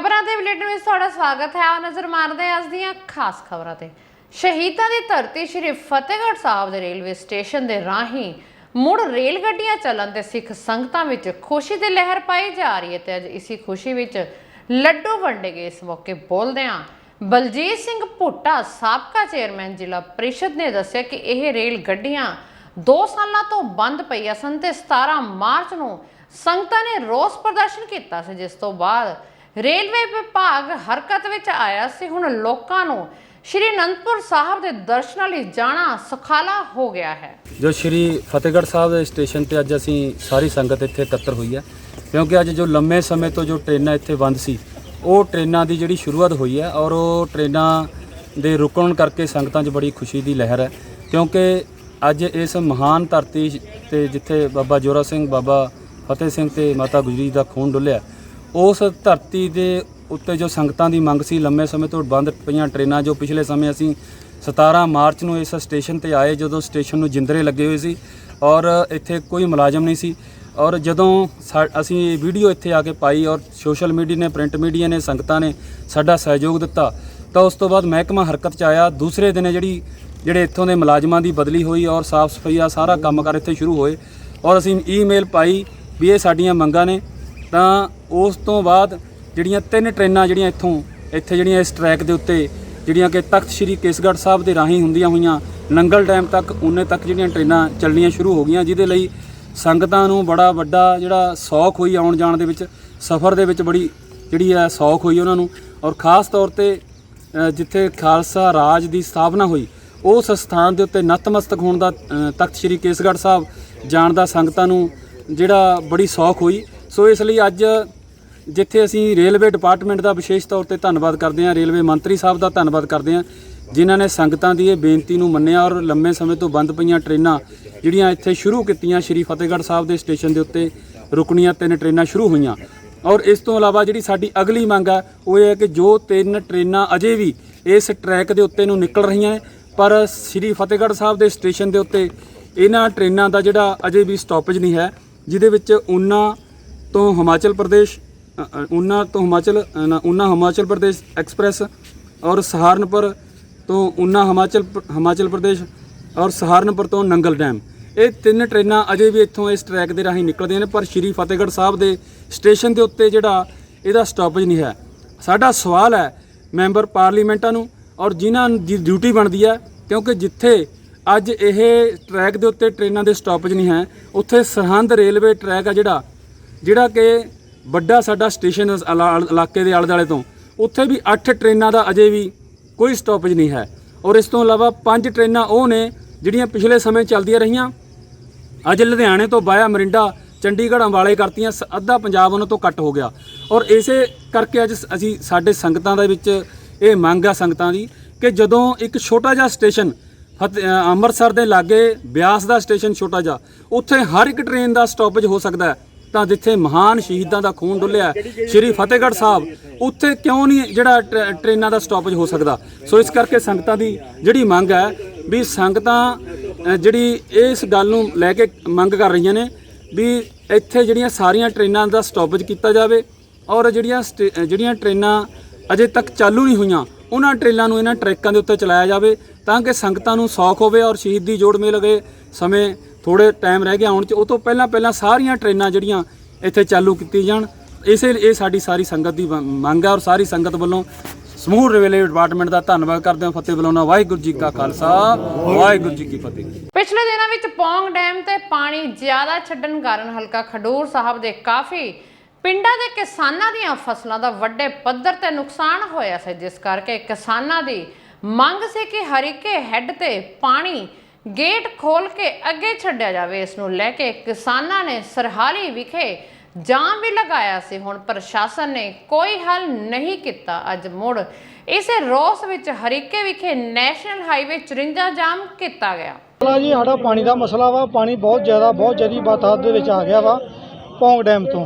खबरां दे बुलेटिन विच तुहाडा स्वागत है। आओ नज़र मारदे अज दीआं खास खबरां ते। शहीदां दी धरती श्री फतेहगढ़ साहब दे रेलवे स्टेशन दे राहीं मुड़ रेल गड्डियां चलन ते सिख संगतां विच खुशी दी लहर पाई जा रही है ते अज इसी खुशी विच लड्डू वंडे गए। इस मौके बोलदिआं बलजीत सिंह भुट्टा साबका चेयरमैन जिला परिषद ने दस्सिया कि यह रेल गड्डियां 2 सालों तो बंद पईआं सन ते 17 मार्च नूं संगतां ने रोस प्रदर्शन किया सी, जिस तो बाद रेलवे विभाग हरकत विच आया सी। हुण लोकां नूं श्री अनंदपुर साहब के दर्शनां लई जाना सुखाला हो गया है। जो श्री फतेहगढ़ साहब के स्टेशन पर अज असी सारी संगत इत्थे इकत्तर हुई है, क्योंकि अज जो लंबे समय तो जो ट्रेनां इत्थे बंद सी वो ट्रेनां की जिहड़ी शुरुआत हुई है और वो ट्रेनां दे रुकण करके संगतां 'च बड़ी खुशी की लहर है। क्योंकि अज इस महान धरती ते जिथे बाबा जोरा सिंह, बाबा फतेह सिंह ते माता गुजरी का खून डुलिया, उस धरती के उत्ते जो संगतां की मंग सी लंबे समय तो बंद पईआं ट्रेनां, जो पिछले समय असी 17 मार्च नूं इस स्टेशन ते आए, जदों स्टेशन नूं जिंदरे लगे हुए सी और इत्थे कोई मुलाजम नहीं सी, और जदों असी वीडियो इत्थे आके पाई और सोशल मीडिया ने, प्रिंट मीडिया ने, संगतां ने साडा सहयोग दिता, तो उस तो बाद महकमा हरकत च आया। दूसरे दिन ਜਿਹੜੇ ਇੱਥੋਂ ਦੇ ਮੁਲਾਜ਼ਮਾਂ ਦੀ ਬਦਲੀ ਹੋਈ और साफ सफाई ਆ ਸਾਰਾ ਕੰਮਕਾਰ ਇੱਥੇ ਸ਼ੁਰੂ ਹੋਏ और ਅਸੀਂ ईमेल ਪਾਈ ਵੀ ਇਹ ਸਾਡੀਆਂ ਮੰਗਾਂ ਨੇ। ਤਾਂ ਉਸ ਤੋਂ ਬਾਅਦ ਜਿਹੜੀਆਂ 3 ਟ੍ਰੇਨਾਂ ਜਿਹੜੀਆਂ ਇੱਥੇ ਜਿਹੜੀਆਂ ਇਸ ਟਰੈਕ ਦੇ ਉੱਤੇ ਜਿਹੜੀਆਂ ਕਿ ਤਖਤ ਸ਼੍ਰੀ ਕੇਸਗੜ੍ਹ ਸਾਹਿਬ ਦੇ ਰਾਹੀਂ ਹੁੰਦੀਆਂ ਹੋਈਆਂ ਨੰਗਲ ਡੈਮ ਤੱਕ ਉਹਨੇ ਤੱਕ ਜਿਹੜੀਆਂ ਟ੍ਰੇਨਾਂ ਚੱਲਣੀਆਂ ਸ਼ੁਰੂ ਹੋ ਗਈਆਂ, ਜਿਹਦੇ ਲਈ ਸੰਗਤਾਂ ਨੂੰ ਬੜਾ ਵੱਡਾ ਜਿਹੜਾ ਸੌਖ ਹੋਈ ਆਉਣ ਜਾਣ ਦੇ ਵਿੱਚ, ਸਫ਼ਰ ਦੇ ਵਿੱਚ ਬੜੀ ਜਿਹੜੀ ਹੈ ਸੌਖ ਹੋਈ ਉਹਨਾਂ ਨੂੰ। ਔਰ ख़ास ਤੌਰ 'ਤੇ ਜਿੱਥੇ ਖਾਲਸਾ ਰਾਜ ਦੀ ਸਥਾਪਨਾ ਹੋਈ उस स्थान के उत्ते नतमस्तक होने का तख्त श्री केसगढ़ साहब जाण दा संगतां नूं जिहड़ा बड़ी सौख हुई। सो इसलिए अज जिथे असी रेलवे डिपार्टमेंट का विशेष तौर पर धन्नवाद करते हैं, रेलवे मंत्री साहब का धन्नवाद करते हैं जिन्हां ने संगतां दी ये बेनती नूं मन्निया और लंबे समय तो बंद पईआं ट्रेनां जिहड़ियां इत्थे शुरू कीतियां श्री फतेहगढ़ साहब के स्टेशन के उत्ते रुकणियां 3 ट्रेनां शुरू हुईयां। और इस तो इलावा जिहड़ी साडी अगली मंग है वो ये है कि जो 3 ट्रेनां अजे भी इस ट्रैक के उत्ते नूं निकल रहीआं ने, पर श्री फतेहगढ़ साहब के स्टेशन के उत्ते इन्हां ट्रेनां का जिहड़ा अजे भी स्टॉपेज नहीं है, जिहदे विच ऊना तो हिमाचल प्रदेश ऊना हिमाचल प्रदेश एक्सप्रैस और सहारनपुर तो ऊना हिमाचल प्रदेश और सहारनपुर तो नंगल डैम, ये 3 ट्रेनां अजे भी इत्थों इस ट्रैक के राहीं निकलदियां ने, पर श्री फतेहगढ़ साहब के स्टेशन के उत्ते जिहड़ा इहदा स्टॉपेज नहीं है। साडा सवाल है मैंबर पार्लीमेंटां नूं और जिन्हां दी ड्यूटी बनती है, क्योंकि जिथे अज यह ट्रैक के उत्ते ट्रेनों के स्टॉपेज नहीं है, उत्थे सरहंद रेलवे ट्रैक है जिहड़ा कि बड़ा साडा स्टेशन इलाके के आले दुआले तो उत्थे भी 8 ट्रेनों का अजे भी कोई स्टॉपेज नहीं है। और इस तो इलावा 5 ट्रेनां वो ने जिहड़ियां पिछले समय चलदियां रहियां, अज लुधियाने तो बाया मरिंडा चंडीगढ़ अंबाले करतियां, अद्धा पंजाब उन्हां तो कट हो गया। और इसे करके अज असी साडे संगतां दे विच ये मंग आ संगतां दी कि जदों एक छोटा जिहा स्टेशन अंमृतसर के लागे ब्यास का स्टेशन छोटा जिहा, उत्थे हर एक ट्रेन का स्टॉपेज हो सकता है, तो जिथे महान शहीदों का खून डुलिया श्री फतेहगढ़ साहब, उत्थे क्यों नहीं जिहड़ा ट्रेनों का स्टॉपेज हो सकता। सो इस करके संगतां दी जिहड़ी मंग है भी संगतां जिहड़ी इस गल नूं लैके मंग कर रही ने भी इत्थे जिहड़ियां सारियां ट्रेनां का स्टॉपेज किया जाए और जिहड़ियां ट्रेनां अजे तक चालू नहीं हुई उन्होंने ट्रेलों को इन्होंने ट्रैकों के उत्ते चलाया जाए, ताकि संगतां नूं सौख होवे और शहीदी जोड़ मेल गए समय थोड़े टाइम रह गया आउण च, उस तो पहला सारियां ट्रेनां जिहड़ियां इत्थे चालू कीती जाण। इसे ये साडी सारी संगत की मंग है और सारी संगत वालों समूह रेलवे डिपार्टमेंट का धन्नवाद करते हैं। फतेह बुलाउणा। वाहिगुरू जी का खालसा, वाहिगुरू जी की फतेह। पिछले दिनों में पौंग डैम ते पानी ज्यादा छड्डण कारण हलका खडूर साहब के काफ़ी पिंडां दे किसानां दीआं फसलां दा वड्डे पੱਧਰ ते नुकसान होया सी, जिस करके किसानां दी मंग सी कि हरीके हैड ते पानी गेट खोल के अगे छड्डिया जावे। इस नूं लैके किसानां ने सरहाली विखे जाम भी लगाया सी, हुण प्रशासन ने कोई हल नहीं किता। अज मुड़ इसे रोस विच हरीके विखे नैशनल हाईवे 54 जाम किया गया। जी साडा पानी का मसला वा, पानी बहुत ज़्यादा बाताब दे विच आ गया वा पौंग डैम तो,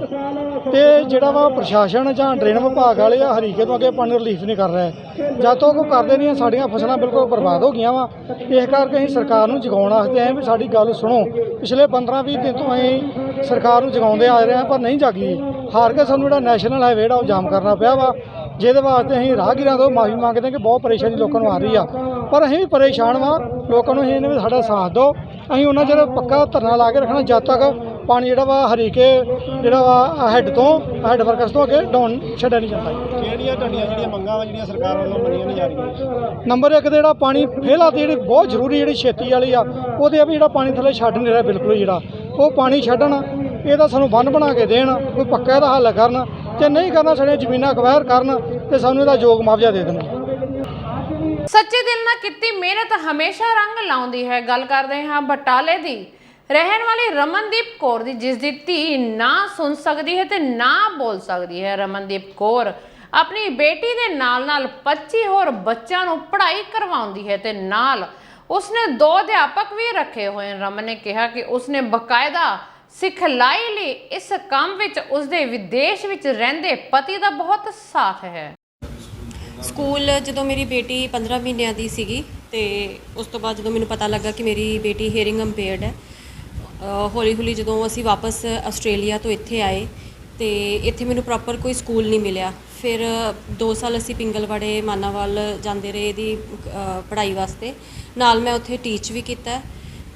ते जिहड़ा वा प्रशासन जां ड्रेन विभाग वाले हरीके तो अगे पानी रिलीफ नहीं कर रहे। जद तक वो करते नहीं, साड़ियाँ फसलां बिल्कुल बर्बाद हो गई वा। इस करके असीं सरकार नूं जगाउण वास्ते आए भी साडी गल सुणो। पिछले 15-20 दिन तो असीं सरकार नूं जगाउंदे आ रहे हैं पर नहीं जागी। ਹਾਰ ਕੇ ਸਾਨੂੰ ਜਿਹੜਾ ਨੈਸ਼ਨਲ ਹਾਈਵੇ ਜਿਹੜਾ ਉਹ ਜਾਮ ਕਰਨਾ ਪਿਆ ਵਾ, ਜਿਹਦੇ ਵਾਸਤੇ ਅਸੀਂ ਰਾਹਗੀਰਾਂ ਤੋਂ ਮਾਫੀ ਮੰਗਦੇ ਹਾਂ ਕਿ ਬਹੁਤ ਪਰੇਸ਼ਾਨੀ ਲੋਕਾਂ ਨੂੰ ਆ ਰਹੀ ਆ। ਪਰ ਅਸੀਂ ਵੀ ਪਰੇਸ਼ਾਨ ਵਾਂ, ਲੋਕਾਂ ਨੂੰ ਇਹਨੇ ਵੀ ਸਾਡਾ ਸਾਥ ਦਿਓ। ਅਸੀਂ ਉਹਨਾਂ ਚਿਰ ਪੱਕਾ ਧਰਨਾ ਲਾ ਕੇ ਰੱਖਣਾ ਜਦ ਤੱਕ ਪਾਣੀ ਜਿਹੜਾ ਵਾ ਹਰੀਕੇ ਜਿਹੜਾ ਵਾ ਹੈੱਡ ਵਰਕਸ ਤੋਂ ਅੱਗੇ ਡਾਊਨ ਛੱਡਿਆ ਨਹੀਂ ਜਾਂਦਾ। ਕਿਹੜੀਆਂ ਜਿਹੜੀਆਂ ਮੰਗਾਂ ਵਾ ਜਿਹੜੀਆਂ ਸਰਕਾਰ ਵੱਲੋਂ ਮੰਨੀਆਂ ਨਹੀਂ ਜਾ ਰਹੀਆਂ? ਨੰਬਰ 1 ਤੇ ਜਿਹੜਾ ਪਾਣੀ ਫੇਲਾ ਤੇ ਜਿਹੜੀ ਬਹੁਤ ਜ਼ਰੂਰੀ ਜਿਹੜੀ ਛੇਤੀ ਵਾਲੀ ਆ, ਉਹਦੇ ਆ ਵੀ ਜਿਹੜਾ ਪਾਣੀ ਥੱਲੇ ਛੱਡ ਨਹੀਂ ਰਿਹਾ ਬਿਲਕੁਲ ਹੀ, ਜਿਹੜਾ ਉਹ ਪਾਣੀ ਛੱਡਣ, ਇਹਦਾ ਸਾਨੂੰ ਬੰਨ੍ਹ ਬਣਾ ਕੇ ਦੇਣ, ਕੋਈ ਪੱਕਾ ਇਹਦਾ ਹੱਲ ਕਰਨ, ਜੇ ਨਹੀਂ ਕਰਨਾ ਸਾਡੀਆਂ ਜ਼ਮੀਨਾਂ ਅਕਵਾਇਰ ਕਰਨ ਤੇ ਸਾਨੂੰ ਇਹਦਾ ਯੋਗ ਮੁਆਵਜ਼ਾ ਦੇ ਦੇਣ। ਸੱਚੇ ਦਿਲ ਨਾਲ ਕੀਤੀ ਮਿਹਨਤ ਹਮੇਸ਼ਾ ਰੰਗ ਲਾਉਂਦੀ ਹੈ। ਗੱਲ ਕਰਦੇ ਹਾਂ ਬਟਾਲੇ ਦੀ ਰਹਿਣ ਵਾਲੀ ਰਮਨਦੀਪ ਕੌਰ ਦੀ, ਜਿਸ ਦੀ ਧੀ ਨਾ ਸੁਣ ਸਕਦੀ ਹੈ ਤੇ ਨਾ ਬੋਲ ਸਕਦੀ ਹੈ। ਰਮਨਦੀਪ ਕੌਰ ਆਪਣੀ ਬੇਟੀ ਦੇ ਨਾਲ-ਨਾਲ 25 ਹੋਰ ਬੱਚਿਆਂ ਨੂੰ ਪੜ੍ਹਾਈ ਕਰਵਾਉਂਦੀ ਹੈ ਤੇ ਨਾਲ ਉਸਨੇ 2 ਅਧਿਆਪਕ ਵੀ ਰੱਖੇ ਹੋਏ ਹਨ। ਰਮਨ ਨੇ ਕਿਹਾ ਕਿ ਉਸਨੇ ਬਕਾਇਦਾ ਸਿਖਲਾਈ ਲਈ ਇਸ ਕੰਮ ਵਿੱਚ ਉਸਦੇ ਵਿਦੇਸ਼ ਵਿੱਚ ਰਹਿੰਦੇ ਪਤੀ ਦਾ ਬਹੁਤ ਸਾਥ ਹੈ। ਸਕੂਲ ਜਦੋਂ ਮੇਰੀ ਬੇਟੀ 15 ਮਹੀਨਿਆਂ ਦੀ ਸੀਗੀ ਤੇ ਉਸ ਤੋਂ ਬਾਅਦ ਜਦੋਂ ਮੈਨੂੰ ਪਤਾ ਲੱਗਾ ਕਿ ਮੇਰੀ ਬੇਟੀ ਹੀਅਰਿੰਗ ਇੰਪੇਅਰਡ ਹੈ, ਹੌਲੀ ਜਦੋਂ ਅਸੀਂ ਵਾਪਸ ਆਸਟ੍ਰੇਲੀਆ ਤੋਂ ਇੱਥੇ ਆਏ ਤੇ ਇੱਥੇ ਮੈਨੂੰ ਪ੍ਰੋਪਰ ਕੋਈ ਸਕੂਲ ਨਹੀਂ ਮਿਲਿਆ। ਫਿਰ 2 ਸਾਲ ਅਸੀਂ ਪਿੰਗਲਵਾੜੇ ਮਾਨਾਵਾਲ ਜਾਂਦੇ ਰਹੇ ਇਹਦੀ ਪੜ੍ਹਾਈ ਵਾਸਤੇ, ਨਾਲ ਮੈਂ ਉੱਥੇ ਟੀਚ ਵੀ ਕੀਤਾ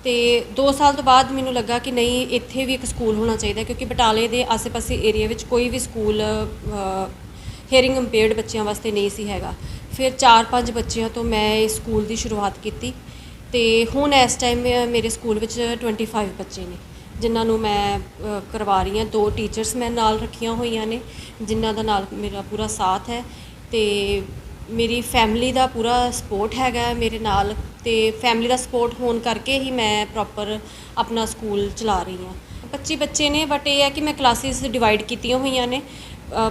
ਤੇ 2 ਸਾਲ ਤੋਂ ਬਾਅਦ ਮੈਨੂੰ ਲੱਗਾ ਕਿ ਨਹੀਂ, ਇੱਥੇ ਵੀ ਇੱਕ ਸਕੂਲ ਹੋਣਾ ਚਾਹੀਦਾ, ਕਿਉਂਕਿ ਬਟਾਲੇ ਦੇ ਆਸੇ-ਪਾਸੇ ਏਰੀਆ ਵਿੱਚ ਕੋਈ ਵੀ ਸਕੂਲ ਹੀਅਰਿੰਗ ਇੰਪੇਅਰਡ ਬੱਚਿਆਂ ਵਾਸਤੇ ਨਹੀਂ ਸੀ ਹੈਗਾ। ਫਿਰ 4-5 ਬੱਚਿਆਂ ਤੋਂ ਮੈਂ ਇਸ ਸਕੂਲ ਦੀ ਸ਼ੁਰੂਆਤ ਕੀਤੀ ਤੇ ਹੁਣ ਇਸ ਟਾਈਮ ਮੇਰੇ ਸਕੂਲ ਵਿੱਚ 25 ਬੱਚੇ ਨੇ ਜਿਨ੍ਹਾਂ ਨੂੰ ਮੈਂ ਕਰਵਾ ਰਹੀ ਹਾਂ। 2 ਟੀਚਰਸ ਮੈਂ ਨਾਲ ਰੱਖੀਆਂ ਹੋਈਆਂ ਨੇ ਜਿਨ੍ਹਾਂ ਦਾ ਨਾਲ ਮੇਰਾ ਪੂਰਾ ਸਾਥ ਹੈ ਤੇ ਮੇਰੀ ਫੈਮਿਲੀ ਦਾ ਪੂਰਾ ਸਪੋਰਟ ਹੈਗਾ ਮੇਰੇ ਨਾਲ, ਤੇ ਫੈਮਿਲੀ ਦਾ ਸਪੋਰਟ ਹੋਣ ਕਰਕੇ ਹੀ ਮੈਂ ਪ੍ਰੋਪਰ ਆਪਣਾ ਸਕੂਲ ਚਲਾ ਰਹੀ ਹਾਂ। 25 ਬੱਚੇ ਨੇ, ਬਟ ਇਹ ਹੈ ਕਿ ਮੈਂ ਕਲਾਸਿਸ ਡਿਵਾਈਡ ਕੀਤੀਆਂ ਹੋਈਆਂ ਨੇ,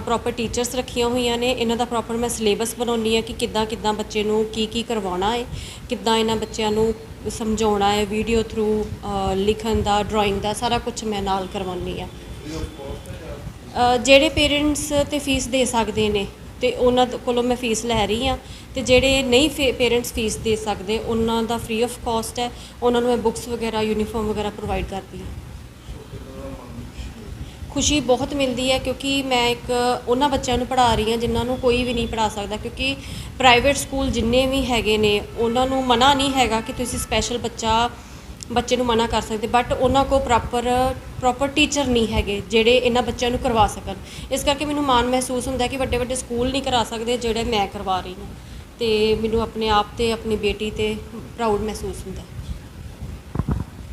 ਪ੍ਰੋਪਰ ਟੀਚਰਸ ਰੱਖੀਆਂ ਹੋਈਆਂ ਨੇ। ਇਹਨਾਂ ਦਾ ਪ੍ਰੋਪਰ ਮੈਂ ਸਿਲੇਬਸ ਬਣਾਉਂਦੀ ਹਾਂ ਕਿ ਕਿੱਦਾਂ ਬੱਚੇ ਨੂੰ ਕੀ ਕਰਵਾਉਣਾ ਹੈ, ਕਿੱਦਾਂ ਇਹਨਾਂ ਬੱਚਿਆਂ ਨੂੰ ਸਮਝਾਉਣਾ ਹੈ, ਵੀਡੀਓ ਥਰੂ ਲਿਖਣ ਦਾ, ਡਰਾਇੰਗ ਦਾ ਸਾਰਾ ਕੁਝ ਮੈਂ ਨਾਲ ਕਰਵਾਉਂਦੀ ਹਾਂ। ਜਿਹੜੇ ਪੇਰੈਂਟਸ ਤੇ ਫੀਸ ਦੇ ਸਕਦੇ ਨੇ ਤੇ ਉਹਨਾਂ ਕੋਲੋਂ ਮੈਂ ਫੀਸ ਲੈ ਰਹੀ ਹਾਂ, ਤੇ ਜਿਹੜੇ ਨਹੀਂ ਪੇਰੈਂਟਸ ਫੀਸ ਦੇ ਸਕਦੇ ਉਹਨਾਂ ਦਾ ਫ੍ਰੀ ਆਫ ਕਾਸਟ ਹੈ, ਉਹਨਾਂ ਨੂੰ ਮੈਂ ਬੁੱਕਸ ਵਗੈਰਾ, ਯੂਨੀਫਾਰਮ ਵਗੈਰਾ ਪ੍ਰੋਵਾਈਡ ਕਰਦੀ ਹਾਂ। ਖੁਸ਼ੀ ਬਹੁਤ ਮਿਲਦੀ ਹੈ ਕਿਉਂਕਿ ਮੈਂ ਇੱਕ ਉਹਨਾਂ ਬੱਚਿਆਂ ਨੂੰ ਪੜ੍ਹਾ ਰਹੀ ਹਾਂ ਜਿਨ੍ਹਾਂ ਨੂੰ ਕੋਈ ਵੀ ਨਹੀਂ ਪੜ੍ਹਾ ਸਕਦਾ, ਕਿਉਂਕਿ ਪ੍ਰਾਈਵੇਟ ਸਕੂਲ ਜਿੰਨੇ ਵੀ ਹੈਗੇ ਨੇ ਉਹਨਾਂ ਨੂੰ ਮਨਾ ਨਹੀਂ ਹੈਗਾ ਕਿ ਤੁਸੀਂ ਸਪੈਸ਼ਲ ਬੱਚੇ ਨੂੰ ਮਨਾ ਕਰ ਸਕਦੇ, ਬਟ ਉਹਨਾਂ ਕੋਲ ਪ੍ਰੋਪਰ ਟੀਚਰ ਨਹੀਂ ਹੈਗੇ ਜਿਹੜੇ ਇਹਨਾਂ ਬੱਚਿਆਂ ਨੂੰ ਕਰਵਾ ਸਕਣ। ਇਸ ਕਰਕੇ ਮੈਨੂੰ ਮਾਣ ਮਹਿਸੂਸ ਹੁੰਦਾ ਕਿ ਵੱਡੇ ਸਕੂਲ ਨਹੀਂ ਕਰਾ ਸਕਦੇ ਜਿਹੜੇ ਮੈਂ ਕਰਵਾ ਰਹੀ ਹਾਂ, ਤੇ ਮੈਨੂੰ ਆਪਣੇ ਆਪ ਤੇ ਆਪਣੀ ਬੇਟੀ ਤੇ ਪ੍ਰਾਊਡ ਮਹਿਸੂਸ ਹੁੰਦਾ।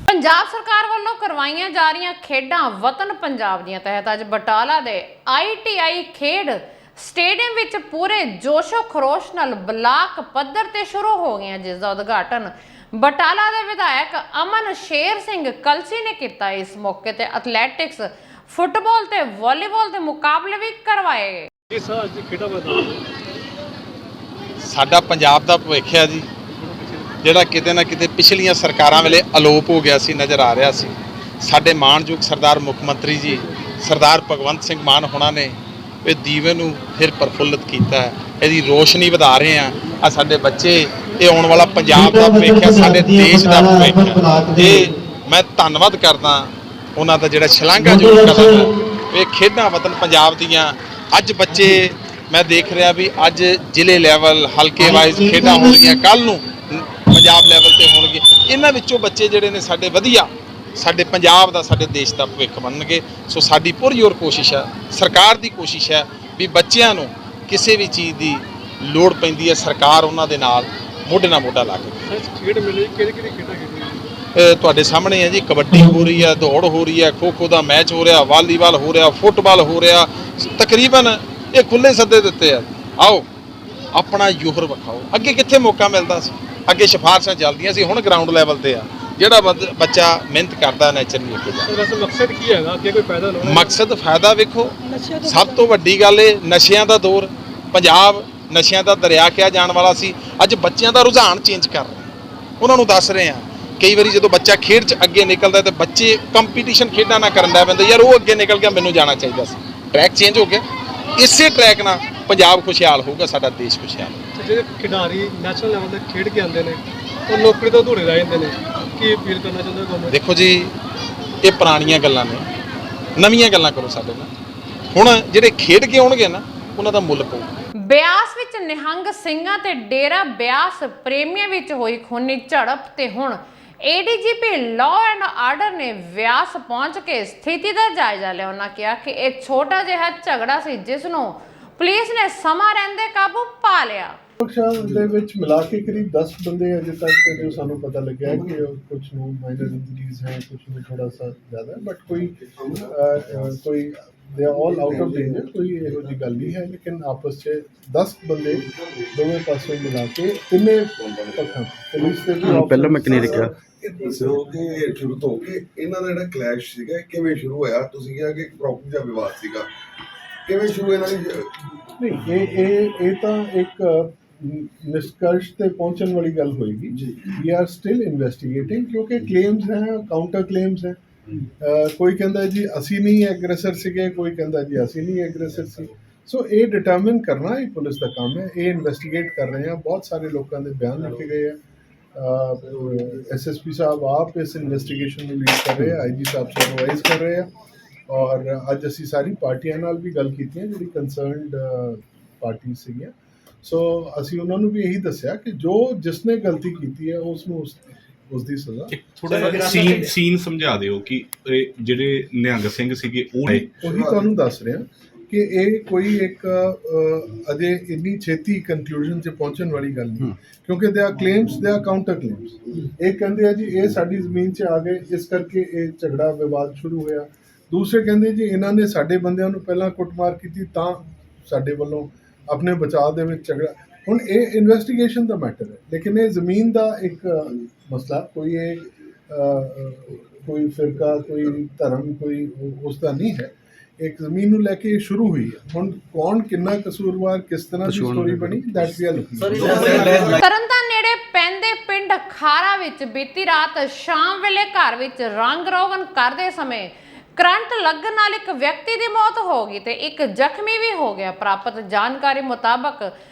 ਪੰਜਾਬ ਸਰਕਾਰ ਵੱਲੋਂ ਕਰਵਾਈਆਂ ਜਾ ਰਹੀਆਂ ਖੇਡਾਂ ਵਤਨ ਪੰਜਾਬ ਦੀਆਂ ਤਹਿਤ ਅੱਜ ਬਟਾਲਾ ਦੇ ITI ਖੇਡ ਸਟੇਡੀਅਮ ਵਿੱਚ ਪੂਰੇ ਜੋਸ਼ੋ ਖਰੋਸ਼ ਨਾਲ ਬਲਾਕ ਪੱਧਰ ਤੇ ਸ਼ੁਰੂ ਹੋ ਗਈਆਂ, ਜਿਸ ਦਾ ਉਦਘਾਟਨ ਬਟਾਲਾ ਦੇ ਵਿਧਾਇਕ ਅਮਨ ਸ਼ੇਰ ਸਿੰਘ ਕਲਸੀ ਨੇ ਕੀਤਾ। ਇਸ ਮੌਕੇ ਤੇ ਐਥਲੈਟਿਕਸ, ਫੁੱਟਬਾਲ ਤੇ ਵਾਲੀਬਾਲ ਦੇ ਮੁਕਾਬਲੇ ਵੀ ਕਰਵਾਏ ਗਏ। ਸਾਡਾ ਪੰਜਾਬ ਦਾ ਭਵਿੱਖ ਹੈ ਜੀ, ਜਿਹੜਾ ਕਿਤੇ ਨਾ ਕਿਤੇ ਪਿਛਲੀਆਂ ਸਰਕਾਰਾਂ ਵੇਲੇ ਅਲੋਪ ਹੋ ਗਿਆ ਸੀ, ਨਜ਼ਰ ਆ ਰਿਹਾ ਸੀ। ਸਾਡੇ ਮਾਣਯੋਗ ਸਰਦਾਰ ਮੁੱਖ ਮੰਤਰੀ ਜੀ ਸਰਦਾਰ ਭਗਵੰਤ ਸਿੰਘ ਮਾਨ ਹੋਣਾ ਨੇ ਇਹ ਦੀਵੇ ਨੂੰ ਫਿਰ ਪ੍ਰਫੁੱਲਤ ਕੀਤਾ ਹੈ, ਇਹਦੀ ਰੋਸ਼ਨੀ ਵਧਾ ਰਹੇ ਆ। ਆ ਸਾਡੇ ਬੱਚੇ, ਇਹ ਆਉਣ ਵਾਲਾ ਪੰਜਾਬ ਦਾ ਭਵਿੱਖ ਹੈ, ਸਾਡੇ ਦੇਸ਼ ਦਾ ਭਵਿੱਖ ਹੈ। ਇਹ ਮੈਂ ਧੰਨਵਾਦ ਕਰਦਾ ਉਹਨਾਂ ਦਾ ਜਿਹੜਾ ਸ਼ਲਾਘਾਯੋਗ ਕਦਮ ਹੈ। ਇਹ ਖੇਡਾਂ ਵਤਨ ਪੰਜਾਬ ਦੀਆਂ ਅੱਜ ਬੱਚੇ ਮੈਂ ਦੇਖ ਰਿਹਾ ਵੀ ਅੱਜ ਜ਼ਿਲ੍ਹੇ ਲੈਵਲ, ਹਲਕੇ ਵਾਈਜ਼ ਖੇਡਾਂ ਹੋਣਗੀਆਂ, ਕੱਲ੍ਹ ਨੂੰ ਪੰਜਾਬ ਲੈਵਲ ਤੇ ਹੋਣਗੇ। ਇਹਨਾਂ ਵਿੱਚੋਂ ਬੱਚੇ ਜਿਹੜੇ ਨੇ ਸਾਡੇ ਵਧੀਆ, ਸਾਡੇ ਪੰਜਾਬ ਦਾ, ਸਾਡੇ ਦੇਸ਼ ਦਾ ਭਵਿੱਖ ਬਣਨਗੇ। ਸੋ ਸਾਡੀ ਪੁਰਜ਼ੋਰ ਕੋਸ਼ਿਸ਼ ਹੈ, ਸਰਕਾਰ ਦੀ ਕੋਸ਼ਿਸ਼ ਹੈ ਵੀ ਬੱਚਿਆਂ ਨੂੰ ਕਿਸੇ ਵੀ ਚੀਜ਼ ਦੀ ਲੋੜ ਪੈਂਦੀ ਹੈ, ਸਰਕਾਰ ਉਹਨਾਂ ਦੇ ਨਾਲ ਮੋਢੇ ਨਾਲ ਮੋਢਾ ਲਾ ਕੇ। ਖੇਡ ਮਿਲੇ ਕਿਹੜੀ ਖੇਡਾਂ ਖੇਡੀਆਂ? ਤੁਹਾਡੇ ਸਾਹਮਣੇ ਹੈ ਜੀ, ਕਬੱਡੀ ਹੋ ਰਹੀ ਹੈ, ਦੌੜ ਹੋ ਰਹੀ ਹੈ, ਖੋ-ਖੋ ਦਾ ਮੈਚ ਹੋ ਰਿਹਾ, ਵਾਲੀਬਾਲ ਹੋ ਰਿਹਾ, ਫੁੱਟਬਾਲ ਹੋ ਰਿਹਾ। ਤਕਰੀਬਨ ਇਹ ਖੁੱਲ੍ਹੇ ਸੱਦੇ ਦਿੱਤੇ ਆ, ਆਓ ਆਪਣਾ ਜੋਹਰ ਵਿਖਾਓ। ਅੱਗੇ ਕਿੱਥੇ ਮੌਕਾ ਮਿਲਦਾ ਸੀ, ਅੱਗੇ ਸਿਫਾਰਸ਼ਾਂ ਚੱਲਦੀਆਂ ਸੀ, ਹੁਣ ਗਰਾਊਂਡ ਲੈਵਲ ਤੇ ਆ। ਜਿਹੜਾ ਬੱਚਾ ਮਿਹਨਤ ਕਰਦਾ ਨੈਚੁਰਲੀ ਅੱਗੇ ਜਾਂਦਾ। ਵੈਸੇ ਮਕਸਦ ਕੀ ਹੈਗਾ, ਅੱਗੇ ਕੋਈ ਫਾਇਦਾ ਲਾਉਣਾ? ਮਕਸਦ ਫਾਇਦਾ ਵੇਖੋ, ਸਭ ਤੋਂ ਵੱਡੀ ਗੱਲ ਇਹ ਨਸ਼ਿਆਂ ਦਾ ਦੌਰ, ਪੰਜਾਬ ਨਸ਼ਿਆਂ ਦਾ ਦਰਿਆ ਕਿਹਾ ਜਾਣ ਵਾਲਾ ਸੀ। ਅੱਜ ਬੱਚਿਆਂ ਦਾ ਰੁਝਾਨ ਚੇਂਜ ਕਰ ਰਹੇ, ਉਹਨਾਂ ਨੂੰ ਦੱਸ ਰਹੇ ਆ। ਕਈ ਵਾਰੀ ਜਦੋਂ ਬੱਚਾ ਖੇਡ 'ਚ ਅੱਗੇ ਨਿਕਲਦਾ ਤੇ ਬੱਚੇ ਕੰਪੀਟੀਸ਼ਨ ਖੇਡਾਂ ਨਾਲ ਕਰਨ ਲੱਗ ਪੈਂਦੇ, ਯਾਰ ਉਹ ਅੱਗੇ ਨਿਕਲ ਗਿਆ, ਮੈਨੂੰ ਜਾਣਾ ਚਾਹੀਦਾ ਸੀ। ਟਰੈਕ ਚੇਂਜ ਹੋ ਗਿਆ, ਇਸੇ ਟਰੈਕ ਨਾਲ ਪੰਜਾਬ ਖੁਸ਼ਹਾਲ ਹੋਊਗਾ, ਸਾਡਾ ਦੇਸ਼ ਖੁਸ਼ਹਾਲ ਹੋਊਗਾ। ਜਿਹੜੇ ਖਿਡਾਰੀ ਨੈਸ਼ਨਲ ਲੈਵਲ ਤੇ ਖੇਡ ਕੇ ਆਉਂਦੇ ਨੇ ਉਹ ਨੌਕਰੀ ਤੋਂ ਅਧੂਰੇ ਰਹਿ ਜਾਂਦੇ ਨੇ, ਕੀ ਅਪੀਲ ਕਰਨਾ ਚਾਹੁੰਦੇ ਹੋ ਗਵਰਨਮੈਂਟ? ਦੇਖੋ ਜੀ, ਇਹ ਪੁਰਾਣੀਆਂ ਗੱਲਾਂ ਨੇ, ਨਵੀਆਂ ਗੱਲਾਂ ਕਰੋ ਸਾਡੇ ਨਾਲ। ਹੁਣ ਜਿਹੜੇ ਖੇਡ ਕੇ ਆਉਣਗੇ ਨਾ ਉਹਨਾਂ ਦਾ ਮੁੱਲ ਪਊ। ਬਿਆਸ ਵਿੱਚ ਨਿਹੰਗ ਸਿੰਘਾਂ ਤੇ ਡੇਰਾ ਬਿਆਸ ਪ੍ਰੇਮੀਆਂ ਵਿੱਚ ਹੋਈ ਖੂਨੀ ਝੜਪ ਤੇ ਹੁਣ ਏਡੀਜੀਪੀ ਲਾਅ ਐਂਡ ਆਰਡਰ ਨੇ ਬਿਆਸ ਪਹੁੰਚ ਕੇ ਸਥਿਤੀ ਦਾ ਜਾਇਜ਼ਾ ਲਿਆ। ਉਹਨਾਂ ਕਿਹਾ ਕਿ ਇਹ ਛੋਟਾ ਜਿਹਾ ਝਗੜਾ ਸੀ ਜਿਸ ਨੂੰ ਪੁਲਿਸ ਨੇ ਸਮਾਂ ਰਹਿੰਦੇ ਕਾਬੂ ਪਾ ਲਿਆ। ਸੁਰੱਖਿਆ ਦੇ ਵਿੱਚ ਮਿਲਾ ਕੇ ਕਰੀਬ 10 ਬੰਦੇ ਅਜੇ ਤੱਕ ਜੋ ਸਾਨੂੰ ਪਤਾ ਲੱਗਿਆ ਹੈ ਕਿ ਕੁਝ ਨੂੰ ਮਾਈਨਰ ਇੰਜਰੀਜ਼ ਹੈ, ਕੁਝ ਨੂੰ ਥੋੜਾ ਸਾ ਜ਼ਿਆਦਾ ਹੈ, ਬਟ ਕੋਈ they are all out of danger, ਕੋਈ ਇਹੋ ਜਿਹੀ ਗੱਲ ਨਹੀਂ ਹੈ। ਲੇਕਿਨ ਆਪਸ 'ਚ 10 ਬੰਦੇ ਦੋਵੇਂ ਪਾਸੋਂ ਮਿਲਾ ਕੇ ਤਿੰਨੇ ਪੱਖਾਂ ਪੁਲਿਸ ਦੇ ਵੀ ਪਹਿਲਾਂ ਮੈਂ ਕਿੰਨੀ ਰੱਖਿਆ ਇਹ ਦੱਸੋ ਕਿ ਸ਼ੁਰੂ ਤੋਂ ਕਿ ਇਹਨਾਂ ਦਾ ਜਿਹੜਾ ਕਲੈਸ਼ ਸੀਗਾ ਕਿਵੇਂ ਸ਼ੁਰੂ ਹੋਇਆ? ਤੁਸੀਂ ਕਿਹਾ ਕਿ ਪ੍ਰੋਪਰਟੀ ਦਾ ਵਿਵਾਦ ਸੀਗਾ, ਕਿਵੇਂ ਸ਼ੁਰੂ ਇਹਨਾਂ ਦੀ? ਨਹੀਂ, ਇਹ ਤਾਂ ਇੱਕ ਨਿਸ਼ਕਰਸ਼ ਤੇ ਪਹੁੰਚਣ ਵਾਲੀ ਗੱਲ ਹੋਏਗੀ ਜੀ। ਵੀ ਆਰ ਸਟਿਲ ਇਨਵੈਸਟੀਗੇਟਿੰਗ ਕਿਉਂਕਿ ਕਲੇਮਸ ਹੈ, ਕਾਊਂਟਰ ਕਲੇਮਸ ਹੈ। ਕੋਈ ਕਹਿੰਦਾ ਜੀ ਅਸੀਂ ਨਹੀਂ ਐਗਰੈਸਰ ਸੀਗੇ, ਕੋਈ ਕਹਿੰਦਾ ਜੀ ਅਸੀਂ ਨਹੀਂ ਐਗਰੈਸਰ ਸੀ। ਸੋ ਇਹ ਡਿਟਰਮਿਨ ਕਰਨਾ ਇਹ ਪੁਲਿਸ ਦਾ ਕੰਮ ਹੈ। ਇਹ ਇਨਵੈਸਟੀਗੇਟ ਕਰ ਰਹੇ ਆ। ਬਹੁਤ ਸਾਰੇ ਲੋਕਾਂ ਦੇ ਬਿਆਨ ਲਿਖੇ ਗਏ ਆ। ਐਸਐਸਪੀ ਸਾਹਿਬ ਆਪ ਇਸ ਇਨਵੈਸਟੀਗੇਸ਼ਨ ਨੂੰ ਲੀਡ ਕਰ ਰਹੇ ਆ, ਆਈਜੀ ਸਾਹਿਬ ਸੁਪਰਵਾਈਜ਼ ਕਰ ਰਹੇ ਆ। ਔਰ ਅੱਜ ਅਸੀਂ ਸਾਰੀ ਪਾਰਟੀਆਂ ਨਾਲ ਵੀ ਗੱਲ ਕੀਤੀ ਹੈ ਜਿਹੜੀ ਕੰਸਰਨਡ ਪਾਰਟੀ ਸੀਗੀਆਂ। ਸੋ ਅਸੀਂ ਉਹਨਾਂ ਨੂੰ ਵੀ ਇਹੀ ਦੱਸਿਆ ਕਿ ਜੋ ਜਿਸਨੇ ਗਲਤੀ ਕੀਤੀ ਹੈ ਉਸ ਨੂੰ ਉਸ ਦੀ ਸਜ਼ਾ। ਥੋੜਾ ਜਿਹਾ ਸੀਨ ਸਮਝਾ ਦਿਓ ਕਿ ਜਿਹੜੇ ਨਿਹੰਗ ਸਿੰਘ ਸੀਗੇ ਉਹੀ ਤੁਹਾਨੂੰ ਦੱਸ ਰਿਹਾ ਕਿ ਇਹ ਕੋਈ ਇੱਕ ਅਜੇ ਇੰਨੀ ਛੇਤੀ ਕਨਕਲੂਜਨ 'ਚ ਪਹੁੰਚਣ ਵਾਲੀ ਗੱਲ ਨਹੀਂ, ਕਿਉਂਕਿ ਦੇ ਆ ਕਲੇਮਸ, ਦੇ ਆ ਕਾਊਂਟਰ ਕਲੇਮਸ। ਇਹ ਕਹਿੰਦੇ ਆ ਜੀ ਇਹ ਸਾਡੀ ਜ਼ਮੀਨ 'ਚ ਆ ਗਏ, ਇਸ ਕਰਕੇ ਇਹ ਝਗੜਾ ਵਿਵਾਦ ਸ਼ੁਰੂ ਹੋਇਆ। ਦੂਸਰੇ ਕਹਿੰਦੇ ਜੀ ਇਹਨਾਂ ਨੇ ਸਾਡੇ ਬੰਦਿਆਂ ਨੂੰ ਪਹਿਲਾਂ ਕੁੱਟਮਾਰ ਕੀਤੀ ਤਾਂ ਸਾਡੇ ਵੱਲੋਂ ਆਪਣੇ ਬਚਾਅ ਦੇ ਵਿੱਚ ਝਗੜਾ। ਹੁਣ ਇਹ ਇਨਵੈਸਟੀਗੇਸ਼ਨ ਦਾ ਮੈਟਰ ਹੈ, ਲੇਕਿਨ ਇਹ ਜ਼ਮੀਨ ਦਾ ਇੱਕ ਮਸਲਾ, ਕੋਈ ਫਿਰਕਾ, ਕੋਈ ਧਰਮ, ਕੋਈ ਉਸ ਦਾ ਨਹੀਂ ਹੈ। ਇੱਕ ਜ਼ਮੀਨ ਨੂੰ ਲੈ ਕੇ ਸ਼ੁਰੂ ਹੋਈ ਹੈ। ਹੁਣ ਕੌਣ ਕਿੰਨਾ ਕਸੂਰਵਾਰ, ਕਿਸ ਤਰ੍ਹਾਂ ਦੀ ਸਟੋਰੀ ਬਣੀ, that we are looking. Tarn Taran ਨੇੜੇ ਪੈਂਦੇ ਪਿੰਡ ਖਾਰਾ ਵਿੱਚ ਬੀਤੀ ਰਾਤ ਸ਼ਾਮ ਵੇਲੇ ਘਰ ਵਿੱਚ ਰੰਗ ਰੋਗਨ ਕਰਦੇ ਸਮੇਂ ਕਰੰਟ ਲੱਗਣ ਨਾਲ ਇੱਕ ਵਿਅਕਤੀ ਦੀ ਮੌਤ ਹੋ ਗਈ ਤੇ ਇੱਕ ਜ਼ਖਮੀ ਵੀ ਹੋ ਗਿਆ। ਪ੍ਰਾਪਤ ਜਾਣਕਾਰੀ ਮੁਤਾਬਕ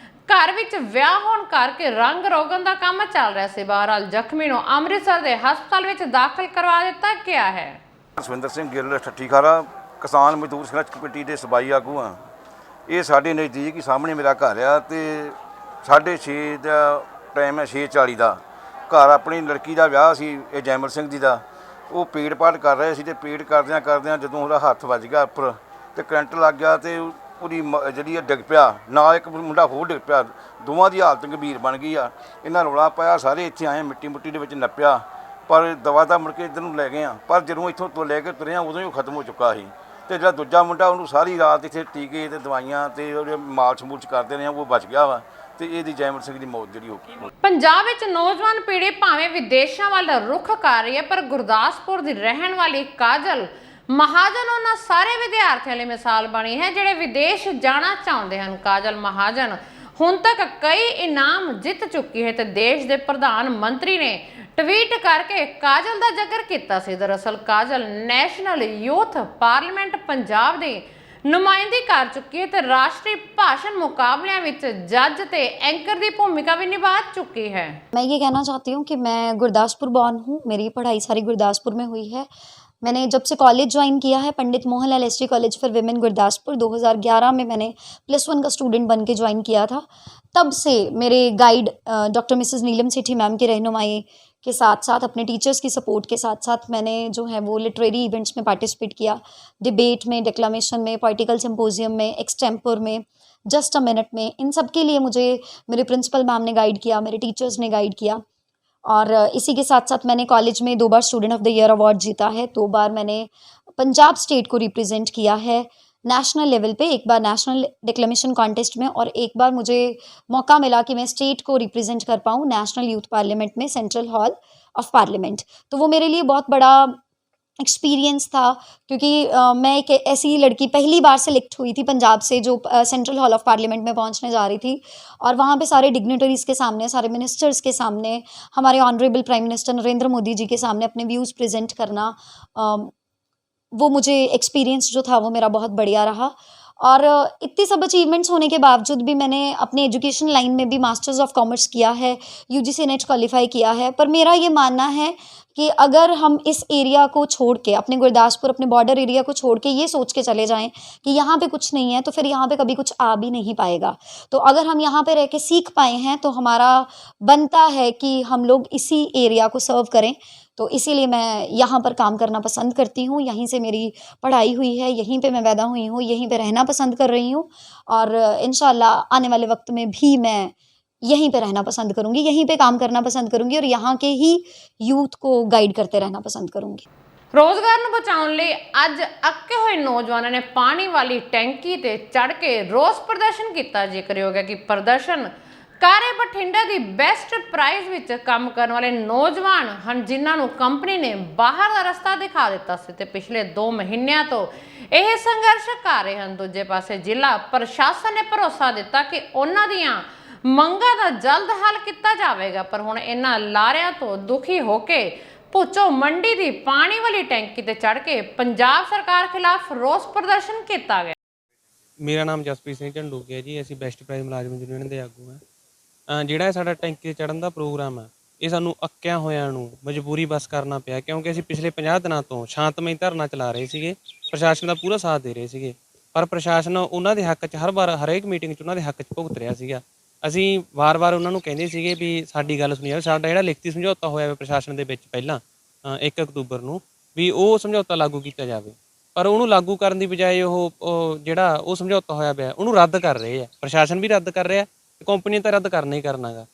ਘਰ ਵਿੱਚ ਵਿਆਹ ਹੋਣ ਕਰਕੇ ਰੰਗ ਰੋਗਨ ਦਾ ਕੰਮ ਚੱਲ ਰਿਹਾ ਸੀ। ਬਹਰਾਲ ਜ਼ਖਮੀ ਨੂੰ ਅੰਮ੍ਰਿਤਸਰ ਦੇ ਹਸਪਤਾਲ ਵਿੱਚ ਦਾਖਲ ਕਰਵਾ ਦਿੱਤਾ ਗਿਆ ਹੈ। ਸੁਖਵਿੰਦਰ ਸਿੰਘ ਗਿੱਲ, ਠੱਠੀ ਖਾਰਾ, ਕਿਸਾਨ ਮਜ਼ਦੂਰ ਸੰਘਰਸ਼ ਕਮੇਟੀ ਦੇ ਸਬਾਈ ਆਗੂ ਹਾਂ। ਇਹ ਸਾਡੇ ਨਜ਼ਦੀਕ ਹੀ ਸਾਹਮਣੇ ਮੇਰਾ ਘਰ ਆ ਤੇ 6:30 ਦਾ ਟਾਈਮ ਹੈ, 6:40 ਦਾ। ਘਰ ਆਪਣੀ ਲੜਕੀ ਦਾ ਵਿਆਹ ਸੀ, ਇਹ ਜੈਮਲ ਸਿੰਘ ਜੀ ਦਾ। ਉਹ ਪੇੜ ਪਾੜ ਕਰ ਰਹੇ ਸੀ ਤੇ ਪੇੜ ਕਰਦਿਆਂ ਜਦੋਂ ਉਹਦਾ ਹੱਥ ਵੱਜ ਗਿਆ ਉੱਪਰ ਤੇ ਕਰੰਟ ਲੱਗ ਗਿਆ ਤੇ ਉਹਦੀ ਜਿਹੜੀ ਡਿੱਗ ਪਿਆ, ਨਾਲ ਇੱਕ ਮੁੰਡਾ ਹੋਰ ਡਿੱਗ ਪਿਆ। ਦੋਵਾਂ ਦੀ ਹਾਲਤ ਗੰਭੀਰ ਬਣ ਗਈ ਆ। ਇਹਨਾਂ ਰੌਲਾ ਪਾਇਆ, ਸਾਰੇ ਇੱਥੇ ਆਏ, ਮਿੱਟੀ ਦੇ ਵਿੱਚ ਨੱਪਿਆ, ਪਰ ਦਵਾ ਤਾਂ ਮੁੜ ਕੇ ਇੱਧਰ ਨੂੰ ਲੈ ਗਏ ਆ। ਪਰ ਜਦੋਂ ਇੱਥੋਂ ਤੋਂ ਲੈ ਕੇ ਤੁਰੇ ਆ ਉਦੋਂ ਹੀ ਉਹ ਖਤਮ ਹੋ ਚੁੱਕਾ ਸੀ। ਤੇ ਜਿਹੜਾ ਦੂਜਾ ਮੁੰਡਾ ਉਹਨੂੰ ਸਾਰੀ ਰਾਤ ਇੱਥੇ ਟੀਕੇ ਤੇ ਦਵਾਈਆਂ ਤੇ ਉਹਦੇ ਮਾਲਸ਼ ਮੂਲਸ਼ ਕਰਦੇ ਰਹੇ, ਉਹ ਬਚ ਗਿਆ ਵਾ ਤੇ ਇਹਦੀ ਜੈਮਲ ਸਿੰਘ ਦੀ ਮੌਤ ਜਿਹੜੀ ਹੋ ਗਈ। ਪੰਜਾਬ ਵਿੱਚ ਨੌਜਵਾਨ ਪੀੜ੍ਹੀ ਭਾਵੇਂ ਵਿਦੇਸ਼ਾਂ ਵੱਲ ਰੁਖ ਕਰ ਰਹੀ ਹੈ, ਪਰ ਗੁਰਦਾਸਪੁਰ ਦੀ ਰਹਿਣ ਵਾਲੀ ਕਾਜਲ ਮਹਾਜਨ ਉਹਨਾਂ ਸਾਰੇ ਵਿਦਿਆਰਥੀਆਂ ਲਈ ਮਿਸਾਲ ਬਣੀ ਹੈ ਜਿਹੜੇ ਵਿਦੇਸ਼ ਜਾਣਾ ਚਾਹੁੰਦੇ ਹਨ। ਕਾਜਲ ਮਹਾਜਨ ਹੁਣ ਤੱਕ ਕਈ ਇਨਾਮ ਜਿੱਤ ਚੁੱਕੀ ਹੈ ਤੇ ਦੇਸ਼ ਦੇ ਪ੍ਰਧਾਨ ਮੰਤਰੀ ਨੇ ਟਵੀਟ ਕਰਕੇ ਕਾਜਲ ਦਾ ਜ਼ਿਕਰ ਕੀਤਾ ਸੀ। ਦਰਅਸਲ ਕਾਜਲ ਨੈਸ਼ਨਲ ਯੂਥ ਪਾਰਲੀਮੈਂਟ ਪੰਜਾਬ ਦੀ नुमाइंदगी कर चुकी है तो राष्ट्रीय भाषण मुकाबलियां विच जज ते एंकर की भूमिका भी निभा चुकी है। मैं ये कहना चाहती हूँ कि मैं गुरदासपुर बॉर्न हूँ, मेरी पढ़ाई सारी गुरदासपुर में हुई है। मैंने जब से कॉलेज ज्वाइन किया है Pandit Mohanlal ST college for women Gurdaspur 2011 में मैंने +1 का स्टूडेंट बन के ज्वाइन किया था। तब से मेरे गाइड डॉक्टर मिसेस नीलम सेठी मैम की रहनुमाई के साथ साथ अपने टीचर्स की सपोर्ट के साथ साथ मैंने जो है वो लिटरेरी इवेंट्स में पार्टिसिपेट किया, डिबेट में, डिक्लामेशन में, पॉलिटिकल सिम्पोजियम में, एक्सटेम्पर में, जस्ट अ मिनट में। इन सब के लिए मुझे मेरे प्रिंसिपल मैम ने गाइड किया, मेरे टीचर्स ने गाइड किया। और इसी के साथ साथ मैंने कॉलेज में 2 बार student of the year award जीता है, 2 बार मैंने पंजाब स्टेट को रिप्रेजेंट किया है नेशनल लेवल पे, एक बार नेशनल डिक्लेमेशन कॉन्टेस्ट में और एक बार मुझे मौका मिला कि मैं स्टेट को रिप्रेजेंट कर पाऊँ नेशनल यूथ पार्लियामेंट में, सेंट्रल हॉल ऑफ पार्लियामेंट। तो वो मेरे लिए बहुत बड़ा एक्सपीरियंस था क्योंकि मैं एक ऐसी लड़की पहली बार सेलेक्ट हुई थी पंजाब से जो सेंट्रल हॉल ऑफ पार्लियामेंट में पहुंचने जा रही थी। और वहाँ पे सारे डिग्नेटरीज़ के सामने, सारे मिनिस्टर्स के सामने, हमारे honourable prime minister Narendra Modi ji के सामने अपने व्यूज़ प्रेजेंट करना, वो मुझे एक्सपीरियंस जो था वो मेरा बहुत बढ़िया रहा। और इतनी सब अचीवमेंट्स होने के बावजूद भी मैंने अपनी एजुकेशन लाइन में भी मास्टर्स ऑफ कॉमर्स किया है, यूजीसी नेट क्वालिफाई किया है। पर मेरा ये मानना है कि अगर हम इस एरिया को छोड़ के, अपने गुरदासपुर, अपने बॉर्डर एरिया को छोड़ के ये सोच के चले जाएं कि यहाँ पे कुछ नहीं है, तो फिर यहाँ पे कभी कुछ आ भी नहीं पाएगा। तो अगर हम यहाँ पे रह के सीख पाए हैं तो हमारा बनता है कि हम लोग इसी एरिया को सर्व करें। तो इसीलिए मैं यहाँ पर काम करना पसंद करती हूँ। यहीं से मेरी पढ़ाई हुई है, यहीं पे मैं पैदा हुई हूँ, यहीं पे रहना पसंद कर रही हूँ और इंशाल्लाह आने वाले वक्त में भी मैं यहीं पे रहना पसंद करूँगी, यहीं पे काम करना पसंद करूँगी और यहाँ के ही यूथ को गाइड करते रहना पसंद करूँगी। ਰੋਜ਼ਗਾਰ ਨੂੰ ਬਚਾਉਣ ਲਈ ਅੱਜ ਅੱਕੇ ਹੋਏ ਨੌਜਵਾਨਾਂ ਨੇ ਪਾਣੀ ਵਾਲੀ ਟੈਂਕੀ ਤੇ ਚੜ੍ਹ ਕੇ ਰੋਸ ਪ੍ਰਦਰਸ਼ਨ ਕੀਤਾ। ਜ਼ਿਕਰਯੋਗ ਹੈ ਕਿ ਪ੍ਰਦਰਸ਼ਨ ਕਾਰੇ ਬਠਿੰਡਾ ਦੀ ਬੈਸਟ ਪ੍ਰਾਈਸ ਵਿੱਚ ਕੰਮ ਕਰਨ ਵਾਲੇ ਨੌਜਵਾਨ ਹਨ, ਜਿਨ੍ਹਾਂ ਨੂੰ ਕੰਪਨੀ ਨੇ ਬਾਹਰ ਦਾ ਰਸਤਾ ਦਿਖਾ ਦਿੱਤਾ ਸੀ ਤੇ ਪਿਛਲੇ 2 ਮਹੀਨਿਆਂ ਤੋਂ ਇਹ ਸੰਘਰਸ਼ ਕਰ ਰਹੇ ਹਨ। ਦੂਜੇ ਪਾਸੇ ਜ਼ਿਲ੍ਹਾ ਪ੍ਰਸ਼ਾਸਨ ਨੇ ਭਰੋਸਾ ਦਿੱਤਾ ਕਿ ਉਹਨਾਂ ਦੀਆਂ ਮੰਗਾਂ ਦਾ ਜਲਦ ਹੱਲ ਕੀਤਾ ਜਾਵੇਗਾ, ਪਰ ਹੁਣ ਇਹਨਾਂ ਲਾਰਿਆਂ ਤੋਂ ਦੁਖੀ ਹੋ ਕੇ ਭੁੱਚੋ ਮੰਡੀ ਦੀ ਪਾਣੀ ਵਾਲੀ ਟੈਂਕੀ ਤੇ ਚੜ੍ਹ ਕੇ ਪੰਜਾਬ ਸਰਕਾਰ ਖਿਲਾਫ ਰੋਸ ਪ੍ਰਦਰਸ਼ਨ ਕੀਤਾ ਗਿਆ। ਮੇਰਾ ਨਾਮ ਜਸਪ੍ਰੀਤ ਸਿੰਘ ਝੰਡੂਕਿਆ ਜੀ, ਅਸੀਂ ਬੈਸਟ ਪ੍ਰਾਈਜ਼ ਮੁਲਾਜ਼ਮ ਯੂਨੀਅਨ ਦੇ ਆਗੂ ਹਾਂ। ਜਿਹੜਾ ਸਾਡਾ ਟੈਂਕੀ ਤੇ ਚੜ੍ਹਨ ਦਾ ਪ੍ਰੋਗਰਾਮ ਹੈ, ਇਹ ਸਾਨੂੰ ਅੱਕਿਆਂ ਹੋਇਆਂ ਨੂੰ ਮਜਬੂਰੀ ਬਸ ਕਰਨਾ ਪਿਆ, ਕਿਉਂਕਿ ਅਸੀਂ ਪਿਛਲੇ 50 ਦਿਨਾਂ ਤੋਂ ਸ਼ਾਂਤਮਈ ਧਰਨਾ ਚਲਾ ਰਹੇ ਸੀਗੇ, ਪ੍ਰਸ਼ਾਸਨ ਦਾ ਪੂਰਾ ਸਾਥ ਦੇ ਰਹੇ ਸੀਗੇ, ਪਰ ਪ੍ਰਸ਼ਾਸਨ ਉਹਨਾਂ ਦੇ ਹੱਕ 'ਚ ਹਰੇਕ ਮੀਟਿੰਗ 'ਚ ਉਹਨਾਂ ਦੇ ਹੱਕ 'ਚ ਭੁਗਤ ਰਿਹਾ ਸੀਗਾ। ਅਸੀਂ ਵਾਰ-ਵਾਰ ਉਹਨਾਂ ਨੂੰ ਕਹਿੰਦੇ ਸੀਗੇ ਵੀ ਸਾਡੀ ਗੱਲ ਸੁਣੀ ਜਾਵੇ। ਸਾਡਾ ਜਿਹੜਾ ਲਿਖਤੀ ਸਮਝੌਤਾ ਹੋਇਆ ਪ੍ਰਸ਼ਾਸਨ ਦੇ ਵਿੱਚ ਪਹਿਲਾਂ 1 ਅਕਤੂਬਰ ਨੂੰ, ਵੀ ਉਹ ਸਮਝੌਤਾ ਲਾਗੂ ਕੀਤਾ ਜਾਵੇ, ਪਰ ਉਹਨੂੰ ਲਾਗੂ ਕਰਨ ਦੀ ਬਜਾਏ ਉਹ ਜਿਹੜਾ ਉਹ ਸਮਝੌਤਾ ਹੋਇਆ ਪਿਆ ਉਹਨੂੰ ਰੱਦ ਕਰ ਰਹੇ ਆ। ਪ੍ਰਸ਼ਾਸਨ ਵੀ ਰੱਦ ਕਰ ਰਿਹਾ ਤੇ ਕੰਪਨੀ ਤਾਂ ਰੱਦ ਕਰਨਾ ਹੀ ਕਰਨਾ ਗਾ।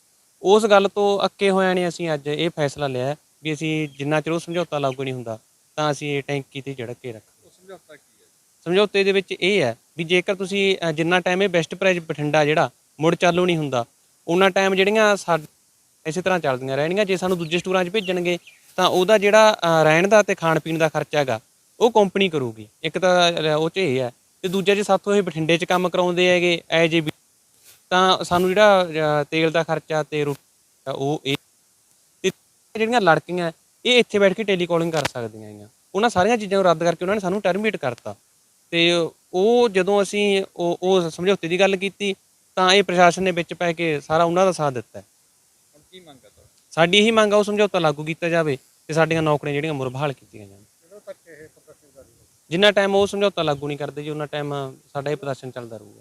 ਉਸ ਗੱਲ ਤੋਂ ਅੱਕੇ ਹੋਇਆਂ ਨੇ ਅਸੀਂ ਅੱਜ ਇਹ ਫੈਸਲਾ ਲਿਆ ਵੀ ਅਸੀਂ ਜਿੰਨਾ ਚਿਰ ਉਹ ਸਮਝੌਤਾ ਲਾਗੂ ਨਹੀਂ ਹੁੰਦਾ ਤਾਂ ਅਸੀਂ ਇਹ ਟੈਂਕੀ ਤੇ ਚੜ੍ਹ ਕੇ ਰੱਖਾਂਗੇ। ਸਮਝੌਤਾ ਕੀ ਹੈ? ਸਮਝੌਤੇ ਦੇ ਵਿੱਚ ਇਹ ਹੈ ਵੀ ਜੇਕਰ ਤੁਸੀਂ ਜਿੰਨਾ ਟਾਈਮ ਇਹ ਬੈਸਟ ਪ੍ਰਾਈਜ਼ ਬਠਿੰਡਾ ਜਿਹੜਾ ਮੁੜ ਚਾਲੂ ਨਹੀਂ ਹੁੰਦਾ, ਉਹਨਾਂ ਟਾਈਮ ਜਿਹੜੀਆਂ ਇਸੇ ਤਰ੍ਹਾਂ ਚੱਲਦੀਆਂ ਰਹਿਣਗੀਆਂ। ਜੇ ਸਾਨੂੰ ਦੂਜੇ ਸਟੋਰਾਂ 'ਚ ਭੇਜਣਗੇ ਤਾਂ ਉਹਦਾ ਜਿਹੜਾ ਰਹਿਣ ਦਾ ਤੇ ਖਾਣ ਪੀਣ ਦਾ ਖਰਚਾ ਹੈਗਾ ਉਹ ਕੰਪਨੀ ਕਰੂਗੀ। ਇੱਕ ਤਾਂ ਉਹ 'ਚ ਇਹ ਹੈ ਤੇ ਦੂਜਾ ਜੇ ਸਾਥੋਂ ਇਹ ਬਠਿੰਡੇ 'ਚ ਕੰਮ ਕਰਾਉਂਦੇ ਹੈਗੇ ਐਜ ਏ ਤਾਂ ਸਾਨੂੰ ਜਿਹੜਾ ਤੇਲ ਦਾ ਖਰਚਾ ਤੇ ਉਹ ਇਹ ਤੇ ਜਿਹੜੀਆਂ ਲੜਕੀਆਂ ਇਹ ਇੱਥੇ ਬੈਠ ਕੇ ਟੈਲੀਕਾਲਿੰਗ ਕਰ ਸਕਦੀਆਂ ਹੈਗੀਆਂ। ਉਹਨਾਂ ਸਾਰੀਆਂ ਚੀਜ਼ਾਂ ਨੂੰ ਰੱਦ ਕਰਕੇ ਉਹਨਾਂ ਨੇ ਸਾਨੂੰ ਟਰਮੀਨੇਟ ਕਰਤਾ। ਤੇ ਉਹ ਜਦੋਂ ਅਸੀਂ ਉਹ ਸਮਝੌਤੇ ਦੀ ਗੱਲ ਕੀਤੀ ਤਾਂ ਇਹ ਪ੍ਰਸ਼ਾਸਨ ਨੇ ਵਿੱਚ ਪੈ ਕੇ ਸਾਰਾ ਉਹਨਾਂ ਦਾ ਸਾਥ ਦਿੱਤਾ। ਕੀ ਮੰਗ ਹੈ ਸਾਡੀ? ਇਹੀ ਮੰਗ ਆ ਉਹ ਸਮਝੌਤਾ ਲਾਗੂ ਕੀਤਾ ਜਾਵੇ ਤੇ ਸਾਡੀਆਂ ਨੌਕਰੀਆਂ ਜਿਹੜੀਆਂ ਮੁੜ ਬਹਾਲ ਕੀਤੀਆਂ ਜਾਣ। ਜਿੰਨਾ ਟਾਈਮ ਉਹ ਸਮਝੌਤਾ ਲਾਗੂ ਨਹੀਂ ਕਰਦੇ ਜੀ ਉਹਨਾਂ ਟਾਈਮ ਸਾਡਾ ਇਹ ਪ੍ਰਦਰਸ਼ਨ ਚੱਲਦਾ ਰਹੂਗਾ।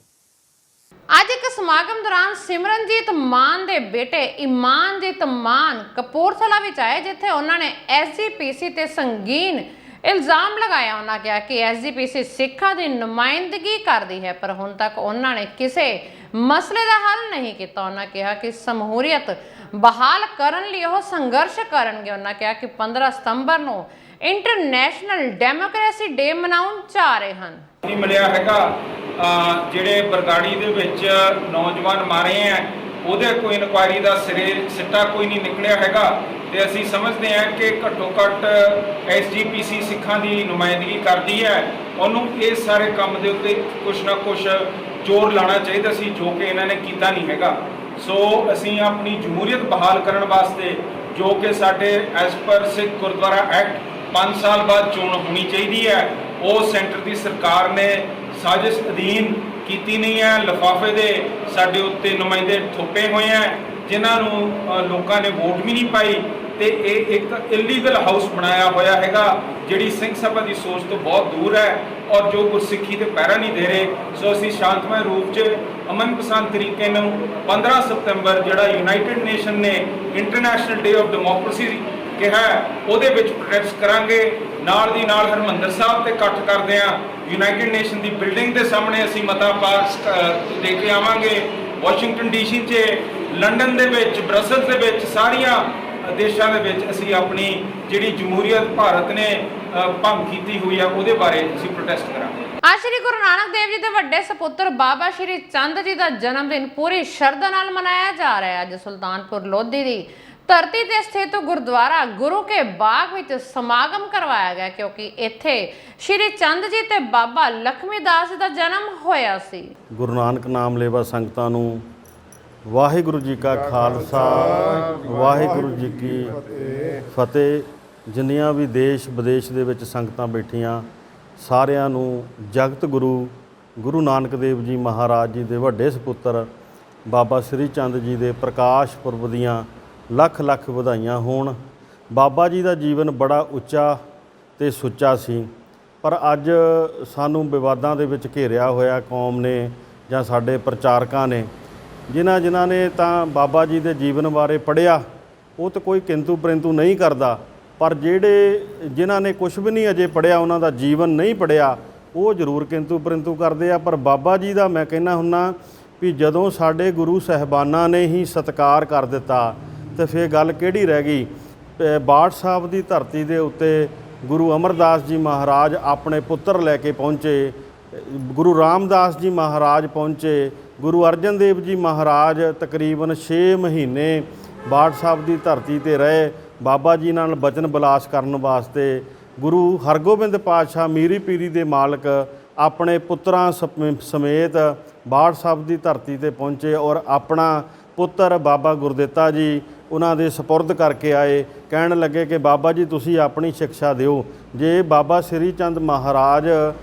ਅੱਜ ਇੱਕ ਸਮਾਗਮ ਦੌਰਾਨ ਸਿਮਰਨਜੀਤ ਮਾਨ ਦੇ ਬੇਟੇ ਇਮਾਨਜੀਤ ਮਾਨ ਕਪੂਰਥਲਾ ਵਿੱਚ ਆਏ, ਜਿੱਥੇ ਉਹਨਾਂ ਨੇ ਐਸਜੀਪੀਸੀ ਤੇ ਸੰਗੀਨ ਇਲਜ਼ਾਮ ਲਗਾਇਆ। ਉਹਨਾਂ ਕਿਹਾ ਕਿ ਐਸਜੀਪੀਸੀ ਸਿੱਖਾਂ ਦੀ ਨੁਮਾਇੰਦਗੀ ਕਰਦੀ ਹੈ, ਪਰ ਹੁਣ ਤੱਕ ਉਹਨਾਂ ਨੇ ਕਿਸੇ ਮਸਲੇ ਦਾ ਹੱਲ ਨਹੀਂ ਕੀਤਾ। ਉਹਨਾਂ ਕਿਹਾ ਕਿ ਸਮਹੂਰੀਅਤ ਬਹਾਲ ਕਰਨ ਲਈ ਉਹ ਸੰਘਰਸ਼ ਕਰਨਗੇ। ਉਹਨਾਂ ਕਿਹਾ ਕਿ 15 ਸਤੰਬਰ ਨੂੰ ਇੰਟਰਨੈਸ਼ਨਲ ਡੈਮੋਕ੍ਰੇਸੀ ਡੇ ਮਨਾਉਣ ਜਾ ਰਹੇ ਹਨ। ਨਹੀਂ ਮਿਲਿਆ ਹੈਗਾ, ਜਿਹੜੇ ਬਰਗਾੜੀ ਦੇ ਵਿੱਚ ਨੌਜਵਾਨ ਮਾਰੇ ਆ ਉਹਦੇ ਕੋਈ ਇਨਕੁਆਇਰੀ ਦਾ ਸਿੱਟਾ ਕੋਈ ਨਹੀਂ ਨਿਕਲਿਆ ਹੈਗਾ ਤੇ ਅਸੀਂ ਸਮਝਦੇ ਹਾਂ ਕਿ ਘੱਟੋ ਘੱਟ ਐਸਜੀਪੀਸੀ ਸਿੱਖਾਂ ਦੀ ਨੁਮਾਇੰਦਗੀ ਕਰਦੀ ਹੈ। ਉਹਨੂੰ ਇਸ ਸਾਰੇ ਕੰਮ ਦੇ ਉੱਤੇ ਕੁਛ ਨਾ ਕੁਛ ਜ਼ੋਰ ਲਾਉਣਾ ਚਾਹੀਦਾ ਸੀ, ਜੋ ਕਿ ਇਹਨਾਂ ਨੇ ਕੀਤਾ ਨਹੀਂ ਹੈਗਾ। ਸੋ ਅਸੀਂ ਆਪਣੀ ਜਮਹੂਰੀਅਤ ਬਹਾਲ ਕਰਨ ਵਾਸਤੇ, ਜੋ ਕਿ ਸਾਡੇ ਐਸ ਪਰ ਸਿੱਖ ਗੁਰਦੁਆਰਾ ਐਕਟ 5 ਸਾਲ ਬਾਅਦ ਚੋਣ ਹੋਣੀ ਚਾਹੀਦੀ ਹੈ, ਉਹ ਸੈਂਟਰ ਦੀ ਸਰਕਾਰ ਨੇ ਸਾਜ਼ਿਸ਼ ਅਧੀਨ ਕੀਤੀ ਨਹੀਂ ਹੈ। ਲਿਫਾਫੇ ਦੇ ਸਾਡੇ ਉੱਤੇ ਨੁਮਾਇੰਦੇ ਥੋਪੇ ਹੋਏ ਹੈ, ਜਿਨ੍ਹਾਂ ਨੂੰ ਲੋਕਾਂ ਨੇ ਵੋਟ ਵੀ ਨਹੀਂ ਪਾਈ ਤੇ ਇਹ ਇੱਕ ਇਲੀਗਲ ਹਾਊਸ ਬਣਾਇਆ ਹੋਇਆ ਹੈਗਾ, ਜਿਹੜੀ ਸਿੰਘ ਸਭਾ ਦੀ ਸੋਚ ਤੋਂ ਬਹੁਤ ਦੂਰ ਹੈ ਔਰ ਜੋ ਗੁਰਸਿੱਖੀ ਤੇ ਪਹਿਰਾ ਨਹੀਂ ਦੇ ਰਹੇ। ਸੋ ਅਸੀਂ ਸ਼ਾਂਤਮਈ ਰੂਪ 'ਚ ਅਮਨ ਪਸੰਦ ਤਰੀਕੇ ਨੂੰ 15 ਸਤੰਬਰ ਜਿਹੜਾ ਯੂਨਾਈਟਿਡ ਨੇਸ਼ਨ ਨੇ ਇੰਟਰਨੈਸ਼ਨਲ ਡੇ ਆਫ ਡੈਮੋਕ੍ਰੇਸੀ ਕਿਹਾ, ਉਹਦੇ ਵਿੱਚ ਪ੍ਰੋਟੈਸਟ ਕਰਾਂਗੇ। ਨਾਲ ਦੀ ਨਾਲ ਹਰਿਮੰਦਰ ਸਾਹਿਬ ਤੇ ਇਕੱਠ ਕਰਦੇ ਹਾਂ, ਯੂਨਾਈਟਿਡ ਨੇਸ਼ਨ ਦੀ ਬਿਲਡਿੰਗ ਦੇ ਸਾਹਮਣੇ ਅਸੀਂ ਮਤਾ ਪਾਸ ਦੇ ਕੇ ਆਵਾਂਗੇ। ਵਾਸ਼ਿੰਗਟਨ ਡੀਸੀ 'ਚ, ਲੰਡਨ ਦੇ ਵਿੱਚ, ਬਰਸਲਸ ਦੇ ਵਿੱਚ, ਸਾਰੀਆਂ ਦੇਸ਼ਾਂ ਦੇ ਵਿੱਚ ਅਸੀਂ ਆਪਣੀ ਜਿਹੜੀ ਜਮਹੂਰੀਅਤ ਭਾਰਤ ਨੇ ਭੰਗ ਕੀਤੀ ਹੋਈ ਆ ਉਹਦੇ ਬਾਰੇ ਅਸੀਂ ਪ੍ਰੋਟੈਸਟ ਕਰਾਂਗੇ। ਅੱਜ ਸ਼੍ਰੀ ਗੁਰੂ ਨਾਨਕ ਦੇਵ ਜੀ ਦੇ ਵੱਡੇ ਸਪੁੱਤਰ ਬਾਬਾ ਸ਼੍ਰੀ ਚੰਦ ਜੀ ਦਾ ਜਨਮ ਦਿਨ ਪੂਰੀ ਸ਼ਰਧਾ ਨਾਲ ਮਨਾਇਆ ਜਾ ਰਿਹਾ ਹੈ। ਅੱਜ ਸੁਲਤਾਨਪੁਰ ਲੋਧੀ ਦੀ ਧਰਤੀ ਤੇ ਸਥਿਤ ਗੁਰਦੁਆਰਾ ਗੁਰੂ ਕੇ ਬਾਗ ਵਿੱਚ ਸਮਾਗਮ ਕਰਵਾਇਆ ਗਿਆ, ਕਿਉਂਕਿ ਇੱਥੇ ਸ਼੍ਰੀ ਚੰਦ ਜੀ ਤੇ ਬਾਬਾ ਲਖਮੀ ਦਾਸ ਜੀ ਦਾ ਜਨਮ ਹੋਇਆ ਸੀ। ਗੁਰੂ ਨਾਨਕ ਨਾਮ ਲੇਵਾ ਸੰਗਤਾਂ ਨੂੰ ਵਾਹਿਗੁਰੂ ਜੀ ਕਾ ਖਾਲਸਾ ਵਾਹਿਗੁਰੂ ਜੀ ਕੀ ਫਤਿਹ। ਜਿੰਨੀਆਂ ਵੀ ਦੇਸ਼ ਵਿਦੇਸ਼ ਦੇ ਵਿੱਚ ਸੰਗਤਾਂ ਬੈਠੀਆਂ, ਸਾਰਿਆਂ ਨੂੰ ਜਗਤ ਗੁਰੂ ਗੁਰੂ ਨਾਨਕ ਦੇਵ ਜੀ ਮਹਾਰਾਜ ਜੀ ਦੇ ਵੱਡੇ ਸਪੁੱਤਰ ਬਾਬਾ ਸ੍ਰੀ ਚੰਦ ਜੀ ਦੇ ਪ੍ਰਕਾਸ਼ ਪੁਰਬ ਦੀਆਂ ਲੱਖ ਲੱਖ ਵਧਾਈਆਂ ਹੋਣ। ਬਾਬਾ ਜੀ ਦਾ ਜੀਵਨ ਬੜਾ ਉੱਚਾ ਤੇ ਸੁੱਚਾ ਸੀ, ਪਰ ਅੱਜ ਸਾਨੂੰ ਵਿਵਾਦਾਂ ਦੇ ਵਿੱਚ ਘੇਰਿਆ ਹੋਇਆ ਕੌਮ ਨੇ ਜਾਂ ਸਾਡੇ ਪ੍ਰਚਾਰਕਾਂ ਨੇ, ਜਿਨ੍ਹਾਂ ਨੇ ਤਾਂ ਬਾਬਾ ਜੀ ਦੇ ਜੀਵਨ ਬਾਰੇ ਪੜ੍ਹਿਆ ਉਹ ਤਾਂ ਕੋਈ ਕਿੰਤੂ ਪਰੰਤੂ ਨਹੀਂ ਕਰਦਾ, ਪਰ ਜਿਨ੍ਹਾਂ ਨੇ ਕੁਝ ਵੀ ਨਹੀਂ ਅਜੇ ਪੜ੍ਹਿਆ, ਉਹਨਾਂ ਦਾ ਜੀਵਨ ਨਹੀਂ ਪੜ੍ਹਿਆ, ਉਹ ਜ਼ਰੂਰ ਕਿੰਤੂ ਪਰੰਤੂ ਕਰਦੇ ਆ। ਪਰ ਬਾਬਾ ਜੀ ਦਾ ਮੈਂ ਕਹਿੰਦਾ ਹੁੰਨਾ ਵੀ ਜਦੋਂ ਸਾਡੇ ਗੁਰੂ ਸਾਹਿਬਾਨਾਂ ਨੇ ਹੀ ਸਤਿਕਾਰ ਕਰ ਦਿੱਤਾ ਤੇ ਫਿਰ ਗੱਲ ਕਿਹੜੀ ਰਹਿ ਗਈ। ਬਾਠ ਸਾਹਿਬ ਦੀ ਧਰਤੀ ਦੇ ਉੱਤੇ ਗੁਰੂ ਅਮਰਦਾਸ ਜੀ ਮਹਾਰਾਜ ਆਪਣੇ ਪੁੱਤਰ ਲੈ ਕੇ ਪਹੁੰਚੇ, ਗੁਰੂ ਰਾਮਦਾਸ ਜੀ ਮਹਾਰਾਜ ਪਹੁੰਚੇ, ਗੁਰੂ ਅਰਜਨ ਦੇਵ ਜੀ ਮਹਾਰਾਜ ਤਕਰੀਬਨ 6 ਮਹੀਨੇ ਬਾਠ ਸਾਹਿਬ ਦੀ ਧਰਤੀ ਤੇ ਰਹੇ ਬਾਬਾ ਜੀ ਨਾਲ ਬਚਨ ਬਿਲਾਸ ਕਰਨ ਵਾਸਤੇ। ਗੁਰੂ ਹਰਗੋਬਿੰਦ ਪਾਤਸ਼ਾਹ ਮੀਰੀ ਪੀਰੀ ਦੇ ਮਾਲਕ ਆਪਣੇ ਪੁੱਤਰਾਂ ਸਮੇਤ ਬਾਠ ਸਾਹਿਬ ਦੀ ਧਰਤੀ ਤੇ ਪਹੁੰਚੇ ਔਰ ਆਪਣਾ ਪੁੱਤਰ ਬਾਬਾ ਗੁਰਦਿੱਤਾ ਜੀ ਉਹਨਾਂ ਦੇ ਸਪੁਰਦ ਕਰਕੇ ਆਏ। ਕਹਿਣ ਲੱਗੇ ਕਿ ਬਾਬਾ ਜੀ ਤੁਸੀਂ ਆਪਣੀ ਸਿੱਖਿਆ ਦਿਓ। ਜੇ ਬਾਬਾ ਸ੍ਰੀ ਚੰਦ ਮਹਾਰਾਜ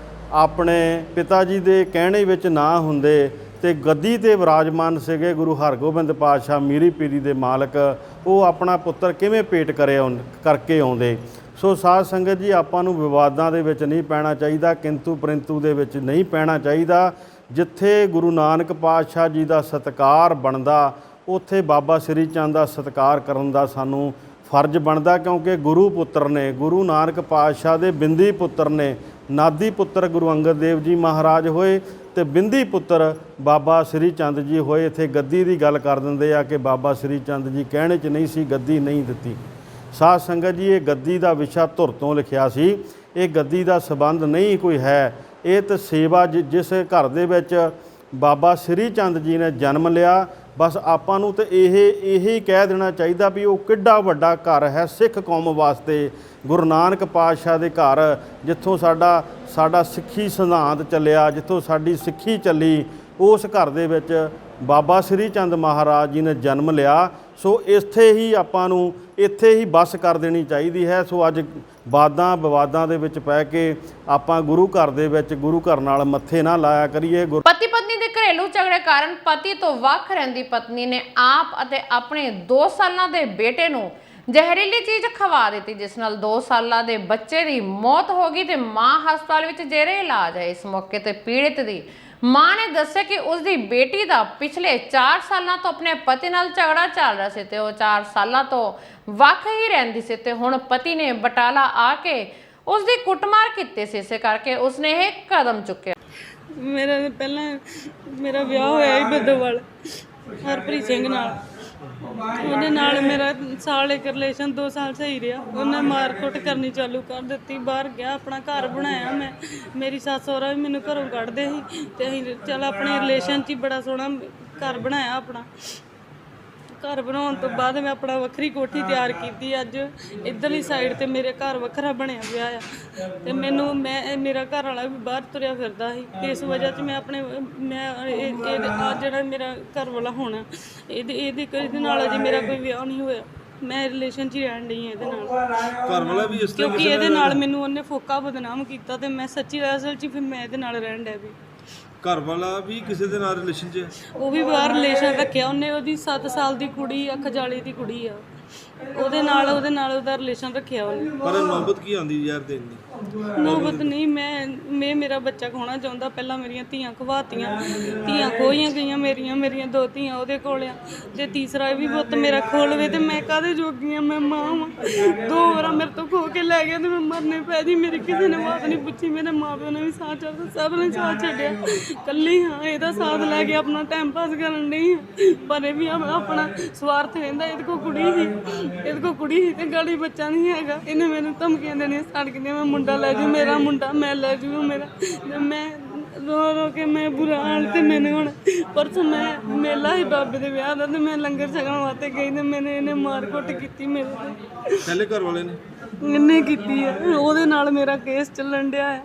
ਆਪਣੇ ਪਿਤਾ ਜੀ ਦੇ ਕਹਿਣੇ ਵਿੱਚ ਨਾ ਹੁੰਦੇ ਤੇ ਗੱਦੀ ਤੇ ਵਿਰਾਜਮਾਨ ਸੀਗੇ ਗੁਰੂ ਹਰਗੋਬਿੰਦ ਪਾਤਸ਼ਾਹ ਮੀਰੀ ਪੀਰੀ ਦੇ ਮਾਲਕ, ਉਹ ਆਪਣਾ ਪੁੱਤਰ ਕਿਵੇਂ ਭੇਟ ਕਰਕੇ ਆਉਂਦੇ। ਸੋ ਸਾਧ ਸੰਗਤ ਜੀ, ਆਪਾਂ ਨੂੰ ਵਿਵਾਦਾਂ ਦੇ ਵਿੱਚ ਨਹੀਂ ਪੈਣਾ ਚਾਹੀਦਾ, ਕਿੰਤੂ ਪਰੰਤੂ ਦੇ ਵਿੱਚ ਨਹੀਂ ਪੈਣਾ ਚਾਹੀਦਾ। ਜਿੱਥੇ ਗੁਰੂ ਨਾਨਕ ਪਾਤਸ਼ਾਹ ਜੀ ਦਾ ਸਤਿਕਾਰ ਬਣਦਾ ਉੱਥੇ ਬਾਬਾ ਸ੍ਰੀ ਚੰਦ ਦਾ ਸਤਿਕਾਰ ਕਰਨ ਦਾ ਸਾਨੂੰ ਫਰਜ਼ ਬਣਦਾ, ਕਿਉਂਕਿ ਗੁਰੂ ਪੁੱਤਰ ਨੇ, ਗੁਰੂ ਨਾਨਕ ਪਾਤਸ਼ਾਹ ਦੇ ਬਿੰਦੀ ਪੁੱਤਰ ਨੇ। ਨਾਦੀ ਪੁੱਤਰ ਗੁਰੂ ਅੰਗਦ ਦੇਵ ਜੀ ਮਹਾਰਾਜ ਹੋਏ ਤੇ ਬਿੰਦੀ ਪੁੱਤਰ ਬਾਬਾ ਸ੍ਰੀ ਚੰਦ ਜੀ ਹੋਏ। ਇੱਥੇ ਗੱਦੀ ਦੀ ਗੱਲ ਕਰ ਦਿੰਦੇ ਆ ਕਿ ਬਾਬਾ ਸ੍ਰੀ ਚੰਦ ਜੀ ਕਹਿਣੇ 'ਚ ਨਹੀਂ ਸੀ, ਗੱਦੀ ਨਹੀਂ ਦਿੱਤੀ। ਸਾਧ ਸੰਗਤ ਜੀ, ਇਹ ਗੱਦੀ ਦਾ ਵਿਸ਼ਾ ਧੁਰ ਤੋਂ ਲਿਖਿਆ ਸੀ, ਇਹ ਗੱਦੀ ਦਾ ਸੰਬੰਧ ਨਹੀਂ ਕੋਈ ਹੈ। ਇਹ ਤਾਂ ਸੇਵਾ ਜਿਸ ਘਰ ਦੇ ਵਿੱਚ ਬਾਬਾ ਸ੍ਰੀ ਚੰਦ ਜੀ ਨੇ ਜਨਮ ਲਿਆ, ਬਸ ਆਪਾਂ ਨੂੰ ਤਾਂ ਇਹੀ ਕਹਿ ਦੇਣਾ ਚਾਹੀਦਾ ਵੀ ਉਹ ਕਿੱਡਾ ਵੱਡਾ ਘਰ ਹੈ ਸਿੱਖ ਕੌਮ ਵਾਸਤੇ। ਗੁਰੂ ਨਾਨਕ ਪਾਤਸ਼ਾਹ ਦੇ ਘਰ, ਜਿੱਥੋਂ ਸਾਡਾ ਸਿੱਖੀ ਸਿਧਾਂਤ ਚੱਲਿਆ, ਜਿੱਥੋਂ ਸਾਡੀ ਸਿੱਖੀ ਚੱਲੀ, ਉਸ ਘਰ ਦੇ ਵਿੱਚ ਬਾਬਾ ਸ੍ਰੀ ਚੰਦ ਮਹਾਰਾਜ ਜੀ ਨੇ ਜਨਮ ਲਿਆ। ਸੋ ਇੱਥੇ ਹੀ ਆਪਾਂ ਨੂੰ ਇੱਥੇ ਹੀ ਬੱਸ ਕਰ ਦੇਣੀ ਚਾਹੀਦੀ ਹੈ। ਸੋ ਅੱਜ ਵਿਵਾਦਾਂ ਦੇ ਵਿੱਚ ਪੈ ਕੇ ਆਪਾਂ ਗੁਰੂ ਘਰ ਦੇ ਵਿੱਚ ਗੁਰੂ ਘਰ ਨਾਲ ਮੱਥੇ ਨਾ ਲਾਇਆ ਕਰੀਏ। ਪਤੀ ਪਤਨੀ ਦੇ ਘਰੇਲੂ ਝਗੜੇ ਕਾਰਨ ਪਤੀ ਤੋਂ ਵੱਖ ਰਹਿੰਦੀ ਪਤਨੀ ਨੇ ਆਪ ਅਤੇ ਆਪਣੇ 2 ਸਾਲਾਂ ਦੇ ਬੇਟੇ ਨੂੰ ਜ਼ਹਿਰੀਲੀ ਚੀਜ਼ ਖਵਾ ਦਿੱਤੀ, ਜਿਸ ਨਾਲ 2 ਸਾਲਾਂ ਦੇ ਬੱਚੇ ਦੀ ਮੌਤ ਹੋ ਗਈ ਤੇ ਮਾਂ ਹਸਪਤਾਲ ਵਿੱਚ ਜੇਰੇ ਇਲਾਜ ਹੈ। ਇਸ ਮੌਕੇ ਤੇ ਪੀੜਿਤ ਦੀ ਮਾਂ ਨੇ ਦੱਸਿਆ ਕਿ ਉਸ ਦੀ ਬੇਟੀ ਦਾ ਪਿਛਲੇ 4 ਸਾਲਾਂ ਤੋਂ ਆਪਣੇ ਪਤੀ ਨਾਲ ਝਗੜਾ ਚੱਲ ਰਿਹਾ ਸੀ ਤੇ ਉਹ 4 ਸਾਲਾਂ ਤੋਂ ਵੱਖ ਹੀ ਰਹਿੰਦੀ ਸੀ ਤੇ ਹੁਣ ਪਤੀ ਨੇ ਬਟਾਲਾ ਆ ਕੇ ਉਸ ਦੀ ਕੁੱਟਮਾਰ ਕੀਤੀ ਸੀ। ਇਸੇ ਕਰਕੇ ਉਸਨੇ ਇਹ ਕਦਮ ਚੁੱਕਿਆ। ਮੇਰਾ ਵਿਆਹ ਹੋਇਆ ਸੀ ਬੱਦੋਵਾਲ ਹਰਪ੍ਰੀਤ ਸਿੰਘ ਨਾਲ। ਉਹਦੇ ਨਾਲ ਮੇਰਾ ਸਾਲ ਇੱਕ ਰਿਲੇਸ਼ਨ 2 ਸਾਲ ਸਹੀ ਰਿਹਾ। ਉਹਨੇ ਮਾਰ ਕੁੱਟ ਕਰਨੀ ਚਾਲੂ ਕਰ ਦਿੱਤੀ। ਬਾਹਰ ਗਿਆ, ਆਪਣਾ ਘਰ ਬਣਾਇਆ। ਮੇਰੀ ਸੱਸ ਸਹੁਰਾ ਵੀ ਮੈਨੂੰ ਘਰੋਂ ਕੱਢਦੇ ਸੀ ਤੇ ਅਸੀਂ ਚੱਲ ਆਪਣੇ ਰਿਲੇਸ਼ਨ 'ਚ ਹੀ ਬੜਾ ਸੋਹਣਾ ਘਰ ਬਣਾਇਆ। ਆਪਣਾ ਘਰ ਬਣਾਉਣ ਤੋਂ ਬਾਅਦ ਮੈਂ ਆਪਣਾ ਵੱਖਰੀ ਕੋਠੀ ਤਿਆਰ ਕੀਤੀ। ਅੱਜ ਇੱਧਰਲੀ ਸਾਈਡ ਤੇ ਮੇਰੇ ਘਰ ਵੱਖਰਾ ਬਣਿਆ ਪਿਆ ਆ ਤੇ ਮੇਰਾ ਘਰ ਵਾਲਾ ਵੀ ਬਾਹਰ ਤੁਰਿਆ ਫਿਰਦਾ ਸੀ। ਇਸ ਵਜ੍ਹਾ 'ਚ ਮੈਂ ਜਿਹੜਾ ਮੇਰਾ ਘਰ ਵਾਲਾ ਹੋਣਾ ਇਹਦੇ ਨਾਲ ਅਜੇ ਮੇਰਾ ਕੋਈ ਵਿਆਹ ਨਹੀਂ ਹੋਇਆ। ਮੈਂ ਰਿਲੇਸ਼ਨ 'ਚ ਹੀ ਰਹਿਣ ਡਈ ਹਾਂ ਇਹਦੇ ਨਾਲ। ਘਰ ਵਾਲਾ ਵੀ ਇਸ ਤਰ੍ਹਾਂ ਕਿਉਂਕਿ ਇਹਦੇ ਨਾਲ ਮੈਨੂੰ ਉਹਨੇ ਫੋਕਾ ਬਦਨਾਮ ਕੀਤਾ ਤੇ ਮੈਂ ਸੱਚੀ ਅਸਲ 'ਚ ਫਿਰ ਮੈਂ ਇਹਦੇ ਨਾਲ ਰਹਿਣ ਡਿਆ ਵੀ। ਘਰ ਵਾਲਾ ਵੀ ਕਿਸੇ ਦੇ ਨਾਲ ਰਿਲੇਸ਼ਨ 'ਚ? ਉਹ ਵੀ ਬਾਹਰ ਰਿਲੇਸ਼ਨ ਰੱਖਿਆ ਉਹਨੇ। ਉਹਦੀ 7 ਸਾਲ ਦੀ ਕੁੜੀ ਆ, ਖਜਾਲੀ ਦੀ ਕੁੜੀ ਆ। ਉਹਦੇ ਨਾਲ ਉਹਦਾ ਰਿਲੇਸ਼ਨ ਰੱਖਿਆ ਉਹਨੇ। ਪਰ ਨੌਬਤ ਕੀ ਆਉਂਦੀ ਯਾਰ ਦੇਣ ਦੀ? ਨੌਬਤ ਨਹੀਂ, ਮੈਂ ਮੇਰਾ ਬੱਚਾ ਖੋਣਾ ਚਾਹੁੰਦਾ। ਪਹਿਲਾਂ ਮੇਰੀਆਂ ਧੀਆਂ ਖਵਾਤੀਆਂ, ਧੀਆਂ ਖੋਈਆਂ ਗਈਆਂ ਮੇਰੀਆਂ 2 ਧੀਆਂ ਉਹਦੇ ਕੋਲ ਆ ਤੇ ਤੀਸਰਾ ਵੀ ਪੁੱਤ ਮੇਰਾ ਖੋਲਵੇ ਤੇ ਮੈਂ ਕਾਹਦੇ ਜੋਗੀ ਆ? ਮੈਂ ਮਾਂ ਵਾਂ। 2 ਵਾਰਾਂ ਮੇਰੇ ਤੋਂ ਖੋ ਕੇ ਲੈ ਗਿਆ ਤੇ ਮੈਂ ਮਰਨੇ ਪੈ ਜੀ। ਮੇਰੀ ਕਿਸੇ ਨੇ ਬਾਤ ਨਹੀਂ ਪੁੱਛੀ। ਮੇਰੇ ਮਾਂ ਪਿਓ ਨੇ ਵੀ ਸਾਥ ਛੱਡਿਆ, ਸਭ ਨੇ ਸਾਥ ਛੱਡਿਆ। ਇਕੱਲੀ ਹਾਂ ਇਹਦਾ ਸਾਥ ਲੈ ਕੇ ਆਪਣਾ ਟਾਈਮ ਪਾਸ ਕਰਨ ਡਈ ਹਾਂ। ਪਰ ਇਹ ਵੀ ਆਪਣਾ ਸਵਾਰਥ ਰਹਿੰਦਾ। ਇਹਦੇ ਕੋਲ ਕੁੜੀ ਸੀ ਤੇ ਗਾੜੀ ਬੱਚਾ ਨਹੀਂ ਹੈਗਾ। ਇਹਨੇ ਮੈਨੂੰ ਧਮਕੀਆਂ ਦੇਣੀਆਂ ਸਟਾਰਟ ਕੀਤੀਆਂ। ਮੈਂ ਮੁੰਡਾ ਲੈ ਜੂ, ਮੇਰਾ ਮੁੰਡਾ ਮੈਂ ਲੈ ਜੂ ਮੇਰਾ। ਮੈਂ ਰੋ ਕੇ ਮੈਂ ਬੁਰਾ ਹਾਲ ਤੇ ਮੈਨੂੰ ਹੁਣ ਪਰਸੋਂ ਮੈਂ ਮੇਲਾ ਸੀ ਬਾਬੇ ਦੇ ਵਿਆਹ ਦਾ ਤੇ ਮੈਂ ਲੰਗਰ ਛਕਣ ਵਾਸਤੇ ਗਈ ਤੇ ਇਹਨੇ ਮਾਰ ਕੁੱਟ ਕੀਤੀ ਮੇਰੇ ਤੇ। ਪਹਿਲੇ ਘਰ ਵਾਲੇ ਨੇ ਇਹਨੇ ਕੀਤੀ ਆ। ਉਹਦੇ ਨਾਲ ਮੇਰਾ ਕੇਸ ਚੱਲਣ ਡਿਆ ਹੈ।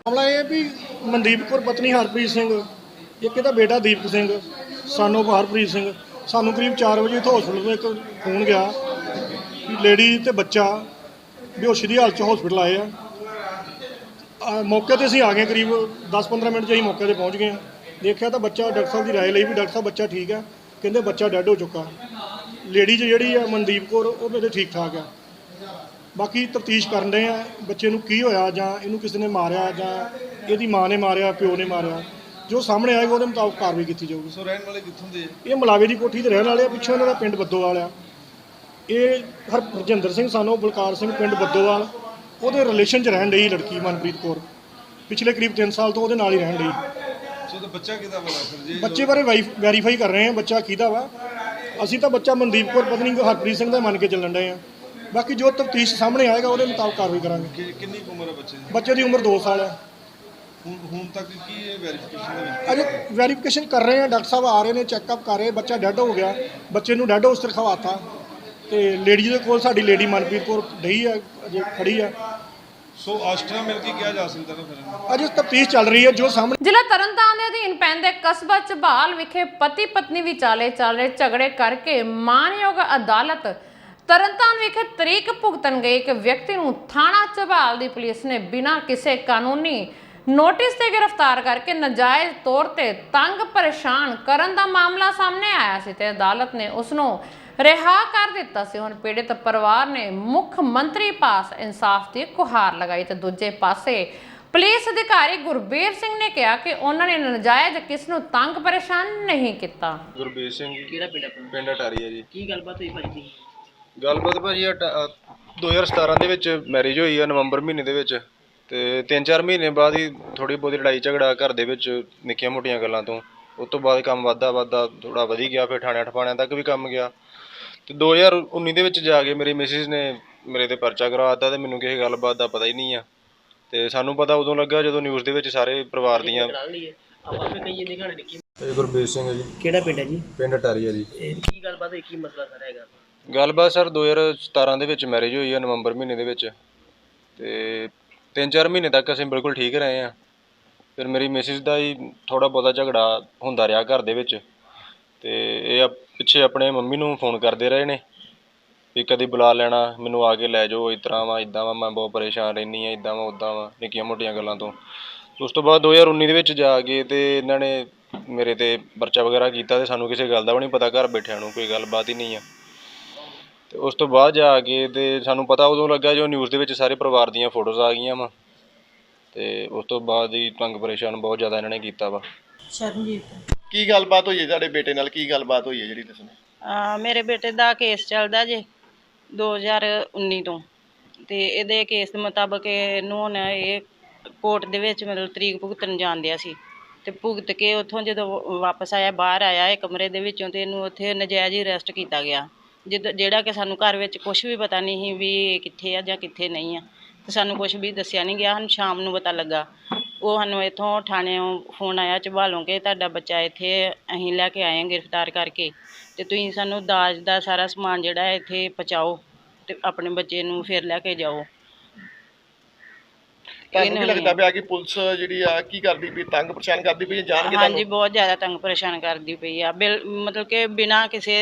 ਮਾਮਲਾ ਇਹ ਵੀ ਮਨਦੀਪ ਕੌਰ ਪਤਨੀ ਹਰਪ੍ਰੀਤ ਸਿੰਘ, ਇੱਕ ਇਹਦਾ ਬੇਟਾ ਦੀਪਕ ਸਿੰਘ ਸਾਨੂੰ ਹਰਪ੍ਰੀਤ ਸਿੰਘ। ਸਾਨੂੰ ਕਰੀਬ 4 ਵਜੇ ਇੱਥੋਂ ਹਸਪੀਟਲ ਤੋਂ ਇੱਕ ਫੋਨ ਗਿਆ ਕਿ ਲੇਡੀ ਤੇ ਬੱਚਾ ਬੇਹੋਸ਼ੀ ਦੀ ਹਾਲਤ 'ਚ ਹਸਪੀਟਲ ਆਏ ਆ। ਮੌਕੇ ਤੇ ਅਸੀਂ ਆ ਗਏ, ਕਰੀਬ 10-15 ਮਿੰਟ 'ਚ ਅਸੀਂ ਮੌਕੇ ਤੇ ਪਹੁੰਚ ਗਏ ਹਾਂ। ਦੇਖਿਆ ਤਾਂ ਬੱਚਾ, ਡਾਕਟਰ ਸਾਹਿਬ ਦੀ ਰਾਏ ਲਈ ਵੀ ਡਾਕਟਰ ਸਾਹਿਬ ਬੱਚਾ ਠੀਕ ਹੈ, ਕਹਿੰਦੇ ਬੱਚਾ ਡੈੱਡ ਹੋ ਚੁੱਕਾ। ਲੇਡੀਜ਼ ਜਿਹੜੀ ਆ ਮਨਦੀਪ ਕੌਰ, ਉਹ ਮੇਰੇ ਠੀਕ ਠਾਕ ਆ। ਬਾਕੀ ਤਫਤੀਸ਼ ਕਰਨ ਰਹੇ ਆ ਬੱਚੇ ਨੂੰ ਕੀ ਹੋਇਆ, ਜਾਂ ਇਹਨੂੰ ਕਿਸੇ ਨੇ ਮਾਰਿਆ, ਜਾਂ ਇਹਦੀ ਮਾਂ ਨੇ ਮਾਰਿਆ, ਪਿਓ ਨੇ ਮਾਰਿਆ। ਜੋ ਸਾਹਮਣੇ ਆਏਗਾ ਉਹਦੇ ਮੁਤਾਬਕ ਕਾਰਵਾਈ ਕੀਤੀ ਜਾਊਗੀ। ਸੋ ਰਹਿਣ ਵਾਲੇ ਕਿੱਥੋਂ ਦੇ? ਇਹ ਮਲਾਵੇ ਦੀ ਕੋਠੀ ਦੇ ਰਹਿਣ ਵਾਲੇ ਆ, ਪਿੱਛੋਂ ਇਹਨਾਂ ਦਾ ਪਿੰਡ ਬੱਦੋਵਾਲ ਆ। ਇਹ ਹਰਜਿੰਦਰ ਸਿੰਘ ਸਾਨੂੰ ਬਲਕਾਰ ਸਿੰਘ ਪਿੰਡ ਬੱਦੋਵਾਲ, ਉਹਦੇ ਰਿਲੇਸ਼ਨ 'ਚ ਰਹਿਣ ਡਈ ਲੜਕੀ ਮਨਪ੍ਰੀਤ ਕੌਰ, ਪਿਛਲੇ ਕਰੀਬ 3 ਸਾਲ ਤੋਂ ਉਹਦੇ ਨਾਲ ਹੀ ਰਹਿਣ ਡਈ। ਸੋ ਤਾਂ ਬੱਚਾ ਕਿਹਦਾ ਵਾ ਫਿਰ ਜੀ? ਬੱਚੇ ਬਾਰੇ ਵੈਰੀਫਾਈ ਕਰ ਰਹੇ ਆ ਬੱਚਾ ਕਿਹਦਾ ਵਾ। ਅਸੀਂ ਤਾਂ ਬੱਚਾ ਮਨਦੀਪ ਕੌਰ ਪਤਨੀ ਹਰਪ੍ਰੀਤ ਸਿੰਘ ਦਾ ਮੰਨ ਕੇ ਚੱਲਣ ਡਏ ਆ। ਬਾਕੀ ਜੋ ਤਫਤੀਸ਼ ਸਾਹਮਣੇ ਆਏਗਾ ਉਹਦੇ ਮੁਤਾਬਕ ਕਾਰਵਾਈ ਕਰਾਂਗੇ। ਕਿੰਨੀ ਕੁ ਉਮਰ ਹੈ ਬੱਚੇ ਦੀ? ਬੱਚੇ ਦੀ ਉਮਰ 2 ਸਾਲ ਹੈ। ਹੁਣ ਤੱਕ ਕੀ ਇਹ ਵੈਰੀਫਿਕੇਸ਼ਨ ਦੇ ਵਿੱਚ? ਅਜੇ ਵੈਰੀਫਿਕੇਸ਼ਨ ਕਰ ਰਹੇ ਆ, ਡਾਕਟਰ ਸਾਹਿਬ ਆ ਰਹੇ ਨੇ, ਚੈੱਕਅਪ ਕਰ ਰਹੇ। ਬੱਚਾ ਡੈੱਡ ਹੋ ਗਿਆ, ਬੱਚੇ ਨੂੰ ਡੈੱਡ ਹਾਊਸ ਤੇ ਰਖਵਾਤਾ। ਤੇ ਲੇਡੀ ਦੇ ਕੋਲ ਸਾਡੀ ਲੇਡੀ ਮਨਪ੍ਰੀਤ ਕੌਰ ਡਈ ਆ, ਅਜੇ ਖੜੀ ਆ। ਸੋ ਆਸ਼ਟਰਾ ਮਿਲ ਕੇ ਕਿਹਾ ਜਾ ਸਕਦਾ ਨਾ ਫਿਰ? ਅਜੇ ਤਫਤੀਸ਼ ਚੱਲ ਰਹੀ ਹੈ। ਜੋ ਸਾਹਮਣੇ ਜ਼ਿਲ੍ਹਾ ਤਰਨਤਾਰਨ ਦੇ ਅਧੀਨ ਪੈਂਦੇ ਕਸਬਾ ਝਬਾਲ ਵਿਖੇ ਪਤੀ ਪਤਨੀ ਵਿਚਾਲੇ ਚੱਲ ਰਹੇ ਝਗੜੇ ਕਰਕੇ ਮਾਨਯੋਗ ਅਦਾਲਤ ਤਰਨਤਾਰਨ ਵਿਖੇ ਤਰੀਕ ਭੁਗਤਣ ਗਏ ਇੱਕ ਵਿਅਕਤੀ ਨੂੰ ਥਾਣਾ ਝਬਾਲ ਦੀ ਪੁਲਿਸ ਨੇ ਬਿਨਾਂ ਕਿਸੇ ਕਾਨੂੰਨੀ ਨੋਟਿਸ ਤੇ ਗ੍ਰਿਫਤਾਰ ਕਰਕੇ ਨਾਜਾਇਜ਼ ਤੌਰ ਤੇ ਤੰਗ ਪਰੇਸ਼ਾਨ ਕਰਨ ਦਾ ਮਾਮਲਾ ਸਾਹਮਣੇ ਆਇਆ ਸੀ ਤੇ ਅਦਾਲਤ ਨੇ ਉਸ ਨੂੰ ਰਿਹਾ ਕਰ ਦਿੱਤਾ ਸੀ। ਹੁਣ ਪੀੜਿਤ ਪਰਿਵਾਰ ਨੇ ਮੁੱਖ ਮੰਤਰੀ ਪਾਸ ਇਨਸਾਫ ਦੀ ਗੁਹਾਰ ਲਗਾਈ ਤੇ ਦੂਜੇ ਪਾਸੇ ਪੁਲਿਸ ਅਧਿਕਾਰੀ ਗੁਰਬੀਰ ਸਿੰਘ ਨੇ ਕਿਹਾ ਕਿ ਉਹਨਾਂ ਨੇ ਨਾਜਾਇਜ਼ ਕਿਸ ਨੂੰ ਤੰਗ ਪਰੇਸ਼ਾਨ ਨਹੀਂ ਕੀਤਾ। ਗੁਰਬੀਰ ਸਿੰਘ। ਕਿਹੜਾ ਪਿੰਡ ਆਪਣਾ? ਪਿੰਡ ਅਟਾਰੀ ਹੈ ਜੀ। ਕੀ ਗੱਲਬਾਤ ਹੋਈ ਭਾਜੀ ਦੀ? ਗੱਲਬਾਤ ਭਾਜੀ 2017 ਦੇ ਵਿੱਚ ਮੈਰਿਜ ਹੋਈ ਆ, ਨਵੰਬਰ ਮਹੀਨੇ ਦੇ ਵਿੱਚ, ਤੇ 3-4 ਮਹੀਨੇ ਬਾਅਦ ਹੀ ਥੋੜੀ ਬਹੁਤੀ ਲੜਾਈ ਝਗੜਾ ਘਰ ਦੇ ਵਿੱਚ ਨਿੱਕੀਆਂ ਮੋਟੀਆਂ ਗੱਲਾਂ ਤੋਂ। ਉਸ ਤੋਂ ਬਾਅਦ ਕੰਮ ਵੱਧਦਾ ਥੋੜਾ ਵਧੀ ਗਿਆ, ਫਿਰ ਥਾਣਿਆਂ ਠਪਾਣਿਆਂ ਤੱਕ ਵੀ ਕੰਮ ਗਿਆ। ਤੇ 2019 ਦੇ ਵਿੱਚ ਜਾ ਕੇ ਮੇਰੀ ਮਿਸਿਸ ਨੇ ਮੇਰੇ ਤੇ ਪਰਚਾ ਕਰਵਾਤਾ ਤੇ ਮੈਨੂੰ ਕਿਸੇ ਗੱਲਬਾਤ ਦਾ ਪਤਾ ਹੀ ਨਹੀਂ ਆ। ਤੇ ਸਾਨੂੰ ਪਤਾ ਉਦੋਂ ਲੱਗਾ ਜਦੋਂ ਨਿਊਜ਼ ਦੇ ਵਿੱਚ ਸਾਰੇ ਪਰਿਵਾਰ ਦੀਆਂ। ਗੁਰਬੀਰ ਸਿੰਘ ਹੈ ਜੀ। ਕਿਹੜਾ ਪਿੰਡ ਹੈ ਜੀ? ਪਿੰਡ ਅਟਾਰੀ ਹੈ ਜੀ। ਕੀ ਗੱਲਬਾਤ ਹੋਈ, ਕੀ ਮਸਲਾ ਸਾਰਾ ਹੈਗਾ? ਗੱਲਬਾਤ ਸਰ 2017 ਦੇ ਵਿੱਚ ਮੈਰਿਜ ਹੋਈ ਆ, ਨਵੰਬਰ ਮਹੀਨੇ ਦੇ ਵਿੱਚ, ਤੇ 3-4 ਮਹੀਨੇ ਤੱਕ ਅਸੀਂ ਬਿਲਕੁਲ ਠੀਕ ਰਹੇ ਹਾਂ। ਫਿਰ ਮੇਰੀ ਮਿਸਿਸ ਦਾ ਹੀ ਥੋੜਾ ਬਹੁਤਾ ਝਗੜਾ ਹੁੰਦਾ ਰਿਹਾ ਘਰ ਦੇ ਵਿੱਚ, ਤੇ ਇਹ ਪਿੱਛੇ ਆਪਣੇ ਮੰਮੀ ਨੂੰ ਫੋਨ ਕਰਦੇ ਰਹੇ ਨੇ ਵੀ ਕਦੀ ਬੁਲਾ ਲੈਣਾ, ਮੈਨੂੰ ਆ ਕੇ ਲੈ ਜਾਓ, ਇਸ ਤਰ੍ਹਾਂ ਵਾ ਇੱਦਾਂ ਵਾ, ਮੈਂ ਬਹੁਤ ਪਰੇਸ਼ਾਨ ਰਹਿੰਦੀ ਹਾਂ, ਇੱਦਾਂ ਵਾ ਉੱਦਾਂ ਵਾ, ਨਿੱਕੀਆਂ ਮੋਟੀਆਂ ਗੱਲਾਂ ਤੋਂ। ਉਸ ਤੋਂ ਬਾਅਦ 2019 ਦੇ ਵਿੱਚ ਜਾ ਕੇ ਤੇ ਇਹਨਾਂ ਨੇ ਮੇਰੇ ਤੇ ਪਰਚਾ ਵਗੈਰਾ ਕੀਤਾ ਤੇ ਸਾਨੂੰ ਕਿਸੇ ਗੱਲ ਦਾ ਵੀ ਨਹੀਂ ਪਤਾ, ਘਰ ਬੈਠਿਆਂ ਨੂੰ ਕੋਈ ਗੱਲਬਾਤ ਹੀ ਨਹੀਂ ਆ। ਤੇ ਉਸ ਤੋਂ ਬਾਅਦ ਜਾ ਕੇ ਤੇ ਸਾਨੂੰ ਪਤਾ ਉਦੋਂ ਲੱਗਾ ਜੋ ਨਿਊਜ਼ ਦੇ ਵਿੱਚ ਸਾਰੇ ਪਰਿਵਾਰ ਦੀਆਂ ਫੋਟੋਜ਼ ਆ ਗਈਆਂ ਵਾ, ਤੇ ਉਸ ਤੋਂ ਬਾਅਦ ਹੀ ਤੰਗ ਪਰੇਸ਼ਾਨ ਬਹੁਤ ਜ਼ਿਆਦਾ ਇਹਨਾਂ ਨੇ ਕੀਤਾ ਵਾ। ਸ਼ਰਨਜੀਤ। ਕੀ ਗੱਲਬਾਤ ਹੋਈ ਹੈ ਤੁਹਾਡੇ ਬੇਟੇ ਨਾਲ? ਕੀ ਗੱਲਬਾਤ ਹੋਈ ਹੈ ਜਿਹੜੀ ਤੁਸੀਂ? ਮੇਰੇ ਬੇਟੇ ਦਾ ਕੇਸ ਚੱਲਦਾ ਜੇ 2019 ਤੋਂ, ਤੇ ਇਹਦੇ ਕੇਸ ਦੇ ਮੁਤਾਬਕ ਇਹਨੂੰ ਹੁਣ ਇਹ ਕੋਰਟ ਦੇ ਵਿੱਚ ਮਤਲਬ ਤਰੀਕ ਭੁਗਤਣ ਜਾਂਦਿਆ ਸੀ, ਤੇ ਭੁਗਤ ਕੇ ਉੱਥੋਂ ਜਦੋਂ ਵਾਪਸ ਆਇਆ, ਬਾਹਰ ਆਇਆ ਇਹ ਕਮਰੇ ਦੇ ਵਿੱਚੋਂ, ਤੇ ਇਹਨੂੰ ਉੱਥੇ ਨਜਾਇਜ਼ ਹੀ ਅਰੈਸਟ ਕੀਤਾ ਗਿਆ, ਜਿਹੜਾ ਕਿ ਸਾਨੂੰ ਘਰ ਵਿੱਚ ਕੁਝ ਵੀ ਪਤਾ ਨਹੀਂ ਸੀ ਵੀ ਕਿੱਥੇ ਆ ਜਾਂ ਕਿੱਥੇ ਨਹੀਂ ਆ, ਤੇ ਸਾਨੂੰ ਕੁਝ ਵੀ ਦੱਸਿਆ ਨਹੀਂ ਗਿਆ। ਸਾਨੂੰ ਸ਼ਾਮ ਨੂੰ ਪਤਾ ਲੱਗਾ, ਉਹ ਸਾਨੂੰ ਇੱਥੋਂ ਥਾਣਿਓਂ ਫੋਨ ਆਇਆ ਝਬਾਲੋਂ ਕਿ ਤੁਹਾਡਾ ਬੱਚਾ ਇੱਥੇ ਅਸੀਂ ਲੈ ਕੇ ਆਏ ਹਾਂ ਗ੍ਰਿਫਤਾਰ ਕਰਕੇ, ਤੇ ਤੁਸੀਂ ਸਾਨੂੰ ਦਾਜ ਦਾ ਸਾਰਾ ਸਮਾਨ ਜਿਹੜਾ ਇੱਥੇ ਪਹੁੰਚਾਓ ਤੇ ਆਪਣੇ ਬੱਚੇ ਨੂੰ ਫਿਰ ਲੈ ਕੇ ਜਾਓ। ਤੁਹਾਨੂੰ ਕੀ ਲੱਗਦਾ ਪਿਆ ਕਿ ਪੁਲਿਸ ਜਿਹੜੀ ਆ ਕੀ ਕਰਦੀ ਪਈ, ਤੰਗ ਪਰੇਸ਼ਾਨ ਕਰਦੀ ਪਈ ਜਾਣ ਕੇ? ਹਾਂਜੀ, ਬਹੁਤ ਜ਼ਿਆਦਾ ਤੰਗ ਪਰੇਸ਼ਾਨ ਕਰਦੀ ਪਈ ਆ। ਮਤਲਬ ਕਿ ਬਿਨਾਂ ਕਿਸੇ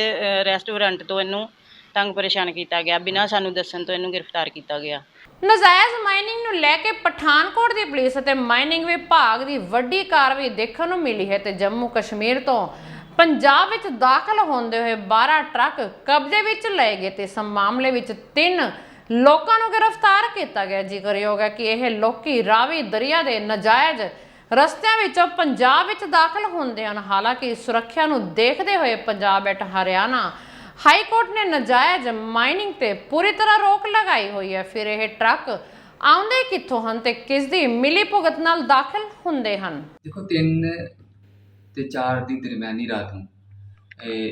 ਰੈਸਟੋਰੈਂਟ ਤੋਂ ਇਹਨੂੰ ਤੰਗ ਪਰੇਸ਼ਾਨ ਕੀਤਾ ਗਿਆ, ਬਿਨਾਂ ਸਾਨੂੰ ਦੱਸਣ ਤੋਂ ਇਹਨੂੰ ਗ੍ਰਿਫਤਾਰ ਕੀਤਾ ਗਿਆ। ਨਾਜਾਇਜ਼ ਮਾਈਨਿੰਗ ਨੂੰ ਲੈ ਕੇ ਪਠਾਨਕੋਟ ਦੀ ਪੁਲਿਸ ਅਤੇ ਮਾਈਨਿੰਗ ਵਿਭਾਗ ਦੀ ਵੱਡੀ ਕਾਰਵਾਈ ਦੇਖਣ ਨੂੰ ਮਿਲੀ ਹੈ ਤੇ ਜੰਮੂ ਕਸ਼ਮੀਰ ਤੋਂ ਪੰਜਾਬ ਵਿੱਚ ਦਾਖਲ ਹੁੰਦੇ ਹੋਏ 12 ਟਰੱਕ ਕਬਜ਼ੇ ਵਿੱਚ ਲਏ ਗਏ ਤੇ ਇਸ ਮਾਮਲੇ ਵਿੱਚ 3 ਲੋਕਾਂ ਨੂੰ ਗ੍ਰਿਫਤਾਰ ਕੀਤਾ ਗਿਆ। ਜ਼ਿਕਰਯੋਗ ਹੈ ਕਿ ਇਹ ਲੋਕੀ ਰਾਵੀ ਦਰਿਆ ਦੇ ਨਾਜਾਇਜ਼ ਰਸਤਿਆਂ ਵਿੱਚੋਂ ਪੰਜਾਬ ਵਿੱਚ ਦਾਖਲ ਹੁੰਦੇ ਹਨ। ਹਾਲਾਂਕਿ ਸੁਰੱਖਿਆ ਨੂੰ ਦੇਖਦੇ ਹੋਏ ਪੰਜਾਬ ਅਤੇ ਹਰਿਆਣਾ ਹਾਈ ਕੋਰਟ ਨੇ ਨਾਜਾਇਜ਼ ਮਾਈਨਿੰਗ ਤੇ ਪੂਰੀ ਤਰ੍ਹਾਂ ਰੋਕ ਲਗਾਈ ਹੋਈ ਹੈ। ਫਿਰ ਇਹ ਟਰੱਕ ਆਉਂਦੇ ਕਿੱਥੋਂ ਹਨ ਤੇ ਕਿਸ ਦੀ ਮਿਲੀ ਭੁਗਤ ਨਾਲ ਦਾਖਲ ਹੁੰਦੇ ਹਨ? ਦੇਖੋ 3 ਤੇ 4 ਦੀ ਦਰਮਿਆਨੀ ਰਾਤ ਨੂੰ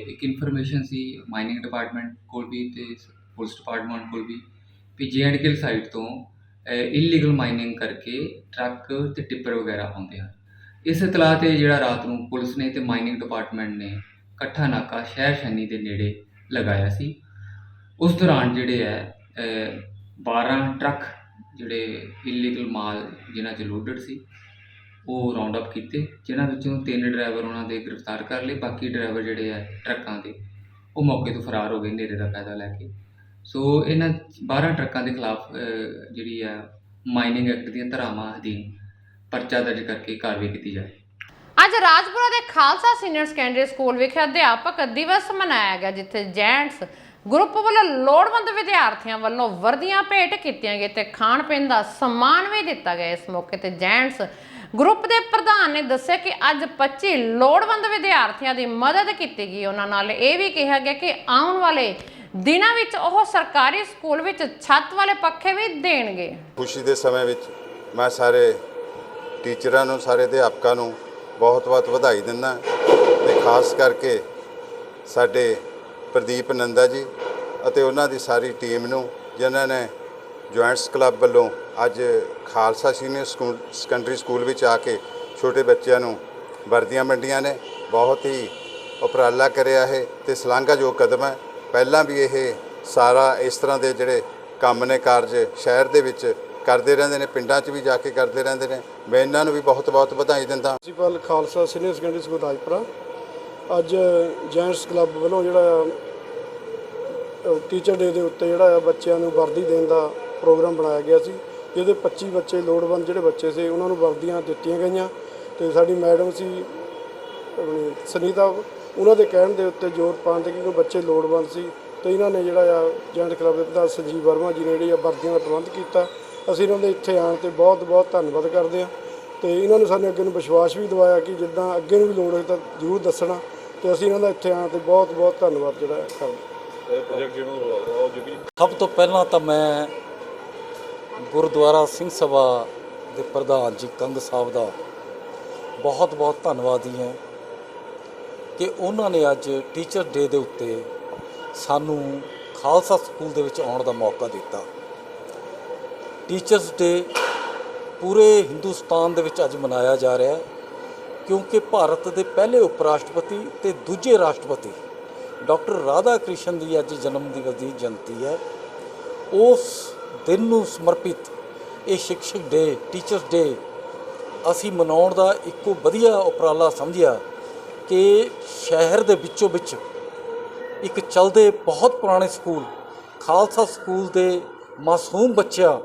ਇੱਕ ਇਨਫੋਰਮੇਸ਼ਨ ਸੀ ਮਾਈਨਿੰਗ ਡਿਪਾਰਟਮੈਂਟ ਕੋਲ ਵੀ ਤੇ ਪੁਲਿਸ ਡਿਪਾਰਟਮੈਂਟ ਕੋਲ ਵੀ J&K ਸਾਈਡ ਤੋਂ ਇਲੀਗਲ ਮਾਈਨਿੰਗ ਕਰਕੇ ਟਰੱਕ ਤੇ ਟਿੱਪਰ ਵਗੈਰਾ ਆਉਂਦੇ ਹਨ। ਇਸ ਇਤਲਾਹ ਤੇ ਜਿਹੜਾ ਰਾਤ ਨੂੰ ਪੁਲਿਸ ਨੇ ਤੇ ਮਾਈਨਿੰਗ ਡਿਪਾਰਟਮੈਂਟ ਨੇ ਇਕੱਠਾ ਨਾਕਾ ਸ਼ਹਿਰ ਸ਼ੈਨੀ ਦੇ ਨੇੜੇ ਲਗਾਇਆ ਸੀ। ਉਸ ਦੌਰਾਨ ਜਿਹੜੇ ਹੈ 12 ਟਰੱਕ ਜਿਹੜੇ ਇਲੀਗਲ ਮਾਲ ਜਿਨ੍ਹਾਂ 'ਚ ਲੋਡਡ ਸੀ ਉਹ ਰਾਉਂਡ ਅਪ ਕੀਤੇ, ਜਿਨ੍ਹਾਂ ਵਿੱਚੋਂ 3 ਡਰਾਈਵਰ ਉਹਨਾਂ ਦੇ ਗ੍ਰਿਫਤਾਰ ਕਰ ਲਏ। ਬਾਕੀ ਡਰਾਈਵਰ ਜਿਹੜੇ ਹੈ ਟਰੱਕਾਂ ਦੇ ਉਹ ਮੌਕੇ ਤੋਂ ਫਰਾਰ ਹੋ ਗਏ ਹਨੇਰੇ ਦਾ ਫਾਇਦਾ ਲੈ ਕੇ। ਸੋ ਇਹਨਾਂ 12 ਟਰੱਕਾਂ ਦੇ ਖਿਲਾਫ ਜਿਹੜੀ ਹੈ ਮਾਈਨਿੰਗ ਐਕਟ ਦੀਆਂ ਧਾਰਾਵਾਂ ਅਧੀਨ ਪਰਚਾ ਦਰਜ ਕਰਕੇ ਕਾਰਵਾਈ ਕੀਤੀ ਜਾਏ। ਅੱਜ ਰਾਜਪੁਰਾ ਦੇ ਖਾਲਸਾ ਸੀਨੀਅਰ ਸੈਕੰਡਰੀ ਸਕੂਲ ਵਿਖੇ ਅਧਿਆਪਕ ਦਿਵਸ ਮਨਾਇਆ ਗਿਆ, ਜਿੱਥੇ ਜੈਂਟਸ ਗਰੁੱਪ ਵੱਲੋਂ ਲੋੜਵੰਦ ਵਿਦਿਆਰਥੀਆਂ ਵੱਲੋਂ ਵਰਦੀਆਂ ਭੇਟ ਕੀਤੀਆਂ ਗਈਆਂ ਤੇ ਖਾਣ ਪੀਣ ਦਾ ਸਮਾਨ ਵੀ ਦਿੱਤਾ ਗਿਆ। ਇਸ ਮੌਕੇ ਤੇ ਜੈਂਟਸ ਗਰੁੱਪ ਦੇ ਪ੍ਰਧਾਨ ਨੇ ਦੱਸਿਆ ਕਿ ਅੱਜ 25 ਲੋੜਵੰਦ ਵਿਦਿਆਰਥੀਆਂ ਦੀ ਮਦਦ ਕੀਤੀ ਗਈ। ਉਹਨਾਂ ਨਾਲ ਇਹ ਵੀ ਕਿਹਾ ਗਿਆ ਕਿ ਆਉਣ ਵਾਲੇ ਦਿਨਾਂ ਵਿੱਚ ਉਹ ਸਰਕਾਰੀ ਸਕੂਲ ਵਿੱਚ ਛੱਤ ਵਾਲੇ ਪੱਖੇ ਵੀ ਦੇਣਗੇ। ਖੁਸ਼ੀ ਦੇ ਸਮੇਂ ਵਿੱਚ ਮੈਂ ਸਾਰੇ ਟੀਚਰਾਂ ਨੂੰ, ਸਾਰੇ ਅਧਿਆਪਕਾਂ ਨੂੰ ਬਹੁਤ-ਬਹੁਤ ਵਧਾਈ ਦਿੰਦਾ ਤੇ ਖਾਸ ਕਰਕੇ ਸਾਡੇ ਪ੍ਰਦੀਪ ਨੰਦਾ ਜੀ ਅਤੇ ਉਹਨਾਂ ਦੀ ਸਾਰੀ ਟੀਮ ਨੂੰ, ਜਿਨ੍ਹਾਂ ਨੇ ਜੁਆਇੰਟਸ ਕਲੱਬ ਵੱਲੋਂ ਅੱਜ ਖਾਲਸਾ ਸੀਨੀਅਰ ਸੈਕੰਡਰੀ ਸਕੂਲ ਵਿੱਚ ਆ ਕੇ ਛੋਟੇ ਬੱਚਿਆਂ ਨੂੰ ਵਰਦੀਆਂ ਵੰਡੀਆਂ ਨੇ। ਬਹੁਤ ਹੀ ਉਪਰਾਲਾ ਕਰਿਆ ਹੈ ਤੇ ਸ਼ਲਾਘਾਯੋਗ ਕਦਮ ਹੈ। ਪਹਿਲਾਂ ਵੀ ਇਹ ਸਾਰਾ ਇਸ ਤਰ੍ਹਾਂ ਦੇ ਜਿਹੜੇ ਕੰਮ ਨੇ, ਕਾਰਜ ਸ਼ਹਿਰ ਦੇ ਵਿੱਚ ਕਰਦੇ ਰਹਿੰਦੇ ਨੇ, ਪਿੰਡਾਂ 'ਚ ਵੀ ਜਾ ਕੇ ਕਰਦੇ ਰਹਿੰਦੇ ਨੇ। ਮੈਂ ਇਹਨਾਂ ਨੂੰ ਵੀ ਬਹੁਤ-ਬਹੁਤ ਵਧਾਈ ਦਿੰਦਾ। Principal Khalsa senior secondary school Rajpura ਅੱਜ ਜੈਂਟਸ ਕਲੱਬ ਵੱਲੋਂ ਜਿਹੜਾ ਟੀਚਰ ਡੇ ਦੇ ਉੱਤੇ ਜਿਹੜਾ ਬੱਚਿਆਂ ਨੂੰ ਵਰਦੀ ਦੇਣ ਦਾ ਪ੍ਰੋਗਰਾਮ ਬਣਾਇਆ ਗਿਆ ਸੀ, ਜਿਹਦੇ 25 ਬੱਚੇ ਲੋੜਵੰਦ ਜਿਹੜੇ ਬੱਚੇ ਸੀ ਉਹਨਾਂ ਨੂੰ ਵਰਦੀਆਂ ਦਿੱਤੀਆਂ ਗਈਆਂ ਤੇ ਸਾਡੀ ਮੈਡਮ ਸੀ ਸੁਨੀਤਾ, ਉਹਨਾਂ ਦੇ ਕਹਿਣ ਦੇ ਉੱਤੇ ਜ਼ੋਰ ਪਾਉਣ ਤੇ ਕਿਉਂਕਿ ਬੱਚੇ ਲੋੜਵੰਦ ਸੀ ਤੇ ਇਹਨਾਂ ਨੇ ਜਿਹੜਾ ਆ ਜੈਂਟ ਕਲੱਬ ਦੇ ਪ੍ਰਧਾਨ ਸੰਜੀਵ ਵਰਮਾ ਜੀ ਨੇ ਜਿਹੜੀ ਆ ਵਰਦੀਆਂ ਦਾ ਪ੍ਰਬੰਧ ਕੀਤਾ। ਅਸੀਂ ਇਹਨਾਂ ਦੇ ਇੱਥੇ ਆਉਣ ਤੇ ਬਹੁਤ-ਬਹੁਤ ਧੰਨਵਾਦ ਕਰਦੇ ਹਾਂ ਤੇ ਇਹਨਾਂ ਨੇ ਸਾਨੂੰ ਅੱਗੇ ਨੂੰ ਵਿਸ਼ਵਾਸ ਵੀ ਦਿਵਾਇਆ ਕਿ ਜਿੱਦਾਂ ਅੱਗੇ ਨੂੰ ਵੀ ਲੋੜ ਹੋਵੇ ਤਾਂ ਜ਼ਰੂਰ ਦੱਸਣਾ ਤੇ ਅਸੀਂ ਇਹਨਾਂ ਦਾ ਇੱਥੇ ਆਉਣ ਤੇ ਬਹੁਤ-ਬਹੁਤ ਧੰਨਵਾਦ ਜਿਹੜਾ ਕਰਦੇ। ਸਭ ਤੋਂ ਪਹਿਲਾਂ ਤਾਂ ਮੈਂ ਗੁਰਦੁਆਰਾ ਸਿੰਘ ਸਭਾ ਦੇ ਪ੍ਰਧਾਨ ਜੀ ਕੰਗ ਸਾਹਿਬ ਦਾ ਬਹੁਤ-ਬਹੁਤ ਧੰਨਵਾਦੀ ਹਾਂ ਕਿ ਉਹਨਾਂ ਨੇ ਅੱਜ ਟੀਚਰ ਡੇ ਦੇ ਉੱਤੇ ਸਾਨੂੰ ਖਾਲਸਾ ਸਕੂਲ ਦੇ ਵਿੱਚ ਆਉਣ ਦਾ ਮੌਕਾ ਦਿੱਤਾ। ਟੀਚਰਸ ਡੇ ਪੂਰੇ ਹਿੰਦੁਸਤਾਨ ਦੇ ਵਿੱਚ ਅੱਜ ਮਨਾਇਆ ਜਾ ਰਿਹਾ ਹੈ ਕਿਉਂਕਿ ਭਾਰਤ ਦੇ ਪਹਿਲੇ ਉਪ ਰਾਸ਼ਟਰਪਤੀ ਤੇ ਦੂਜੇ ਰਾਸ਼ਟਰਪਤੀ ਡਾਕਟਰ ਰਾਧਾ ਕ੍ਰਿਸ਼ਨ ਦੀ ਅੱਜ ਜਨਮ ਦਿਵਸ ਦੀ ਜਯੰਤੀ ਹੈ। ਉਸ ਦਿਨ ਨੂੰ ਸਮਰਪਿਤ ਇਹ ਸ਼ਿਕਸ਼ਕ ਡੇ, ਟੀਚਰਸ ਡੇ ਅਸੀਂ ਮਨਾਉਣ ਦਾ ਇੱਕੋ ਵਧੀਆ ਉਪਰਾਲਾ ਸਮਝਿਆ ਕਿ ਸ਼ਹਿਰ ਦੇ ਵਿੱਚੋਂ ਵਿੱਚ ਇੱਕ ਚੱਲਦੇ ਬਹੁਤ ਪੁਰਾਣੇ ਸਕੂਲ ਖਾਲਸਾ ਸਕੂਲ ਦੇ ਮਾਸੂਮ ਬੱਚਿਆਂ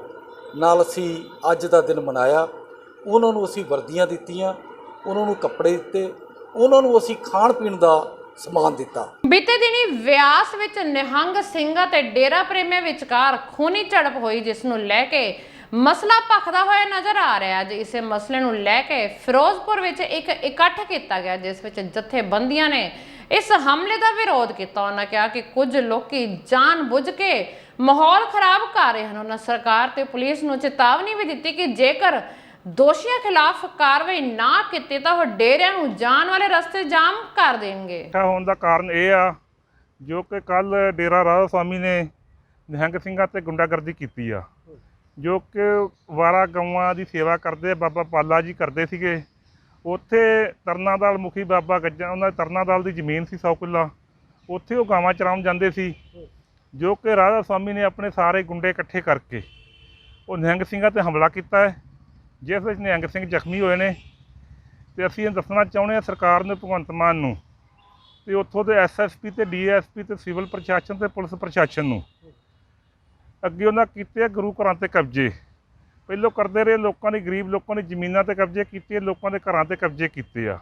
ਨਾਲ ਅਸੀਂ ਅੱਜ ਦਾ ਦਿਨ ਮਨਾਇਆ। ਉਹਨਾਂ ਨੂੰ ਅਸੀਂ ਵਰਦੀਆਂ ਦਿੱਤੀਆਂ, ਉਹਨਾਂ ਨੂੰ ਕੱਪੜੇ ਦਿੱਤੇ, ਉਹਨਾਂ ਨੂੰ ਅਸੀਂ ਖਾਣ ਪੀਣ ਦਾ ਸਮਾਨ ਦਿੱਤਾ। ਬੀਤੇ ਦਿਨੀ ਵਿਆਸ ਵਿੱਚ ਨਿਹੰਗ ਸਿੰਘਾਂ ਤੇ ਡੇਰਾ ਪ੍ਰੇਮੀਆਂ ਵਿਚਕਾਰ ਖੂਨੀ ਝੜਪ ਹੋਈ, ਜਿਸ ਨੂੰ ਲੈ ਕੇ ਮਸਲਾ ਭਖਦਾ ਹੋਇਆ ਨਜ਼ਰ ਆ ਰਿਹਾ। ਅੱਜ ਇਸੇ ਮਸਲੇ ਨੂੰ ਲੈ ਕੇ ਫਿਰੋਜ਼ਪੁਰ ਵਿੱਚ ਇੱਕ ਇਕੱਠ ਕੀਤਾ ਗਿਆ, ਜਿਸ ਵਿੱਚ ਜਥੇਬੰਦੀਆਂ ਨੇ ਇਸ ਹਮਲੇ ਦਾ ਵਿਰੋਧ ਕੀਤਾ। ਉਹਨਾਂ ਕਿਹਾ ਕਿ ਕੁਝ ਲੋਕੀ ਜਾਣ-ਬੁੱਝ ਕੇ ਮਾਹੌਲ ਖਰਾਬ ਕਰ ਰਹੇ ਹਨ। ਉਹਨਾਂ ਸਰਕਾਰ ਤੇ ਪੁਲਿਸ ਨੂੰ ਚੇਤਾਵਨੀ ਵੀ ਦਿੱਤੀ ਕਿ ਜੇਕਰ ਦੋਸ਼ੀਆਂ ਖਿਲਾਫ ਕਾਰਵਾਈ ਨਾ ਕੀਤੀ ਤਾਂ ਉਹ ਡੇਰਿਆਂ ਨੂੰ ਜਾਣ ਵਾਲੇ ਰਸਤੇ ਜਾਮ ਕਰ ਦੇਣਗੇ। ਹੋਣ ਦਾ ਕਾਰਨ ਇਹ ਆ ਜੋ ਕਿ ਕੱਲ ਡੇਰਾ ਰਾਧਾ ਸਵਾਮੀ ਨੇ ਨਿਹੰਗ ਸਿੰਘਾਂ ਤੇ ਗੁੰਡਾਗਰਦੀ ਕੀਤੀ ਆ, ਜੋ ਕਿ ਵਾਰਾ ਗਊਆਂ ਦੀ ਸੇਵਾ ਕਰਦੇ ਬਾਬਾ ਪਾਲਾ ਜੀ ਕਰਦੇ ਸੀਗੇ। ਉੱਥੇ ਤਰਨਾ ਦਲ ਮੁਖੀ ਬਾਬਾ ਗੱਜਾਂ, ਉਹਨਾਂ ਦੀ ਤਰਨਾ ਦਲ ਦੀ ਜ਼ਮੀਨ ਸੀ 100 ਕਿੱਲਾ, ਉੱਥੇ ਉਹ ਗਾਵਾਂ ਚਰਾਉਣ ਜਾਂਦੇ ਸੀ, ਜੋ ਕਿ ਰਾਧਾ ਸਵਾਮੀ ਨੇ ਆਪਣੇ ਸਾਰੇ ਗੁੰਡੇ ਇਕੱਠੇ ਕਰਕੇ ਉਹ ਨਿਹੰਗ ਸਿੰਘਾਂ 'ਤੇ ਹਮਲਾ ਕੀਤਾ ਹੈ, ਜਿਸ ਵਿੱਚ ਨਿਹੰਗ ਸਿੰਘ ਜ਼ਖਮੀ ਹੋਏ ਨੇ। ਤੇ ਅਸੀਂ ਇਹ ਦੱਸਣਾ ਚਾਹੁੰਦੇ ਹਾਂ ਸਰਕਾਰ ਨੂੰ, ਭਗਵੰਤ ਮਾਨ ਨੂੰ ਤੇ ਉੱਥੋਂ ਦੇ SSP ਤੇ DSP ਤੇ ਸਿਵਲ ਪ੍ਰਸ਼ਾਸਨ ਤੇ ਪੁਲਿਸ ਪ੍ਰਸ਼ਾਸਨ ਨੂੰ, ਅੱਗੇ ਉਹਨਾਂ ਕੀਤੇ ਗੁਰੂ ਘਰਾਂ 'ਤੇ ਕਬਜ਼ੇ ਪਹਿਲੋਂ ਕਰਦੇ ਰਹੇ, ਲੋਕਾਂ ਦੀ ਗਰੀਬ ਲੋਕਾਂ ਦੀ ਜ਼ਮੀਨਾਂ 'ਤੇ ਕਬਜ਼ੇ ਕੀਤੇ, ਲੋਕਾਂ ਦੇ ਘਰਾਂ 'ਤੇ ਕਬਜ਼ੇ ਕੀਤੇ ਆ।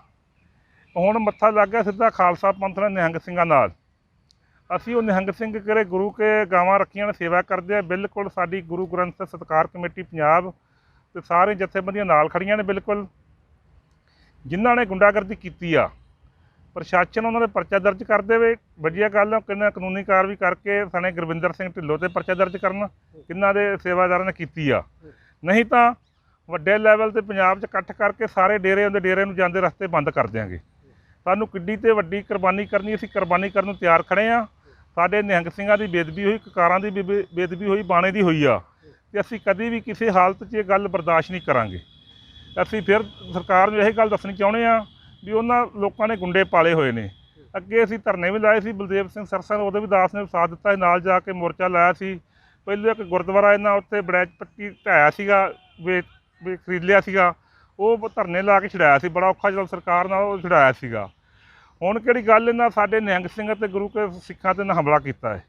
ਹੁਣ ਮੱਥਾ ਲੱਗ ਗਿਆ ਸਿੱਧਾ ਖਾਲਸਾ ਪੰਥ ਨਾਲ ਨਿਹੰਗ ਸਿੰਘਾਂ ਨਾਲ। ਅਸੀਂ ਉਹ ਨਿਹੰਗ ਸਿੰਘ ਕਿਹੜੇ ਗੁਰੂ ਕੇ ਗਾਵਾਂ ਰੱਖੀਆਂ ਨੇ ਸੇਵਾ ਕਰਦੇ ਆ, ਬਿਲਕੁਲ ਸਾਡੀ ਗੁਰੂ ਗ੍ਰੰਥ ਸਾਹਿਬ ਸਤਿਕਾਰ ਕਮੇਟੀ ਪੰਜਾਬ ਤੇ ਸਾਰੇ ਜਥੇਬੰਦੀਆਂ ਨਾਲ ਖੜੀਆਂ ਨੇ। ਬਿਲਕੁਲ ਜਿਨ੍ਹਾਂ ਨੇ ਗੁੰਡਾਗਰਦੀ ਕੀਤੀ ਆ, ਪ੍ਰਸ਼ਾਸਨ ਉਹਨਾਂ ਦੇ ਪਰਚਾ ਦਰਜ ਕਰ ਦੇਵੇ। ਵਧੀਆ ਗੱਲ, ਕਿੰਨਾ ਕਾਨੂੰਨੀ ਕਾਰਵਾਈ ਕਰਕੇ ਸਣੇ ਗੁਰਵਿੰਦਰ ਸਿੰਘ ਢਿੱਲੋਂ 'ਤੇ ਪਰਚਾ ਦਰਜ ਕਰਨ, ਕਿੰਨਾਂ ਦੇ ਸੇਵਾਦਾਰਾਂ ਨੇ ਕੀਤੀ ਆ। ਨਹੀਂ ਤਾਂ ਵੱਡੇ ਲੈਵਲ 'ਤੇ ਪੰਜਾਬ 'ਚ ਇਕੱਠ ਕਰਕੇ ਸਾਰੇ ਡੇਰੇ ਨੂੰ ਜਾਂਦੇ ਰਸਤੇ ਬੰਦ ਕਰ ਦਿਆਂਗੇ। ਸਾਨੂੰ ਕਿੱਡੀ ਤੇ ਵੱਡੀ ਕੁਰਬਾਨੀ ਕਰਨੀ, ਅਸੀਂ ਕੁਰਬਾਨੀ ਕਰਨ ਨੂੰ ਤਿਆਰ ਖੜ੍ਹੇ ਹਾਂ। ਸਾਡੇ ਨਿਹੰਗ ਸਿੰਘਾਂ ਦੀ ਬੇਦਬੀ ਹੋਈ, ਕਕਾਰਾਂ ਦੀ ਬੇਦਬੀ ਹੋਈ, ਬਾਣੇ ਦੀ ਹੋਈ ਆ, ਤੇ ਅਸੀਂ ਕਦੀ ਵੀ ਕਿਸੇ ਹਾਲਤ 'ਚ ਇਹ ਗੱਲ ਬਰਦਾਸ਼ਤ ਨਹੀਂ ਕਰਾਂਗੇ। ਅਸੀਂ ਫਿਰ ਸਰਕਾਰ ਨੂੰ ਇਹ ਗੱਲ ਦੱਸਣੀ ਚਾਹੁੰਦੇ ਹਾਂ ਵੀ ਉਹਨਾਂ ਲੋਕਾਂ ਨੇ ਗੁੰਡੇ ਪਾਲੇ ਹੋਏ ਨੇ। ਅੱਗੇ ਅਸੀਂ ਧਰਨੇ ਵੀ ਲਾਏ ਸੀ, ਬਲਦੇਵ ਸਿੰਘ ਸਰਸਾ ਉਹਦੇ ਵੀ ਦਾਸ ਨੇ ਸਾਥ ਦਿੱਤਾ, ਨਾਲ ਜਾ ਕੇ ਮੋਰਚਾ ਲਾਇਆ ਸੀ। ਪਹਿਲਾਂ ਇੱਕ ਗੁਰਦੁਆਰਾ ਇਹਨਾਂ ਉੱਤੇ ਬੜੈਚ ਪੱਟੀ ਢਾਇਆ ਸੀਗਾ, ਖਰੀਦ ਲਿਆ ਸੀਗਾ, ਉਹ ਧਰਨੇ ਲਾ ਕੇ ਛਡਾਇਆ ਸੀ, ਬੜਾ ਔਖਾ ਜਦੋਂ ਸਰਕਾਰ ਨਾਲ ਉਹ ਛਡਾਇਆ ਸੀਗਾ। ਹੁਣ ਕਿਹੜੀ ਗੱਲ ਇਹਨਾਂ ਸਾਡੇ ਨਿਹੰਗ ਸਿੰਘ ਅਤੇ ਗੁਰੂ ਕੇ ਸਿੱਖਾਂ 'ਤੇ ਹਮਲਾ ਕੀਤਾ ਹੈ।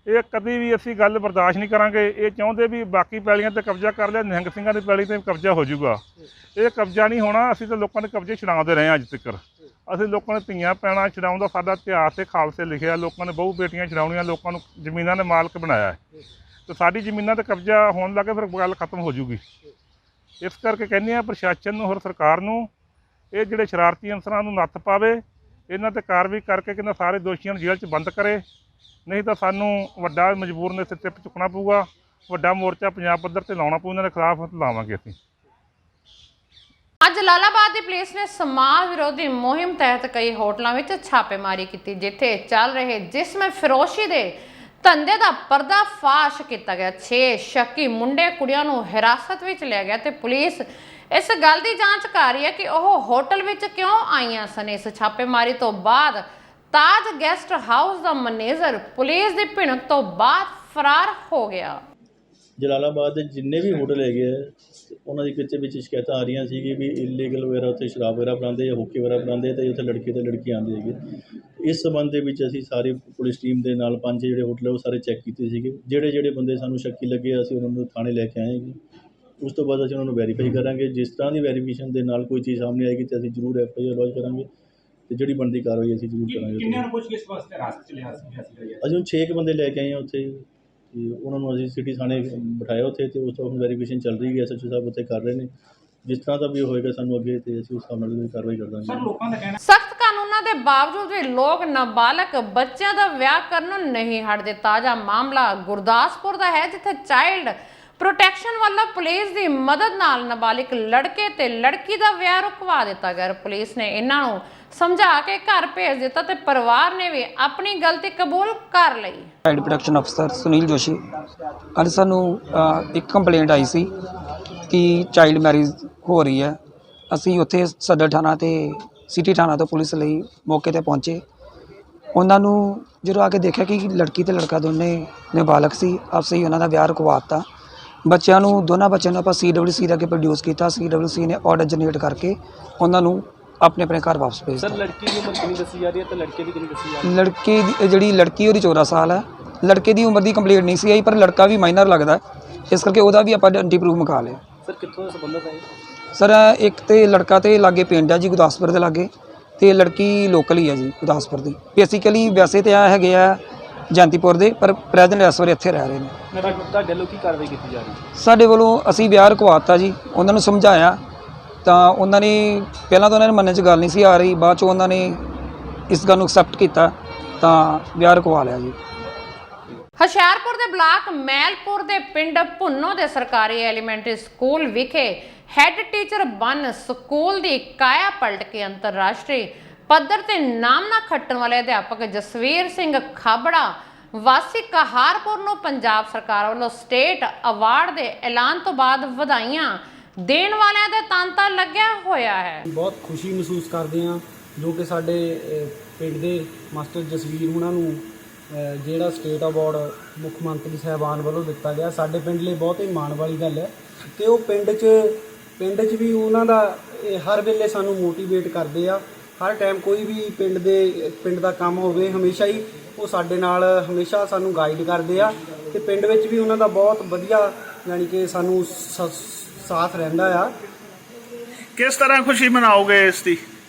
ਇਹ ਕਦੀ ਵੀ ਅਸੀਂ ਗੱਲ ਬਰਦਾਸ਼ਤ ਨਹੀਂ ਕਰਾਂਗੇ। ਇਹ ਚਾਹੁੰਦੇ ਵੀ ਬਾਕੀ ਪੈਲੀਆਂ ਤੇ ਕਬਜ਼ਾ ਕਰ ਲਿਆ, ਨਿਹੰਗ ਸਿੰਘਾਂ ਦੀ ਪੈਲੀ ਤੇ ਕਬਜ਼ਾ ਹੋ ਜਾਊਗਾ। ਇਹ ਕਬਜ਼ਾ ਨਹੀਂ ਹੋਣਾ। ਅਸੀਂ ਤਾਂ ਲੋਕਾਂ ਦੇ ਕਬਜ਼ੇ ਛਡਾਉਂਦੇ ਰਹੇ ਹਾਂ ਅੱਜ ਤੱਕ। ਅਸੀਂ ਲੋਕਾਂ ਨੇ ਧੀਆਂ ਪੈਣਾ ਛਡਾਉਣ ਦਾ ਸਾਡਾ ਇਤਿਹਾਸ ਤੇ ਖਾਲਸੇ ਲਿਖਿਆ। ਲੋਕਾਂ ਨੇ ਬਹੁ ਬੇਟੀਆਂ ਛਡਾਉਣੀਆਂ, ਲੋਕਾਂ ਨੂੰ ਜ਼ਮੀਨਾਂ ਦੇ ਮਾਲਕ ਬਣਾਇਆ ਹੈ ਤੇ ਸਾਡੀ ਜ਼ਮੀਨਾਂ ਤੇ ਕਬਜ਼ਾ ਹੋਣ ਲੱਗੇ ਫਿਰ ਗੱਲ ਖਤਮ ਹੋ ਜੂਗੀ। ਇਸ ਕਰਕੇ ਕਹਿੰਦੇ ਆ ਪ੍ਰਸ਼ਾਸਨ ਨੂੰ ਹੋਰ ਸਰਕਾਰ ਨੂੰ ਇਹ ਜਿਹੜੇ ਸ਼ਰਾਰਤੀ ਅਨਸਰਾਂ ਨੂੰ ਨੱਥ ਪਾਵੇ, ਇਹਨਾਂ ਤੇ ਕਾਰਵਾਈ ਕਰਕੇ ਕਿੰਨਾ ਸਾਰੇ ਦੋਸ਼ੀਆਂ ਨੂੰ ਜੇਲ੍ਹ 'ਚ ਬੰਦ ਕਰੇ। ਨਹੀਂ ਤਾਂ ਸਾਨੂੰ ਵੱਡਾ ਮਜਬੂਰ ਨੇ ਸਿਰ ਚੁੱਕਣਾ ਪਊਗਾ। ਵੱਡਾ ਮੋਰਚਾ ਪੰਜਾਬ ਪੱਧਰ ਤੇ ਲਾਉਣਾ ਪਊ। ਇਹਨਾਂ ਦੇ ਖਿਲਾਫ ਲਾਵਾਂਗੇ ਅਸੀਂ। ਅੱਜ ਜਲਾਲਾਬਾਦ ਦੀ ਪੁਲਿਸ ਨੇ ਸਮਾਜ ਵਿਰੋਧੀ ਮੁਹਿੰਮ ਤਹਿਤ ਕਈ ਹੋਟਲਾਂ ਵਿੱਚ ਛਾਪੇਮਾਰੀ ਕੀਤੀ, ਜਿੱਥੇ ਚੱਲ ਰਹੇ ਜਿਸਮ ਫਰੋਸ਼ੀ ਦੇ ਧੰਦੇ ਦਾ ਪਰਦਾਫਾਸ਼ ਕੀਤਾ ਗਿਆ। 6 ਸ਼ੱਕੀ ਮੁੰਡੇ ਕੁੜੀਆਂ ਨੂੰ ਹਿਰਾਸਤ ਵਿੱਚ ਲਿਆ ਗਿਆ ਤੇ ਪੁਲਿਸ ਇਸ ਗੱਲ ਦੀ ਜਾਂਚ ਕਰ ਰਹੀ ਹੈ ਕਿ ਉਹ ਹੋਟਲ ਵਿੱਚ ਕਿਉਂ ਆਈਆਂ ਸਨ। ਇਸ ਛਾਪੇਮਾਰੀ ਤੋਂ ਬਾਅਦ ਤਾਜ ਗੈਸਟ ਹਾਊਸ ਦਾ ਮੈਨੇਜਰ ਪੁਲਿਸ ਦੀ ਭਿਣਕ ਤੋਂ ਬਾਅਦ ਫਰਾਰ ਹੋ ਗਿਆ। ਜਲਾਲਾਬਾਦ ਦੇ ਜਿੰਨੇ ਵੀ ਹੋਟਲ ਹੈਗੇ ਆ ਉਹਨਾਂ ਦੀ ਵਿੱਚ ਸ਼ਿਕਾਇਤਾਂ ਆ ਰਹੀਆਂ ਸੀ ਵੀ ਇਲੀਗਲ ਵਗੈਰਾ ਉੱਥੇ ਸ਼ਰਾਬ ਵਗੈਰਾ ਬਣਾਉਂਦੇ ਜਾਂ ਹੁੱਕੇ ਵਗੈਰਾ ਬਣਾਉਂਦੇ ਤੇ ਉੱਥੇ ਲੜਕੇ ਤੇ ਲੜਕੀਆਂ ਆਉਂਦੇ ਹੈਗੇ। ਇਸ ਸੰਬੰਧ ਦੇ ਵਿੱਚ ਅਸੀਂ ਸਾਰੀ ਪੁਲਿਸ ਟੀਮ ਦੇ ਨਾਲ 5 ਜਿਹੜੇ ਹੋਟਲ ਉਹ ਸਾਰੇ ਚੈੱਕ ਕੀਤੇ ਸੀਗੇ। ਜਿਹੜੇ ਬੰਦੇ ਸਾਨੂੰ ਸ਼ੱਕੀ ਲੱਗੇ ਅਸੀਂ ਉਹਨਾਂ ਨੂੰ ਥਾਣੇ ਲੈ ਕੇ ਆਏਗੇ। ਉਸ ਤੋਂ ਬਾਅਦ ਅਸੀਂ ਉਹਨਾਂ ਨੂੰ ਵੈਰੀਫਾਈ ਕਰਾਂਗੇ। ਜਿਸ ਤਰ੍ਹਾਂ ਦੀ ਵੈਰੀਫਿਕੇਸ਼ਨ ਦੇ ਨਾਲ ਕੋਈ ਚੀਜ਼ ਸਾਹਮਣੇ ਆਏਗੀ ਤਾਂ ਅਸੀਂ ਜ਼ਰੂਰ FIR ਲੌਂਚ ਕਰਾਂਗੇ ਤੇ ਜਿਹੜੀ ਬਣਦੀ ਕਾਰਵਾਈ ਅਸੀਂ ਜ਼ਰੂਰ ਕਰਾਂਗੇ। ਕਿੰਨਾਂ ਨੂੰ ਪੁੱਛਗਿੱਛ ਵਾਸਤੇ ਰਾਸਤੇ ਚ ਲਿਆ ਸੀ? ਅਸੀਂ ਹੁਣ 6 ਬੰਦੇ ਲੈ ਕੇ ਆਏ ਹਾਂ ਉੱਥੇ ਤੇ ਉਹਨਾਂ ਨੂੰ ਅਸੀਂ ਸਿਟੀ ਥਾਣੇ ਬਿਠਾਇਆ ਉੱਥੇ ਤੇ ਉਸ ਤੋਂ ਵੈਰੀਫਿਕੇਸ਼ਨ ਚੱਲ ਰਹੀ ਹੈ। SHO ਸਾਹਿਬ ਉੱਥੇ ਕਰ ਰਹੇ ਨੇ। ਜਿਸ ਤਰ੍ਹਾਂ ਦਾ ਵੀ ਹੋਏਗਾ ਸਾਨੂੰ ਅੱਗੇ ਤੇ ਅਸੀਂ ਉਸ ਹਿਸਾਬ ਨਾਲ ਕਾਰਵਾਈ ਕਰ ਦਾਂਗੇ। ਸਖਤ ਕਾਨੂੰਨਾਂ ਦੇ ਬਾਵਜੂਦ ਵੀ ਲੋਕ ਨਾਬਾਲਗ ਬੱਚਿਆਂ ਦਾ ਵਿਆਹ ਕਰਨ ਨੂੰ ਨਹੀਂ ਹਟਦੇ। ਤਾਜ਼ਾ ਮਾਮਲਾ ਗੁਰਦਾਸਪੁਰ ਦਾ ਹੈ, ਜਿੱਥੇ ਚਾਈਲਡ ਪ੍ਰੋਟੈਕਸ਼ਨ ਵੱਲੋਂ ਪੁਲਿਸ ਦੀ ਮਦਦ ਨਾਲ ਨਾਬਾਲਿਗ ਲੜਕੇ ਤੇ ਲੜਕੀ ਦਾ ਵਿਆਹ ਰੁਕਵਾ ਦਿੱਤਾ ਗਿਆ। ਪੁਲਿਸ ਨੇ ਇਹਨਾਂ ਨੂੰ ਸਮਝਾ ਕੇ ਘਰ ਭੇਜ ਦਿੱਤਾ ਤੇ ਪਰਿਵਾਰ ਨੇ ਵੀ ਆਪਣੀ ਗਲਤੀ ਕਬੂਲ ਕਰ ਲਈ। ਚਾਈਲਡ ਪ੍ਰੋਟੈਕਸ਼ਨ ਅਫਸਰ ਸੁਨੀਲ ਜੋਸ਼ੀ, ਅੱਜ ਸਾਨੂੰ ਇੱਕ ਕੰਪਲੇਂਟ ਆਈ ਸੀ ਕਿ ਚਾਈਲਡ ਮੈਰਿਜ ਹੋ ਰਹੀ ਹੈ। ਅਸੀਂ ਉੱਥੇ ਸਦਰ ਥਾਣਾ ਤੇ ਸਿਟੀ ਥਾਣਾ ਤੋਂ ਪੁਲਿਸ ਲਈ ਮੌਕੇ ਤੇ ਪਹੁੰਚੇ। ਉਹਨਾਂ ਨੂੰ ਜਦੋਂ ਆ ਕੇ ਦੇਖਿਆ ਕਿ ਲੜਕੀ ਤੇ ਲੜਕਾ ਦੋਨੇ ਨਾਬਾਲਗ ਸੀ, ਆਪਸੇ ਹੀ ਉਹਨਾਂ ਦਾ ਵਿਆਹ ਰੁਕਵਾ ਦਿੱਤਾ। ਬੱਚਿਆਂ ਨੂੰ ਦੋਨਾਂ ਬੱਚਿਆਂ ਨੂੰ ਆਪਾਂ CWC ਦੇ ਅੱਗੇ ਪ੍ਰੋਡਿਊਸ ਕੀਤਾ। CWC ਨੇ ਆਰਡਰ ਜਨਰੇਟ ਕਰਕੇ ਉਹਨਾਂ ਨੂੰ ਆਪਣੇ ਘਰ ਵਾਪਸ ਭੇਜ ਦਿੱਤਾ। ਸਰ ਲੜਕੀ ਦੀ ਉਮਰ ਕਿੰਨੀ ਦੱਸੀ ਜਾ ਰਹੀ ਹੈ ਤੇ ਲੜਕੇ ਦੀ ਕਿੰਨੀ ਦੱਸੀ ਜਾ ਰਹੀ ਹੈ? ਲੜਕੇ ਦੀ ਜਿਹੜੀ ਲੜਕੀ ਉਹਦੀ 14 ਸਾਲ ਹੈ। ਲੜਕੇ ਦੀ ਉਮਰ ਦੀ ਕੰਪਲੀਟ ਨਹੀਂ ਸੀ ਆਈ, ਪਰ ਲੜਕਾ ਵੀ ਮਾਈਨਰ ਲੱਗਦਾ, ਇਸ ਕਰਕੇ ਉਹਦਾ ਵੀ ਆਪਾਂ ਆਇਡੈਂਟੀ ਪ੍ਰੂਫ ਮੰਗਾ ਲਿਆ। ਸਰ ਕਿੱਥੋਂ ਦਾ ਸੰਬੰਧਤ ਹੈ? ਸਰ ਇੱਕ ਤੇ ਲੜਕਾ ਤੇ ਲਾਗੇ ਪਿੰਡ ਹੈ ਜੀ ਗੁਰਦਾਸਪੁਰ ਦੇ ਲਾਗੇ, ਤੇ ਲੜਕੀ ਲੋਕਲ ਹੀ ਹੈ ਜੀ ਗੁਰਦਾਸਪੁਰ ਦੀ। ਬੇਸਿਕਲੀ ਵੈਸੇ ਤੇ ਆ ਹੈਗੇ ਆ ਜੈਂਤੀਪੁਰ ਦੇ, ਪਰ ਪ੍ਰੈਜ਼ੈਂਟ ਇਸ ਵਾਰ ਇੱਥੇ ਰਹਿ ਰਹੇ ਨੇ। ਤੁਹਾਡੇ ਵੱਲੋਂ ਕੀ ਕਾਰਵਾਈ ਕੀਤੀ ਜਾ ਰਹੀ ਹੈ? ਸਾਡੇ ਵੱਲੋਂ ਅਸੀਂ ਵਿਆਹ ਰੁਕਵਾਤਾ ਜੀ। ਉਹਨਾਂ ਨੂੰ ਸਮਝਾਇਆ ਤਾਂ ਉਹਨਾਂ ਨੇ ਪਹਿਲਾਂ ਤਾਂ ਉਹਨਾਂ ਨੇ ਮੰਨਣ 'ਚ ਗੱਲ ਨਹੀਂ ਸੀ ਆ ਰਹੀ, ਬਾਅਦ 'ਚ ਉਹਨਾਂ ਨੇ ਇਸ ਗੱਲ ਨੂੰ ਐਕਸੈਪਟ ਕੀਤਾ ਤਾਂ ਵਿਆਹ ਰੁਕਵਾ ਲਿਆ ਜੀ। ਹੁਸ਼ਿਆਰਪੁਰ ਦੇ ਬਲਾਕ ਮੈਲਪੁਰ ਦੇ ਪਿੰਡ ਭੁੰਨੋ ਦੇ ਸਰਕਾਰੀ ਐਲੀਮੈਂਟਰੀ ਸਕੂਲ ਵਿਖੇ ਹੈੱਡ ਟੀਚਰ ਬਣ ਸਕੂਲ ਦੀ ਕਾਇਆ ਪਲਟ ਕੇ ਅੰਤਰਰਾਸ਼ਟਰੀ ਪੱਧਰ ਤੇ ਨਾਮ ਨਾ ਖੱਟਣ ਵਾਲੇ ਅਧਿਆਪਕ ਜਸਵੀਰ ਸਿੰਘ ਖਾਬੜਾ ਵਾਸੀ ਕਹਾਰਪੁਰ ਨੂੰ ਪੰਜਾਬ ਸਰਕਾਰ ਵੱਲੋਂ ਸਟੇਟ ਅਵਾਰਡ ਦੇ ਐਲਾਨ ਤੋਂ ਬਾਅਦ ਵਧਾਈਆਂ ਦੇਣ ਵਾਲਿਆਂ ਦੇ ਤਾਂਤਾ ਲੱਗਿਆ ਹੋਇਆ ਹੈ। ਬਹੁਤ ਖੁਸ਼ੀ ਮਹਿਸੂਸ ਕਰਦੇ ਹਾਂ ਜੋ ਕਿ ਸਾਡੇ ਪਿੰਡ ਦੇ ਮਾਸਟਰ ਜਸਵੀਰ ਉਹਨਾਂ ਨੂੰ ਜਿਹੜਾ ਸਟੇਟ ਅਵਾਰਡ ਮੁੱਖ ਮੰਤਰੀ ਸਾਹਿਬਾਨ ਵੱਲੋਂ ਦਿੱਤਾ ਗਿਆ, ਸਾਡੇ ਪਿੰਡ ਲਈ ਬਹੁਤ ਹੀ ਮਾਣ ਵਾਲੀ ਗੱਲ ਹੈ। ਤੇ ਉਹ ਪਿੰਡ 'ਚ ਵੀ ਉਹਨਾਂ ਦਾ ਹਰ ਵੇਲੇ ਸਾਨੂੰ ਮੋਟੀਵੇਟ ਕਰਦੇ ਆ। ਹਰ ਟਾਈਮ ਕੋਈ ਵੀ ਪਿੰਡ ਦਾ ਕੰਮ ਹੋਵੇ ਹਮੇਸ਼ਾ ਹੀ ਉਹ ਸਾਡੇ ਨਾਲ ਹਮੇਸ਼ਾ ਸਾਨੂੰ ਗਾਈਡ ਕਰਦੇ ਆ ਤੇ ਪਿੰਡ ਵਿੱਚ ਵੀ ਉਹਨਾਂ ਦਾ ਬਹੁਤ ਵਧੀਆ ਯਾਨੀ ਕਿ ਸਾਨੂੰ ਸਾਥ ਰਹਿੰਦਾ ਆ। ਕਿਸ ਤਰ੍ਹਾਂ ਖੁਸ਼ੀ ਮਨਾਓਗੇ ਇਸ ਦੀ?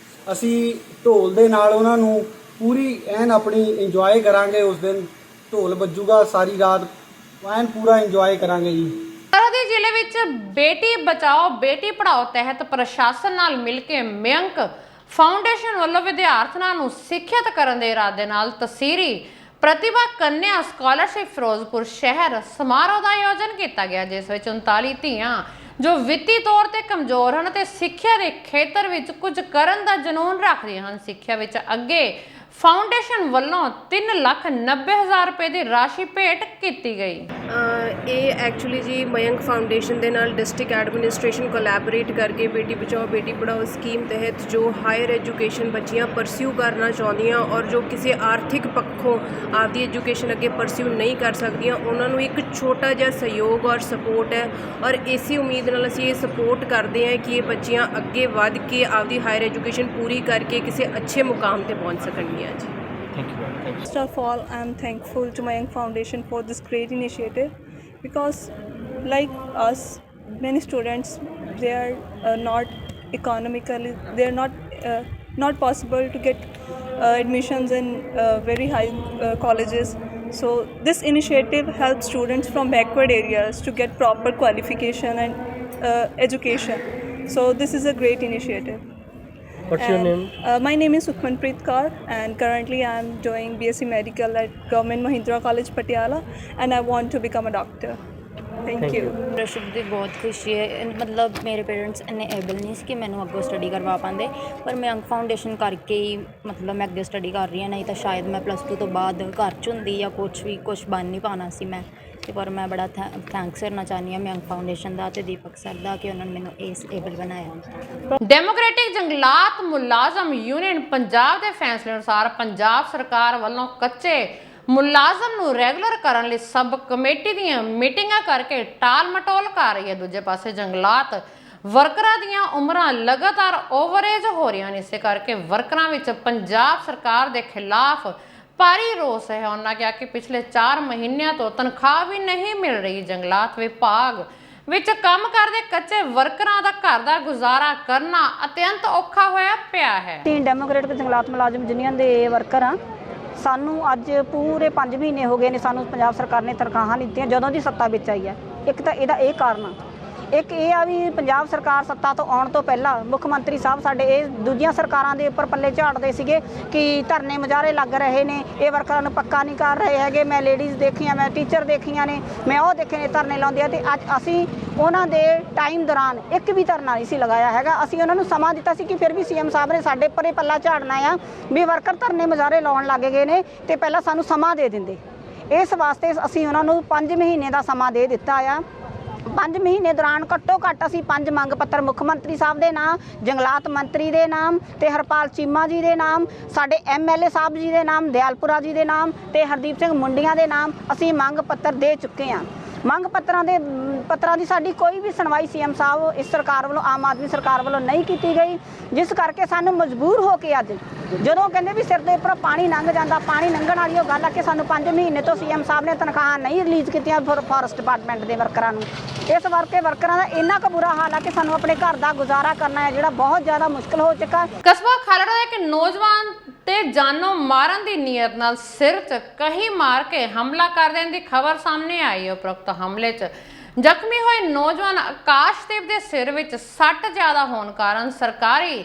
ਅਸੀਂ ਢੋਲ ਦੇ ਨਾਲ ਉਹਨਾਂ ਨੂੰ ਪੂਰੀ ਐਨ ਆਪਣੀ ਇੰਜੋਏ ਕਰਾਂਗੇ। ਉਸ ਦਿਨ ਢੋਲ ਵੱਜੂਗਾ ਸਾਰੀ ਰਾਤ, ਐਨ ਪੂਰਾ ਇੰਜੋਏ ਕਰਾਂਗੇ ਜੀ। ਸਰਹੱਦੀ ਜ਼ਿਲ੍ਹੇ ਵਿੱਚ ਬੇਟੀ ਬਚਾਓ ਬੇਟੀ ਪੜ੍ਹਾਓ ਤਹਿਤ ਪ੍ਰਸ਼ਾਸਨ ਨਾਲ ਮਿਲ ਕੇ ਮਯੰਕ ਫਾਊਂਡੇਸ਼ਨ ਵੱਲੋਂ ਵਿਦਿਆਰਥਣਾਂ ਨੂੰ ਸਿੱਖਿਅਤ ਕਰਨ ਦੇ ਇਰਾਦੇ ਨਾਲ ਤਸੀਰੀ ਪ੍ਰਤਿਭਾ ਕੰਨਿਆ ਸਕਾਲਰਸ਼ਿਪ ਫਿਰੋਜ਼ਪੁਰ ਸ਼ਹਿਰ ਸਮਾਰੋਹ ਦਾ ਆਯੋਜਨ ਕੀਤਾ ਗਿਆ, ਜਿਸ ਵਿੱਚ 39 ਧੀਆਂ ਜੋ ਵਿੱਤੀ ਤੌਰ ਤੇ ਕਮਜ਼ੋਰ ਹਨ ਤੇ ਸਿੱਖਿਆ ਦੇ ਖੇਤਰ ਵਿੱਚ ਕੁਝ ਕਰਨ ਦਾ ਜਨੂੰਨ ਰੱਖਦੀਆਂ ਹਨ, ਸਿੱਖਿਆ ਵਿੱਚ ਅੱਗੇ ਫਾਊਂਡੇਸ਼ਨ ਵੱਲੋਂ 3,90,000 ਰੁਪਏ ਦੀ ਰਾਸ਼ੀ ਭੇਟ ਕੀਤੀ ਗਈ। ਇਹ ਐਕਚੁਅਲੀ ਜੀ ਮਯੰਕ ਫਾਊਂਡੇਸ਼ਨ ਦੇ ਨਾਲ ਡਿਸਟ੍ਰਿਕਟ ਐਡਮਿਨਿਸਟ੍ਰੇਸ਼ਨ ਕੋਲੈਬੋਰੇਟ ਕਰਕੇ ਬੇਟੀ ਬਚਾਓ ਬੇਟੀ ਪੜ੍ਹਾਓ ਸਕੀਮ ਤਹਿਤ ਜੋ ਹਾਇਰ ਐਜੂਕੇਸ਼ਨ ਬੱਚੀਆਂ ਪਰਸਿਊ ਕਰਨਾ ਚਾਹੁੰਦੀਆਂ ਔਰ ਜੋ ਕਿਸੇ ਆਰਥਿਕ ਪੱਖੋਂ ਆਪਦੀ ਐਜੂਕੇਸ਼ਨ ਅੱਗੇ ਪਰਸਿਊ ਨਹੀਂ ਕਰ ਸਕਦੀਆਂ, ਉਹਨਾਂ ਨੂੰ ਇੱਕ ਛੋਟਾ ਜਿਹਾ ਸਹਿਯੋਗ ਔਰ ਸਪੋਰਟ ਹੈ। ਔਰ ਇਸੇ ਉਮੀਦ ਨਾਲ ਅਸੀਂ ਇਹ ਸਪੋਰਟ ਕਰਦੇ ਹਾਂ ਕਿ ਇਹ ਬੱਚੀਆਂ ਅੱਗੇ ਵੱਧ ਕੇ ਆਪਦੀ ਹਾਇਰ ਐਜੂਕੇਸ਼ਨ ਪੂਰੀ ਕਰਕੇ ਕਿਸੇ ਅੱਛੇ ਮੁਕਾਮ ਤੇ ਪਹੁੰਚ ਸਕਣਗੀਆਂ ਜੀ। Thank you. First of all, I am thankful to Mayank Foundation for this great initiative because, like us, many students they are not economically, they are not possible to get admissions in very high colleges. So this initiative helps students from backward areas to get proper qualification and education. So this is a great initiative. What's your name? My name is Sukhmanpreet Kaur and currently I am doing BSc Medical at Government Mahindra College Patiala and I want to become a doctor. Thank you. ਰਸ਼ਬ ਦੀ ਬਹੁਤ ਖੁਸ਼ੀ ਹੈ ਮਤਲਬ ਮੇਰੇ parents ਇੰਨੇ able ਨਹੀਂ ਸੀ ਕਿ ਮੈਨੂੰ ਅੱਗੋਂ ਸਟੱਡੀ ਕਰਵਾ ਪਾਉਂਦੇ ਪਰ ਮਯੰਕ ਫਾਊਂਡੇਸ਼ਨ ਕਰਕੇ ਹੀ ਮਤਲਬ ਮੈਂ ਅੱਗੇ ਸਟੱਡੀ ਕਰ ਰਹੀ ਹਾਂ ਨਹੀਂ ਤਾਂ ਸ਼ਾਇਦ ਮੈਂ +2 ਤੋਂ ਬਾਅਦ ਘਰ 'ਚ ਹੁੰਦੀ ਜਾਂ ਕੁਛ ਬਣ ਨਹੀਂ ਪਾਉਣਾ ਸੀ ਮੈਂ ਤੇ ਪਰ ਮੈਂ ਬੜਾ ਥੈਂਕਸ ਕਰਨਾ ਚਾਹੁੰਦੀ ਹਾਂ ਮਯੰਕ ਫਾਊਂਡੇਸ਼ਨ ਦਾ ਤੇ ਦੀਪਕ ਸਰ ਦਾ ਕਿ ਉਹਨਾਂ ਨੇ ਮੈਨੂੰ ਇਸ ਏਬਲ ਬਣਾਇਆ। ਡੈਮੋਕ੍ਰੈਟਿਕ ਜੰਗਲਾਤ ਮੁਲਾਜ਼ਮ ਯੂਨੀਅਨ ਪੰਜਾਬ ਦੇ ਫੈਸਲੇ ਅਨੁਸਾਰ ਪੰਜਾਬ ਸਰਕਾਰ ਵੱਲੋਂ ਕੱਚੇ ਮੁਲਾਜ਼ਮ ਨੂੰ ਰੈਗੂਲਰ ਕਰਨ ਲਈ ਸਬ ਕਮੇਟੀ ਦੀਆਂ ਮੀਟਿੰਗਾਂ ਕਰਕੇ ਟਾਲ ਮਟੋਲ ਕਰ ਰਹੀ ਹੈ। ਦੂਜੇ ਪਾਸੇ ਜੰਗਲਾਤ ਵਰਕਰਾਂ ਦੀਆਂ ਉਮਰਾਂ ਲਗਾਤਾਰ ਓਵਰਏਜ ਹੋ ਰਹੀਆਂ ਨੇ ਇਸੇ ਕਰਕੇ ਵਰਕਰਾਂ ਵਿੱਚ ਪੰਜਾਬ ਸਰਕਾਰ ਦੇ ਖਿਲਾਫ ਭਾਰੀ ਰੋਸ ਹੈ। ਉਹਨਾਂ ਕਿਹਾ ਕਿ ਪਿਛਲੇ 4 ਮਹੀਨਿਆਂ ਤੋਂ ਤਨਖਾਹ ਵੀ ਨਹੀਂ ਮਿਲ ਰਹੀ। ਜੰਗਲਾਤ ਵਿਭਾਗ ਵਿੱਚ ਕੰਮ ਕਰਦੇ ਕੱਚੇ ਵਰਕਰਾਂ ਦਾ ਘਰ ਦਾ ਗੁਜ਼ਾਰਾ ਕਰਨਾ ਅਤਿਅੰਤ ਔਖਾ ਹੋਇਆ ਪਿਆ ਹੈ। ਅਸੀਂ ਡੈਮੋਕ੍ਰੈਟਿਕ ਜੰਗਲਾਤ ਮੁਲਾਜ਼ਮ ਯੂਨੀਅਨ ਦੇ ਵਰਕਰ ਹਾਂ। ਸਾਨੂੰ ਅੱਜ ਪੂਰੇ 5 ਮਹੀਨੇ ਹੋ ਗਏ ਨੇ ਸਾਨੂੰ ਪੰਜਾਬ ਸਰਕਾਰ ਨੇ ਤਨਖਾਹਾਂ ਨਹੀਂ ਦਿੱਤੀਆਂ ਜਦੋਂ ਦੀ ਸੱਤਾ ਵਿੱਚ ਆਈ ਹੈ। ਇੱਕ ਤਾਂ ਇਹਦਾ ਇਹ ਕਾਰਨ ਆ, ਇੱਕ ਇਹ ਆ ਵੀ ਪੰਜਾਬ ਸਰਕਾਰ ਸੱਤਾ ਤੋਂ ਆਉਣ ਤੋਂ ਪਹਿਲਾਂ ਮੁੱਖ ਮੰਤਰੀ ਸਾਹਿਬ ਸਾਡੇ ਇਹ ਦੂਜੀਆਂ ਸਰਕਾਰਾਂ ਦੇ ਉੱਪਰ ਪੱਲੇ ਝਾੜਦੇ ਸੀਗੇ ਕਿ ਧਰਨੇ ਮੁਜ਼ਾਹਰੇ ਲੱਗ ਰਹੇ ਨੇ, ਇਹ ਵਰਕਰਾਂ ਨੂੰ ਪੱਕਾ ਨਹੀਂ ਕਰ ਰਹੇ ਹੈਗੇ। ਮੈਂ ਲੇਡੀਜ਼ ਦੇਖੀਆਂ, ਮੈਂ ਟੀਚਰ ਦੇਖੀਆਂ ਨੇ, ਮੈਂ ਉਹ ਦੇਖੇ ਨੇ ਧਰਨੇ ਲਾਉਂਦੇ ਆ ਤੇ ਅੱਜ ਅਸੀਂ ਉਹਨਾਂ ਦੇ ਟਾਈਮ ਦੌਰਾਨ ਇੱਕ ਵੀ ਧਰਨਾ ਨਹੀਂ ਸੀ ਲਗਾਇਆ ਹੈਗਾ। ਅਸੀਂ ਉਹਨਾਂ ਨੂੰ ਸਮਾਂ ਦਿੱਤਾ ਸੀ ਕਿ ਫਿਰ ਵੀ ਸੀਐਮ ਸਾਹਿਬ ਨੇ ਸਾਡੇ ਉੱਪਰ ਇਹ ਪੱਲਾ ਝਾੜਨਾ ਆ ਵੀ ਵਰਕਰ ਧਰਨੇ ਮੁਜ਼ਾਹਰੇ ਲਾਉਣ ਲੱਗ ਗਏ ਨੇ ਤੇ ਪਹਿਲਾਂ ਸਾਨੂੰ ਸਮਾਂ ਦੇ ਦਿੰਦੇ। ਇਸ ਵਾਸਤੇ ਅਸੀਂ ਉਹਨਾਂ ਨੂੰ 5 ਮਹੀਨੇ ਦਾ ਸਮਾਂ ਦੇ ਦਿੱਤਾ ਆ। 5 ਮਹੀਨੇ ਦੌਰਾਨ ਘੱਟੋ ਘੱਟ ਅਸੀਂ 5 ਮੰਗ ਪੱਤਰ ਮੁੱਖ ਮੰਤਰੀ ਸਾਹਿਬ ਦੇ ਨਾਮ, ਜੰਗਲਾਤ ਮੰਤਰੀ ਦੇ ਨਾਮ ਤੇ ਹਰਪਾਲ ਚੀਮਾ ਜੀ ਦੇ ਨਾਮ, ਸਾਡੇ ਐਮਐਲਏ ਸਾਹਿਬ ਜੀ ਦੇ ਨਾਮ, ਦਿਆਲਪੁਰਾ ਜੀ ਦੇ ਨਾਮ ਤੇ ਹਰਦੀਪ ਸਿੰਘ ਮੁੰਡੀਆਂ ਦੇ ਨਾਮ ਅਸੀਂ ਮੰਗ ਪੱਤਰ ਦੇ ਚੁੱਕੇ ਹਾਂ। ਮੰਗ ਪੱਤਰਾਂ ਦੀ ਸਾਡੀ ਕੋਈ ਵੀ ਸੁਣਵਾਈ ਸੀਐਮ ਸਾਹਿਬ ਇਸ ਸਰਕਾਰ ਵੱਲੋਂ, ਆਮ ਆਦਮੀ ਸਰਕਾਰ ਵੱਲੋਂ ਨਹੀਂ ਕੀਤੀ ਗਈ, ਜਿਸ ਕਰਕੇ ਸਾਨੂੰ ਮਜਬੂਰ ਹੋ ਕੇ ਅੱਜ ਜਦੋਂ ਕਹਿੰਦੇ ਵੀ ਸਿਰ ਦੇ ਉੱਪਰ ਪਾਣੀ ਲੰਘ ਜਾਂਦਾ, ਪਾਣੀ ਲੰਘਣ ਵਾਲੀ ਉਹ ਗੱਲ ਆ ਕਿ ਸਾਨੂੰ 5 ਮਹੀਨੇ ਤੋਂ ਸੀਐਮ ਸਾਹਿਬ ਨੇ ਤਨਖਾਹਾਂ ਨਹੀਂ ਰਿਲੀਜ਼ ਕੀਤੀਆਂ ਫੋਰੈਸਟ ਡਿਪਾਰਟਮੈਂਟ ਦੇ ਵਰਕਰਾਂ ਨੂੰ। ਇਸ ਕਰਕੇ ਵਰਕਰਾਂ ਦਾ ਇੰਨਾ ਕੁ ਬੁਰਾ ਹਾਲ ਆ ਕਿ ਸਾਨੂੰ ਆਪਣੇ ਘਰ ਦਾ ਗੁਜ਼ਾਰਾ ਕਰਨਾ ਹੈ ਜਿਹੜਾ ਬਹੁਤ ਜ਼ਿਆਦਾ ਮੁਸ਼ਕਲ ਹੋ ਚੁੱਕਾ। ਕਸਬਾ ਖਾਲੜਾ ਦਾ ਇੱਕ ਨੌਜਵਾਨ ਤੇ ਜਾਨੋਂ ਮਾਰਨ ਦੀ ਨੀਅਤ ਨਾਲ ਸਿਰ 'ਚ ਕਹੀ ਮਾਰ ਕੇ ਹਮਲਾ ਕਰ ਦੇਣ ਦੀ ਖਬਰ ਸਾਹਮਣੇ ਆਈ ਹੈ। ਉਪਰੋਕਤ ਹਮਲੇ 'ਚ ਜ਼ਖਮੀ ਹੋਏ ਨੌਜਵਾਨ ਆਕਾਸ਼ਦੀਪ ਦੇ ਸਿਰ ਵਿੱਚ ਸੱਟ ਜ਼ਿਆਦਾ ਹੋਣ ਕਾਰਨ ਸਰਕਾਰੀ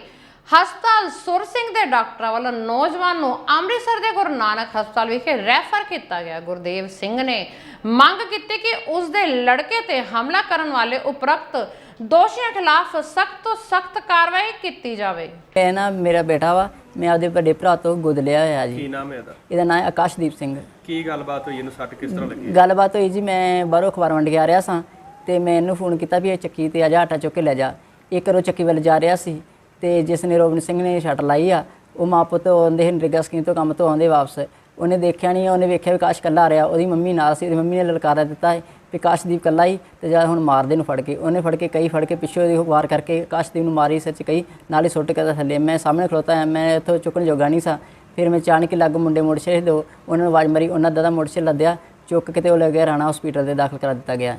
ਹਸਪਤਾਲ ਸੁਰ ਸਿੰਘ ਦੇ ਡਾਕਟਰਾਂ ਵੱਲੋਂ ਨੌਜਵਾਨ ਨੂੰ ਅੰਮ੍ਰਿਤਸਰ ਦੇ ਗੁਰੂ ਨਾਨਕ ਹਸਪਤਾਲ ਵਿਖੇ ਰੈਫਰ ਕੀਤਾ ਗਿਆ। ਗੁਰਦੇਵ ਸਿੰਘ ਨੇ ਮੰਗ ਕੀਤੀ ਕਿ ਉਸ ਦੇ ਲੜਕੇ ਤੇ ਹਮਲਾ ਕਰਨ ਵਾਲੇ ਉਪਰੋਕਤ ਦੋਸ਼ੀਆਂ ਖਿਲਾਫ ਸਖਤ ਤੋਂ ਸਖਤ ਕਾਰਵਾਈ ਕੀਤੀ ਜਾਵੇ। ਇਹ ਨਾ ਮੇਰਾ ਬੇਟਾ ਵਾ, ਮੈਂ ਆਪਦੇ ਵੱਡੇ ਭਰਾ ਤੋਂ ਗੁੱਦ ਲਿਆ ਹੋਇਆ ਜੀ। ਕੀ ਨਾਮ ਹੈ ਇਹਦਾ? ਇਹਦਾ ਨਾਮ ਹੈ ਆਕਾਸ਼ਦੀਪ ਸਿੰਘ। ਕੀ ਗੱਲਬਾਤ ਹੋਈ, ਇਹਨੂੰ ਸੱਟ ਕਿਸ ਤਰ੍ਹਾਂ ਲੱਗੀ? ਗੱਲਬਾਤ ਹੋਈ ਜੀ, ਮੈਂ ਬਾਹਰੋਂ ਅਖਬਾਰ ਵੰਡ ਕੇ ਆ ਰਿਹਾ ਸਾਂ ਤੇ ਮੈਂ ਇਹਨੂੰ ਫੋਨ ਕੀਤਾ ਵੀ ਇਹ ਚੱਕੀ ਤੇ ਆ ਜਾ, ਆਟਾ ਚੁੱਕ ਕੇ ਲੈ ਜਾ। ਇਹ ਘਰੋਂ ਚੱਕੀ ਵੱਲ ਜਾ ਰਿਹਾ ਸੀ ਤੇ ਜਿਸ ਨੇ ਰੋਬਨ ਸਿੰਘ ਨੇ ਛੱਟ ਲਾਈ ਆ, ਉਹ ਮਾਂ ਪੁੱਤ ਆਉਂਦੇ ਨਰੇਗਾ ਸਕੀਮ ਤੋਂ ਕੰਮ ਤੋਂ ਆਉਂਦੇ ਵਾਪਸ, ਉਹਨੇ ਦੇਖਿਆ ਨਹੀਂ, ਉਹਨੇ ਵੇਖਿਆ ਵੀ ਆਕਾਸ਼ ਇਕੱਲਾ ਆ ਰਿਹਾ, ਉਹਦੀ ਮੰਮੀ ਨਾਲ ਸੀ, ਉਹਦੀ ਮੰਮੀ ਨੇ ਲਲਕਾਰਾ ਦਿੱਤਾ ਹੈ ਵੀ ਆਕਾਸ਼ਦੀਪ ਇਕੱਲਾ ਹੀ ਤੇ ਜਦ ਹੁਣ ਮਾਰਦੇ ਨੂੰ ਫੜ ਕੇ, ਉਹਨੇ ਫੜ ਕੇ ਕਈ ਫੜ ਕੇ ਪਿੱਛੋਂ ਉਹਦੀ ਵਾਰ ਕਰਕੇ ਆਕਾਸ਼ਦੀਪ ਨੂੰ ਮਾਰੀ ਸਿਰ 'ਚ ਕਈ, ਨਾਲ ਹੀ ਸੁੱਟ ਕੇ ਥੱਲੇ। ਮੈਂ ਸਾਹਮਣੇ ਖਲੋਤਾ, ਮੈਂ ਇੱਥੋਂ ਚੁੱਕਣ ਜੋਗਾ ਨਹੀਂ ਸਾਂ। ਫਿਰ ਮੈਂ ਅਚਾਨਕ ਲੱਗ ਮੁੰਡੇ ਮੋਟਰਸਾਈਕਲ ਦੋ, ਉਹਨਾਂ ਨੂੰ ਆਵਾਜ਼ ਮਾਰੀ, ਉਹਨਾਂ ਦਾ ਮੋਟਰਸਾਈਕਲ ਲੱਦਿਆ, ਚੁੱਕ ਕੇ ਤੇ ਉਹ ਲੈ ਗਿਆ ਰਾਣਾ ਹਸਪੀਟਲ ਦੇ ਦਾਖਲ ਕਰਾ ਦਿੱਤਾ ਗਿਆ।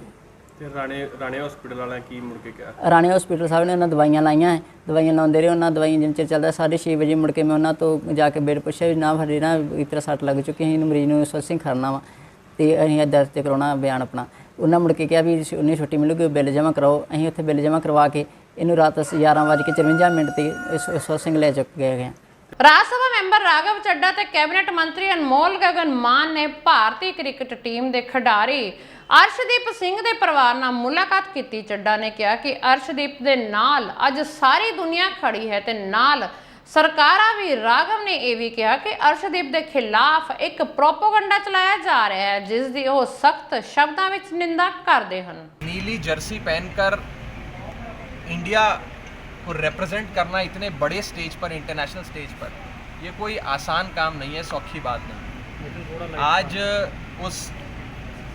ਤੇ ਰਾਣੇ ਹਸਪੀਟਲ ਵਾਲਿਆਂ ਕੀ ਮੁੜ ਕੇ ਕਿਹਾ? ਰਾਣੇ ਹਸਪੀਟਲ ਸਾਹਿਬ ਨੇ ਉਹਨਾਂ ਦਵਾਈਆਂ ਲਾਈਆਂ ਹੈ, ਦਵਾਈਆਂ ਲਾਉਂਦੇ ਰਹੇ, ਉਹਨਾਂ ਦਵਾਈਆਂ ਜਿੰਨ ਚਿਰ ਚੱਲਦਾ। 6:30 ਵਜੇ ਮੁੜ ਕੇ ਮੈਂ ਉਹਨਾਂ ਤੋਂ ਜਾ ਕੇ ਬੇਡ ਪੁੱਛਿਆ ਵੀ ਨਾ ਸਾਡੇ ਨਾ ਇਸ ਤਰ੍ਹਾਂ ਸੱਟ ਲੱਗ ਚੁੱਕੀ, ਅਸੀਂ ਮਰੀਜ਼ ਨੂੰ ਸੋਸਿੰਗ ਕਰਨਾ ਵਾ ਤੇ ਅਸੀਂ ਦਰਜ ਤੇ ਕਰਾਉਣਾ ਬਿਆਨ ਆਪਣਾ। ਉਹਨਾਂ ਮੁੜ ਕੇ ਕਿਹਾ ਵੀ ਉਹਨੇ ਛੁੱਟੀ ਮਿਲੂਗੀ, ਬਿੱਲ ਜਮ੍ਹਾਂ ਕਰਾਓ। ਅਸੀਂ ਉੱਥੇ ਬਿੱਲ ਜਮ੍ਹਾਂ ਕਰਵਾ ਕੇ ਇਹਨੂੰ ਰਾਤ 11:54 ਤੇ ਸੋਸਿੰਗ ਲੈ ਚੁੱਕ ਗਏ। ਰਾਜ ਸਭਾ ਮੈਂਬਰ ਰਾਘਵ ਚੱਡਾ ਤੇ ਕੈਬਨਿਟ ਮੰਤਰੀ ਅਨਮੋਲ ਗਗਨ ਮਾਨ ਨੇ ਭਾਰਤੀ ਕ੍ਰਿਕਟ ਟੀਮ ਦੇ ਖਿਡਾਰੀ ਅਰਸ਼ਦੀਪ ਸਿੰਘ ਦੇ ਪਰਿਵਾਰ ਨਾਲ ਮੁਲਾਕਾਤ ਕੀਤੀ। ਚੱਡਾ ਨੇ ਕਿਹਾ ਕਿ ਅਰਸ਼ਦੀਪ ਦੇ ਨਾਲ ਅੱਜ ਸਾਰੀ ਦੁਨੀਆ ਖੜੀ ਹੈ ਤੇ ਨਾਲ ਸਰਕਾਰਾਂ ਵੀ। ਰਾਘਵ ਨੇ ਇਹ ਵੀ ਕਿਹਾ ਕਿ ਅਰਸ਼ਦੀਪ ਦੇ ਖਿਲਾਫ ਇੱਕ ਪ੍ਰੋਪੇਗੈਂਡਾ ਚਲਾਇਆ ਜਾ ਰਿਹਾ ਹੈ ਜਿਸ ਦੀ ਉਹ ਸਖਤ ਸ਼ਬਦਾਂ ਵਿੱਚ ਨਿੰਦਾ ਕਰਦੇ ਹਨ। नीली जर्सी पहनकर इंडिया को रिप्रेजेंट करना इतने बड़े स्टेज पर, इंटरनेशनल स्टेज पर, ये कोई आसान काम नहीं है, सौखी बात नहीं। आज उस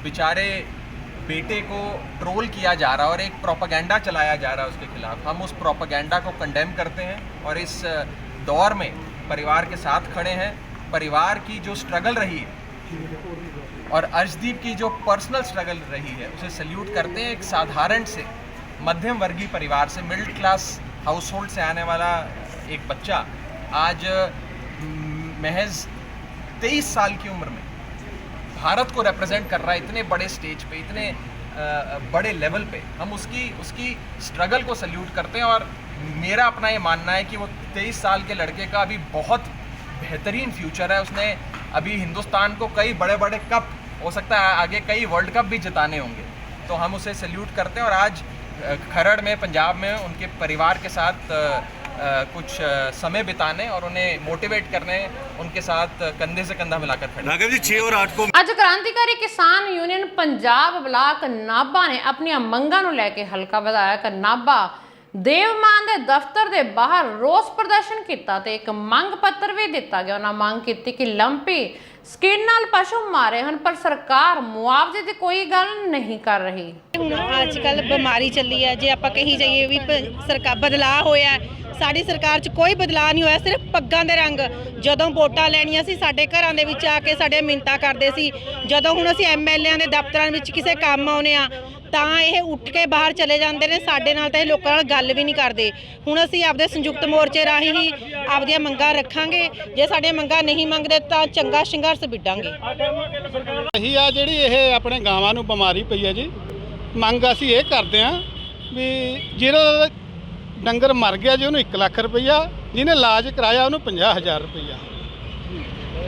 बेचारे बेटे को ट्रोल किया जा रहा है और एक प्रोपेगेंडा चलाया जा रहा है उसके खिलाफ। हम उस प्रोपेगेंडा को कंडेम करते हैं और इस दौर में परिवार के साथ खड़े हैं। परिवार की जो स्ट्रगल रही है और अर्शदीप की जो पर्सनल स्ट्रगल रही है उसे सल्यूट करते हैं। एक साधारण से मध्यम वर्गीय परिवार से, मिडिल क्लास हाउसहोल्ड से आने वाला एक बच्चा आज महज 23 साल की उम्र में भारत को रिप्रेजेंट कर रहा है इतने बड़े स्टेज पे, इतने बड़े लेवल पे। हम उसकी स्ट्रगल को सल्यूट करते हैं और मेरा अपना ये मानना है कि वो 23 साल के लड़के का अभी बहुत बेहतरीन फ्यूचर है। उसने अभी हिंदुस्तान को कई बड़े बड़े कप, हो सकता है आगे कई वर्ल्ड कप भी जिताने होंगे, तो हम उसे सल्यूट करते हैं। और आज खरड़ में, पंजाब में उनके परिवार के साथ कुछ समय बिताने और उन्हें मोटिवेट करने, उनके साथ कंधे से कंधा मिलाकर खड़े। राघव जी 6 और 8 को ਅੱਜ क्रांतिकारी किसान यूनियन पंजाब ब्लाक नाभा ने अपनी ਮੰਗਾਂ ਨੂੰ ਲੈ ਕੇ ਹਲਕਾ ਵਿਧਾਇਕ ਨਾਭਾ ਦੇਵਮਾਨ ਦੇ ਦਫ਼ਤਰ ਦੇ ਬਾਹਰ ਰੋਸ ਪ੍ਰਦਰਸ਼ਨ ਕੀਤਾ ਤੇ ਇੱਕ ਮੰਗ ਪੱਤਰ ਵੀ ਦਿੱਤਾ ਗਿਆ। ਉਹਨਾਂ ਮੰਗ ਕੀਤੀ ਕਿ ਲੰਪੀ ਸਕਿਨ ਨਾਲ ਪਸ਼ੂ ਮਾਰੇ ਹਨ ਪਰ ਸਰਕਾਰ ਮੁਆਵਜ਼ੇ ਦੀ ਕੋਈ ਗੱਲ ਨਹੀਂ ਕਰ ਰਹੀ। ਹੁਣ ਅੱਜ ਕੱਲ ਬਿਮਾਰੀ ਚੱਲੀ ਹੈ, ਜੇ ਆਪਾਂ ਕਹੀ ਜਾਈਏ ਵੀ ਸਰਕਾਰ ਬਦਲਾਅ ਹੋਇਆ, ਸਾਡੀ ਸਰਕਾਰ 'ਚ ਕੋਈ ਬਦਲਾਅ ਨਹੀਂ ਹੋਇਆ, ਸਿਰਫ ਪੱਗਾਂ ਦੇ ਰੰਗ। ਜਦੋਂ ਵੋਟਾਂ ਲੈਣੀਆਂ ਸੀ ਸਾਡੇ ਘਰਾਂ ਦੇ ਵਿੱਚ ਆ ਕੇ ਸਾਡੇ ਮਿੰਨਤਾਂ ਕਰਦੇ ਸੀ, ਜਦੋਂ ਹੁਣ ਅਸੀਂ ਐਮਐਲਏਆਂ ਦੇ ਦਫ਼ਤਰਾਂ ਵਿੱਚ ਕਿਸੇ ਕੰਮ ਆਉਨੇ ਆ ਤਾਂ ਇਹ ਉੱਠ ਕੇ ਬਾਹਰ ਚਲੇ ਜਾਂਦੇ ਨੇ, ਸਾਡੇ ਨਾਲ ਤਾਂ ਇਹ ਲੋਕਾਂ ਨਾਲ ਗੱਲ ਵੀ ਨਹੀਂ ਕਰਦੇ। ਹੁਣ ਅਸੀਂ ਆਪਦੇ ਸੰਯੁਕਤ ਮੋਰਚੇ ਰਾਹੀਂ ਹੀ ਆਪਦੀਆਂ ਮੰਗਾਂ ਰੱਖਾਂਗੇ, ਜੇ ਸਾਡੀਆਂ ਮੰਗਾਂ ਨਹੀਂ ਮੰਗਦੇ ਤਾਂ ਚੰਗਾ ਸੰਘਰਸ਼ ਵਿੱਢਾਂਗੇ। ਇਹੀ ਆ ਜਿਹੜੀ ਇਹ ਆਪਣੇ ਗਾਵਾਂ ਨੂੰ ਬਿਮਾਰੀ ਪਈ ਹੈ ਜੀ, ਮੰਗ ਅਸੀਂ ਇਹ ਕਰਦੇ ਹਾਂ ਵੀ ਜਿਹੜਾ ਡੰਗਰ ਮਰ ਗਿਆ ਜੀ ਉਹਨੂੰ 1 ਲੱਖ ਰੁਪਈਆ, ਜਿਹਨੇ ਇਲਾਜ ਕਰਾਇਆ ਉਹਨੂੰ 50,000 ਰੁਪਈਆ,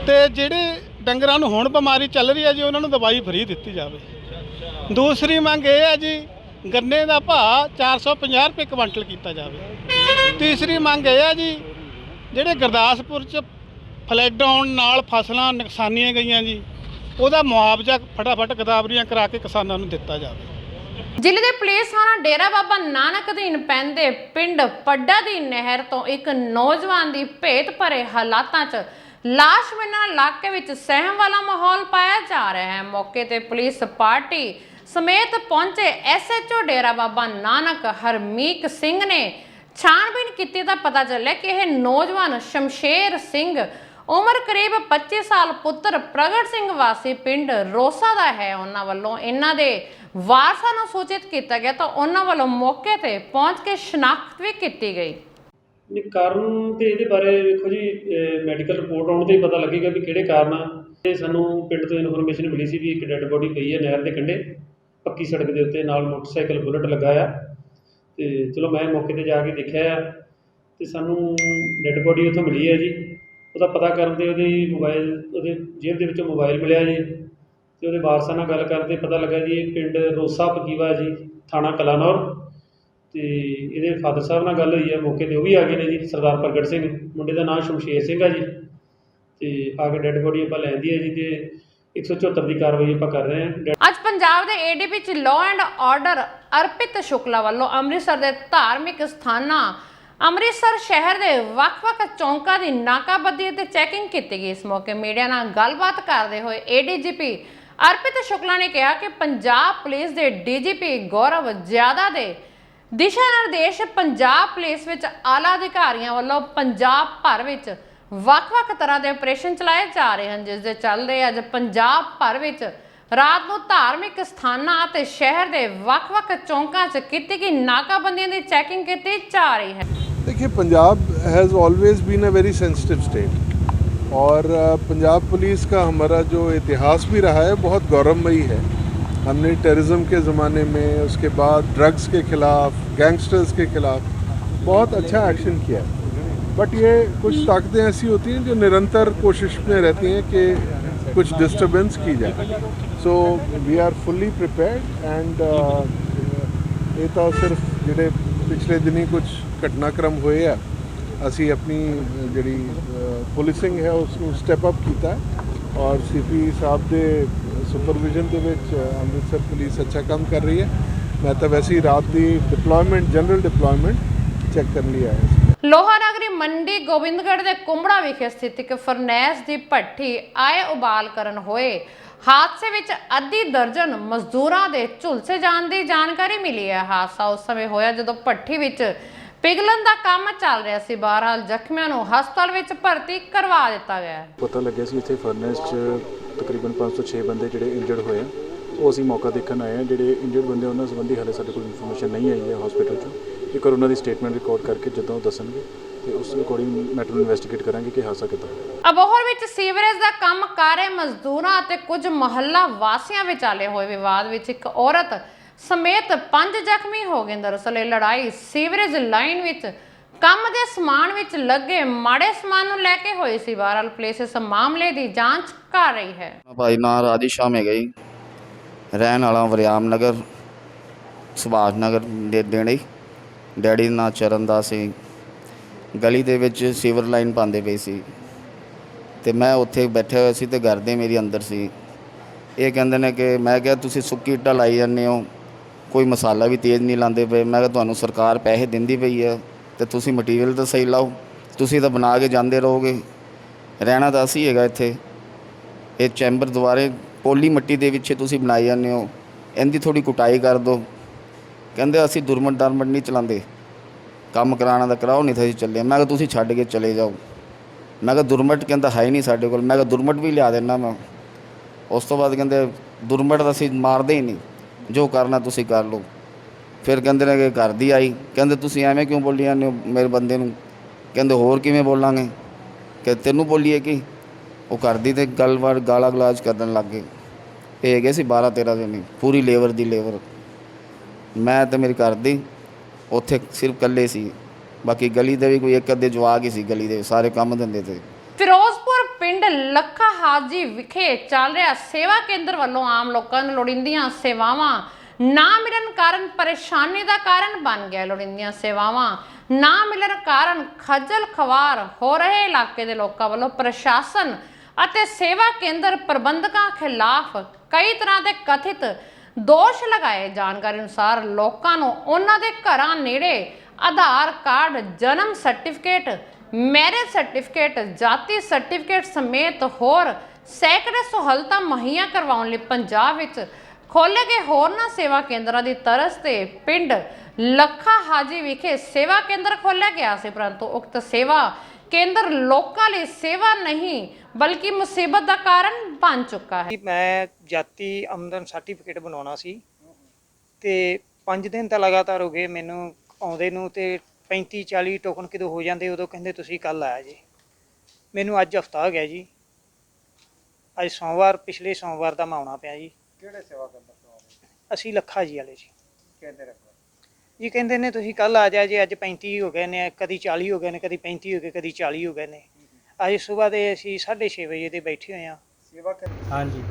ਤੇ ਜਿਹੜੇ ਡੰਗਰਾਂ ਨੂੰ ਹੁਣ ਬਿਮਾਰੀ ਚੱਲ ਰਹੀ ਹੈ ਜੀ ਉਹਨਾਂ ਨੂੰ ਦਵਾਈ ਫਰੀ ਦਿੱਤੀ ਜਾਵੇ। ਦੂਸਰੀ ਮੰਗ ਇਹ ਹੈ ਜੀ ਗੰਨੇ ਦਾ ਭਾਅ 450 ਰੁਪਏ ਕੁਇੰਟਲ ਕੀਤਾ ਜਾਵੇ। ਤੀਸਰੀ ਮੰਗ ਇਹ ਹੈ ਜੀ ਜਿਹੜੇ ਗੁਰਦਾਸਪੁਰ 'ਚ ਫਲੱਡ ਆਉਣ ਨਾਲ ਫਸਲਾਂ ਨੁਕਸਾਨੀਆਂ ਗਈਆਂ ਜੀ ਉਹਦਾ ਮੁਆਵਜ਼ਾ ਫਟਾਫਟ ਗਦਾਵਰੀਆਂ ਕਰਾ ਕੇ ਕਿਸਾਨਾਂ ਨੂੰ ਦਿੱਤਾ ਜਾਵੇ। ਜ਼ਿਲ੍ਹੇ ਦੇ ਪੁਲਿਸ ਥਾਣਾ ਡੇਰਾ ਬਾਬਾ ਨਾਨਕ ਅਧੀਨ ਪੈਂਦੇ ਪਿੰਡ ਪੱਡਾ ਦੀ ਨਹਿਰ ਤੋਂ ਇੱਕ ਨੌਜਵਾਨ ਦੀ ਭੇਤ ਭਰੇ ਹਾਲਾਤਾਂ 'ਚ ਲਾਸ਼ ਮਿਲਣ ਇਲਾਕੇ ਵਿੱਚ ਸਹਿਮ ਵਾਲਾ ਮਾਹੌਲ ਪਾਇਆ ਜਾ ਰਿਹਾ ਹੈ। ਮੌਕੇ ਤੇ ਪੁਲਿਸ ਪਾਰਟੀ ਸਮੇਤ ਪਹੁੰਚੇ ਐਸਐਚਓ ਡੇਰਾ ਬਾਬਾ ਨਾਨਕ ਹਰਮੀਕ ਸਿੰਘ ਨੇ ਛਾਣਬੀਨ ਕੀਤੀ ਤਾਂ ਪਤਾ ਚੱਲਿਆ ਕਿ ਇਹ ਨੌਜਵਾਨ ਸ਼ਮਸ਼ੇਰ ਸਿੰਘ ਉਮਰ ਕਰੀਬ 25 ਸਾਲ ਪੁੱਤਰ ਪ੍ਰਗਟ ਸਿੰਘ ਵਾਸੀ ਪਿੰਡ ਰੋਸਾ ਦਾ ਹੈ। ਉਹਨਾਂ ਵੱਲੋਂ ਇਹਨਾਂ ਦੇ ਵਾਰਸਾਂ ਨੂੰ ਸੂਚਿਤ ਕੀਤਾ ਗਿਆ ਤਾਂ ਉਹਨਾਂ ਵੱਲੋਂ ਮੌਕੇ ਤੇ ਪਹੁੰਚ ਕੇ ਸ਼ਨਾਖਤ ਵੀ ਕੀਤੀ ਗਈ। ਕਾਰਨ ਤੇ ਇਹਦੇ ਬਾਰੇ ਵੇਖੋ ਜੀ, ਮੈਡੀਕਲ ਰਿਪੋਰਟ ਆਉਣ 'ਤੇ ਹੀ ਪਤਾ ਲੱਗੇਗਾ ਵੀ ਕਿਹੜੇ ਕਾਰਨ ਆ। ਤੇ ਸਾਨੂੰ ਪਿੰਡ ਤੋਂ ਇਨਫੋਰਮੇਸ਼ਨ ਮਿਲੀ ਸੀ ਵੀ ਇੱਕ ਡੈੱਡ ਬੋਡੀ ਪਈ ਹੈ ਨਹਿਰ ਦੇ ਕੰਢੇ ਪੱਕੀ ਸੜਕ ਦੇ ਉੱਤੇ, ਨਾਲ ਮੋਟਰਸਾਈਕਲ ਬੁਲਟ ਲੱਗਾ ਆ। ਤੇ ਚਲੋ ਮੈਂ ਮੌਕੇ 'ਤੇ ਜਾ ਕੇ ਦੇਖਿਆ ਆ ਤੇ ਸਾਨੂੰ ਡੈੱਡ ਬੋਡੀ ਉੱਥੋਂ ਮਿਲੀ ਹੈ ਜੀ। ਉਹਦਾ ਪਤਾ ਕਰਨ 'ਤੇ ਉਹਦੇ ਜੇਬ ਦੇ ਵਿੱਚੋਂ ਮੋਬਾਈਲ ਮਿਲਿਆ ਜੀ, ਤੇ ਉਹਦੇ ਵਾਰਸਾਂ ਨਾਲ ਗੱਲ ਕਰਨ 'ਤੇ ਪਤਾ ਲੱਗਾ ਜੀ ਇਹ ਪਿੰਡ ਰੋਸਾ ਪਕੀਵਾ ਜੀ, ਥਾਣਾ ਕਲਾਨੌਰ। ਤੇ ਇਹਦੇ ਫਾਦਰ ਸਾਹਿਬ ਨਾਲ ਗੱਲ ਹੋਈ ਹੈ, ਮੌਕੇ 'ਤੇ ਉਹ ਵੀ ਆ ਗਏ ਨੇ ਜੀ, ਸਰਦਾਰ ਪ੍ਰਗਟ ਸਿੰਘ, ਮੁੰਡੇ ਦਾ ਨਾਮ ਸ਼ਮਸ਼ੇਰ ਸਿੰਘ ਆ ਜੀ। ਤੇ ਆ ਕੇ ਡੈੱਡ ਬੋਡੀ ਆਪਾਂ ਲੈਂਦੀ ਹੈ ਜੀ ਤੇ 174 ਦੀ ਕਾਰਵਾਈ ਆਪਾਂ ਕਰ ਰਹੇ ਹਾਂ। ਅੱਜ ਪੰਜਾਬ ਦੇ ਏਡੀਪੀ ਚ ਲਾਅ ਐਂਡ ਆਰਡਰ ਅਰਪਿਤ ਸ਼ੁਕਲਾ ਵੱਲੋਂ ਅੰਮ੍ਰਿਤਸਰ ਦੇ ਧਾਰਮਿਕ ਸਥਾਨਾਂ ਅੰਮ੍ਰਿਤਸਰ ਸ਼ਹਿਰ ਦੇ ਵੱਖ-ਵੱਖ ਚੌਂਕਾਂ ਦੀ ਨਾਕਾਬੰਦੀ ਅਤੇ ਚੈਕਿੰਗ ਕੀਤੀ ਗਈ। ਇਸ ਮੌਕੇ ਮੀਡੀਆ ਨਾਲ ਗੱਲਬਾਤ ਕਰਦੇ ਹੋਏ ਏਡੀਜੀਪੀ ਅਰਪਿਤ ਸ਼ੁਕਲਾ ਨੇ ਕਿਹਾ ਕਿ ਪੰਜਾਬ ਪੁਲਿਸ ਦੇ ਡੀਜੀਪੀ ਗੌਰਵ ਜ਼ਿਆਦਾ ਦੇ ਦਿਸ਼ਾ ਨਿਰਦੇਸ਼ ਪੰਜਾਬ ਪੁਲਿਸ ਵਿੱਚ ਆਲਾ ਅਧਿਕਾਰੀਆਂ ਵੱਲੋਂ ਪੰਜਾਬ ਭਰ ਵਿੱਚ ਵੱਖ-ਵੱਖ ਤਰ੍ਹਾਂ ਦੇ ਆਪਰੇਸ਼ਨ ਚਲਾਏ ਜਾ ਰਹੇ ਹਨ, ਜਿਸ ਦੇ ਚੱਲਦੇ ਅੱਜ ਪੰਜਾਬ ਭਰ ਵਿੱਚ ਰਾਤ ਨੂੰ ਧਾਰਮਿਕ ਸਥਾਨਾਂ ਅਤੇ ਸ਼ਹਿਰ ਦੇ ਵੱਖ-ਵੱਖ ਚੌਂਕਾਂ 'ਚ ਕੀਤੀ ਗਈ ਨਾਕਾਬੰਦੀਆਂ ਦੀ ਚੈਕਿੰਗ ਕੀਤੀ ਜਾ ਰਹੀ ਹੈ। देखिए, Punjab has always been a very sensitive state और पंजाब पुलिस का हमारा जो इतिहास भी रहा है बहुत गौरवमयी है। हमने टेररिज्म के ज़माने में, उसके बाद ड्रग्स के ख़िलाफ़, गैंगस्टर्स के ख़िलाफ़ बहुत अच्छा एक्शन किया है। बट ये कुछ ताकतें ऐसी होती हैं जो निरंतर कोशिश में रहती हैं कि कुछ डिस्टर्बेंस की जाए। So we are fully prepared and ये तो सिर्फ ਜਿਹੜੇ ਪਿਛਲੇ ਦਿਨੀ ਕੁਝ ਘਟਨਾਕ੍ਰਮ ਹੋਏ ਆ, ਅਸੀਂ ਆਪਣੀ ਜਿਹੜੀ ਪੁਲਿਸਿੰਗ ਹੈ ਉਸ ਨੂੰ ਸਟੈਪ ਅਪ ਕੀਤਾ ਔਰ ਸੀਪੀ ਸਾਹਿਬ ਦੇ ਸੁਪਰਵਿਜ਼ਨ ਦੇ ਵਿੱਚ ਅੰਮ੍ਰਿਤਸਰ ਪੁਲਿਸ ਅੱਛਾ ਕੰਮ ਕਰ ਰਹੀ ਹੈ। ਮੈਂ ਤਾਂ ਵੈਸੇ ਹੀ ਰਾਤ ਦੀ ਡਿਪਲੋਇਮੈਂਟ, ਜਨਰਲ ਡਿਪਲੋਇਮੈਂਟ ਚੈੱਕ ਕਰਨ ਲਈ ਆਇਆ ਸੀ। ਲੋਹਾ ਨਗਰੀ ਮੰਡੀ ਗੋਬਿੰਦਗੜ੍ਹ ਦੇ ਕੁੰਬੜਾ ਵਿਖੇ ਸਥਿਤ ਇੱਕ ਫਰਨੈਸ ਦੀ ਭੱਠੀ ਆਏ ਉਬਾਲ ਕਰਨ ਹੋਏ ਹਾਦਸੇ ਵਿੱਚ ਅੱਧੀ ਦਰਜਨ ਮਜ਼ਦੂਰਾਂ ਦੇ ਝੁਲਸੇ ਜਾਣ ਦੀ ਜਾਣਕਾਰੀ ਮਿਲੀ ਹੈ। ਹਾਦਸਾ ਉਸ ਸਮੇਂ ਹੋਇਆ ਜਦੋਂ ਭੱਠੀ ਵਿੱਚ ਪਿਘਲਣ ਦਾ ਕੰਮ ਚੱਲ ਰਿਹਾ ਸੀ। ਬਹਰਹਾਲ ਜ਼ਖਮੀਆਂ ਨੂੰ ਹਸਪਤਾਲ ਵਿੱਚ ਭਰਤੀ ਕਰਵਾ ਦਿੱਤਾ ਗਿਆ ਹੈ। ਪਤਾ ਲੱਗਿਆ ਸੀ ਇੱਥੇ ਫਰਨੈਸ 'ਚ ਤਕਰੀਬਨ 5 ਤੋਂ 6 ਬੰਦੇ ਜਿਹੜੇ ਇੰਜਰਡ ਹੋਏ ਆ, ਉਹ ਅਸੀਂ ਮੌਕਾ ਦੇਖਣ ਆਏ ਹਾਂ। ਜਿਹੜੇ ਇੰਜਰਡ ਬੰਦੇ ਉਹਨਾਂ ਸੰਬੰਧੀ ਹਾਲੇ ਸਾਡੇ ਕੋਲ ਇਨਫੋਰਮੇਸ਼ਨ ਨਹੀਂ ਆਈ ਹੈ ਹਸਪੀਟਲ 'ਚੋਂ। ਇੱਕ ਵਾਰ ਉਹਨਾਂ ਦੀ ਸਟੇਟਮੈਂਟ ਰਿਕਾਰਡ ਕਰਕੇ ਜਦੋਂ ਉਹ ਦੱਸਣਗੇ ਤੇ ਉਸ ਅਕੋਰਡਿੰਗ ਮੈਟਰ ਨੂੰ ਇਨਵੈਸਟੀਗੇਟ ਕਰਾਂਗੇ ਕਿ ਹਾਦਸਾ ਕਿੱਦਾਂ। ਅਬੋਹਰ ਵਿੱਚ ਸੀਵਰੇਜ ਦਾ ਕੰਮ ਕਰ ਰਹੇ ਮਜ਼ਦੂਰਾਂ ਅਤੇ ਕੁਝ ਮੁਹੱਲਾ ਵਾਸੀਆਂ ਵਿਚਾਲੇ ਹੋਏ ਵਿਵਾਦ ਵਿੱਚ ਇੱਕ ਔਰਤ ਸਮੇਤ 5 ਜ਼ਖਮੀ ਹੋ ਗਏ। ਦਰਅਸਲ ਇਹ ਲੜਾਈ ਸੀਵਰੇਜ ਲਾਈਨ ਵਿੱਚ ਕੰਮ ਦੇ ਸਮਾਨ ਵਿੱਚ ਲੱਗੇ ਮਾੜੇ ਸਮਾਨ ਨੂੰ ਲੈ ਕੇ ਹੋਈ ਸੀ। ਬਹਰਹਾਲ ਪੁਲਿਸ ਇਸ ਮਾਮਲੇ ਦੀ ਜਾਂਚ ਕਰ ਰਹੀ ਹੈ। ਭਾਈ ਨਾਂ ਰਾਜੇਸ਼ਾਮ ਹੈਗਾ ਜੀ, ਰਹਿਣ ਵਾਲਾ ਵਰਿਆਮ ਨਗਰ ਸੁਭਾਸ਼ ਨਗਰ ਦੇ ਦੇਣੇ। ਡੈਡੀ ਦਾ ਨਾਂ ਚਰਨਦਾਸ ਸੀ। ਗਲੀ ਦੇ ਵਿੱਚ ਸੀਵਰ ਲਾਈਨ ਪਾਉਂਦੇ ਪਈ ਸੀ ਤੇ ਮੈਂ ਉੱਥੇ ਬੈਠਾ ਹੋਇਆ ਸੀ ਤੇ ਘਰ ਦੇ ਮੇਰੀ ਅੰਦਰ ਸੀ। ਇਹ ਕਹਿੰਦੇ ਨੇ ਕਿ ਮੈਂ ਕਿਹਾ ਤੁਸੀਂ ਸੁੱਕੀ ਇੱਟਾਂ ਲਾਈ ਜਾਂਦੇ ਹੋ, ਕੋਈ ਮਸਾਲਾ ਵੀ ਤੇਜ਼ ਨਹੀਂ ਲਾਉਂਦੇ ਪਏ। ਮੈਂ ਕਿਹਾ ਤੁਹਾਨੂੰ ਸਰਕਾਰ ਪੈਸੇ ਦਿੰਦੀ ਪਈ ਹੈ ਤੇ ਤੁਸੀਂ ਮਟੀਰੀਅਲ ਤਾਂ ਸਹੀ ਲਾਓ, ਤੁਸੀਂ ਤਾਂ ਬਣਾ ਕੇ ਜਾਂਦੇ ਰਹੋਗੇ। ਰਹਿਣਾ ਤਾਂ ਅਸੀਂ ਹੈਗਾ ਇੱਥੇ। ਇਹ ਚੈਂਬਰ ਦੁਆਰੇ ਪੋਲੀ ਮਿੱਟੀ ਦੇ ਵਿੱਚ ਤੁਸੀਂ ਬਣਾਈ ਜਾਂਦੇ ਹੋ, ਇਹਦੀ ਥੋੜ੍ਹੀ ਕੁਟਾਈ ਕਰ ਦਿਓ। ਕਹਿੰਦੇ ਅਸੀਂ ਦੁਰਮਟ ਦਰਮਟ ਨਹੀਂ ਚਲਾਉਂਦੇ, ਕੰਮ ਕਰਾਉਣਾ ਤਾਂ ਕਰਾਓ, ਨਹੀਂ ਤਾਂ ਅਸੀਂ ਚੱਲੇ। ਮੈਂ ਕਿਹਾ ਤੁਸੀਂ ਛੱਡ ਕੇ ਚਲੇ ਜਾਓ। ਮੈਂ ਕਿਹਾ ਦੁਰਮਟ ਕਹਿੰਦਾ ਹੈ ਹੀ ਨਹੀਂ ਸਾਡੇ ਕੋਲ। ਮੈਂ ਕਿਹਾ ਦੁਰਮਟ ਵੀ ਲਿਆ ਦੇਣਾ ਮੈਂ। ਉਸ ਤੋਂ ਬਾਅਦ ਕਹਿੰਦੇ ਦੁਰਮਟ ਤਾਂ ਅਸੀਂ ਮਾਰਦੇ ਹੀ ਨਹੀਂ, ਜੋ ਕਰਨਾ ਤੁਸੀਂ ਕਰ ਲਓ। ਫਿਰ ਕਹਿੰਦੇ ਨੇ ਕਿ ਘਰ ਦੀ ਆਈ, ਕਹਿੰਦੇ ਤੁਸੀਂ ਐਵੇਂ ਕਿਉਂ ਬੋਲੀ ਜਾਂਦੇ ਹੋ ਮੇਰੇ ਬੰਦੇ ਨੂੰ। ਕਹਿੰਦੇ ਹੋਰ ਕਿਵੇਂ ਬੋਲਾਂਗੇ, ਕਿ ਤੈਨੂੰ ਬੋਲੀਏ ਕਿ ਉਹ ਘਰ ਦੀ ਤੇ ਗੱਲਬਾਤ ਗਾਲਾਂ ਗਲਾਜ ਕਰਨ ਲੱਗ ਗਏ। ਇਹ ਹੈਗੇ ਸੀ 12-13 ਦਿਨ ਪੂਰੀ ਲੇਬਰ ਦੀ ਲੇਬਰ। ਮੈਂ ਤੇ ਮੇਰੀ ਘਰ ਦੀ ਉੱਥੇ ਸਿਰਫ ਇਕੱਲੇ ਸੀ, ਬਾਕੀ ਗਲੀ ਦੇ ਵੀ ਕੋਈ ਇੱਕ ਅੱਧੇ ਜਵਾਕ ਹੀ ਸੀ, ਗਲੀ ਦੇ ਸਾਰੇ ਕੰਮ ਦਿੰਦੇ ਤੇ। ਫਿਰੋਜ਼ਪੁਰ ਪਿੰਡ ਲੱਖਾ ਹਾਜੀ ਵਿਖੇ ਚੱਲ ਰਿਹਾ ਸੇਵਾ ਕੇਂਦਰ ਵੱਲੋਂ ਆਮ ਲੋਕਾਂ ਨੂੰ ਲੋੜੀਂਦੀਆਂ ਸੇਵਾਵਾਂ ਨਾ ਮਿਲਣ ਕਾਰਨ ਪਰੇਸ਼ਾਨੀ ਦਾ ਕਾਰਨ ਬਣ ਗਿਆ। ਲੋੜੀਂਦੀਆਂ ਸੇਵਾਵਾਂ ਨਾ ਮਿਲਣ ਕਾਰਨ ਖੱਜਲ ਖਵਾਰ ਹੋ ਰਹੇ ਇਲਾਕੇ ਦੇ ਲੋਕਾਂ ਵੱਲੋਂ ਪ੍ਰਸ਼ਾਸਨ ਅਤੇ ਸੇਵਾ ਕੇਂਦਰ ਪ੍ਰਬੰਧਕਾਂ ਖਿਲਾਫ ਕਈ ਤਰ੍ਹਾਂ ਦੇ ਕਥਿਤ ਦੋਸ਼ ਲਗਾਏ। ਜਾਣਕਾਰੀ ਅਨੁਸਾਰ ਲੋਕਾਂ ਨੂੰ ਉਹਨਾਂ ਦੇ ਘਰਾਂ ਨੇੜੇ ਆਧਾਰ ਕਾਰਡ, ਜਨਮ ਸਰਟੀਫਿਕੇਟ, ਮੈਰਿਜ ਸਰਟੀਫਿਕੇਟ, ਜਾਤੀ ਸਰਟੀਫਿਕੇਟ ਸਮੇਤ ਹੋਰ ਸੈਂਕੜੇ ਸਹੂਲਤਾਂ ਮੁਹੱਈਆ ਕਰਵਾਉਣ ਲਈ ਪੰਜਾਬ ਵਿੱਚ ਖੋਲ੍ਹੇ ਗਏ ਹੋਰਨਾਂ ਸੇਵਾ ਕੇਂਦਰਾਂ ਦੀ ਤਰਜ਼ ਤੇ ਪਿੰਡ ਲੱਖਾ ਹਾਜੀ ਵਿਖੇ ਸੇਵਾ ਕੇਂਦਰ ਖੋਲ੍ਹਿਆ ਗਿਆ ਸੀ। ਪਰੰਤੂ ਉਕਤ ਸੇਵਾ ਕੇਂਦਰ ਲੋਕਾਂ ਲਈ ਸੇਵਾ ਨਹੀਂ ਬਲਕਿ ਮੁਸੀਬਤ ਦਾ ਕਾਰਨ ਬਣ ਚੁੱਕਾ ਹੈ। ਮੈਂ ਜਾਤੀ ਆਮਦਨ ਸਰਟੀਫਿਕੇਟ ਬਣਾਉਣਾ ਸੀ ਤੇ 5 ਦਿਨ ਤਾਂ ਲਗਾਤਾਰ ਹੋ ਗਏ ਮੈਨੂੰ ਆਉਂਦੇ ਨੂੰ, ਤੇ 35-40 ਟੋਕਨ ਕਿਦੋਂ ਹੋ ਜਾਂਦੇ ਉਦੋਂ ਕਹਿੰਦੇ ਤੁਸੀਂ ਕੱਲ ਆਇਆ ਜੀ। ਮੈਨੂੰ ਅੱਜ ਹਫਤਾ ਹੋ ਗਿਆ ਜੀ। ਅੱਜ ਸੋਮਵਾਰ, ਪਿਛਲੇ ਸੋਮਵਾਰ ਦਾ ਮੈਂ ਆਉਣਾ ਪਿਆ ਜੀ। ਕਿਹੜੇ ਸੇਵਾ ਕੇਂਦਰ ਤੋਂ? ਅਸੀਂ ਲੱਖਾ ਜੀ ਵਾਲੇ ਜੀ। ਕਹਿੰਦੇ ਰੱਖੋ ਜੀ ਕਹਿੰਦੇ ਨੇ ਤੁਸੀਂ ਕੱਲ ਆ ਜਾ ਜੀ। ਅੱਜ 35 ਹੋ ਗਏ ਨੇ, ਕਦੀ 40 ਹੋ ਗਏ ਨੇ, ਕਦੀ 35 ਹੋ ਗਏ, ਕਦੀ 40 ਹੋ ਗਏ ਨੇ। ਅੱਜ ਸਵੇਰ ਦੇ ਅਸੀਂ 6:30 ਵਜੇ ਦੇ ਬੈਠੇ ਹੋਏ ਹਾਂ। ਸੇਵਾ ਹਾਂਜੀ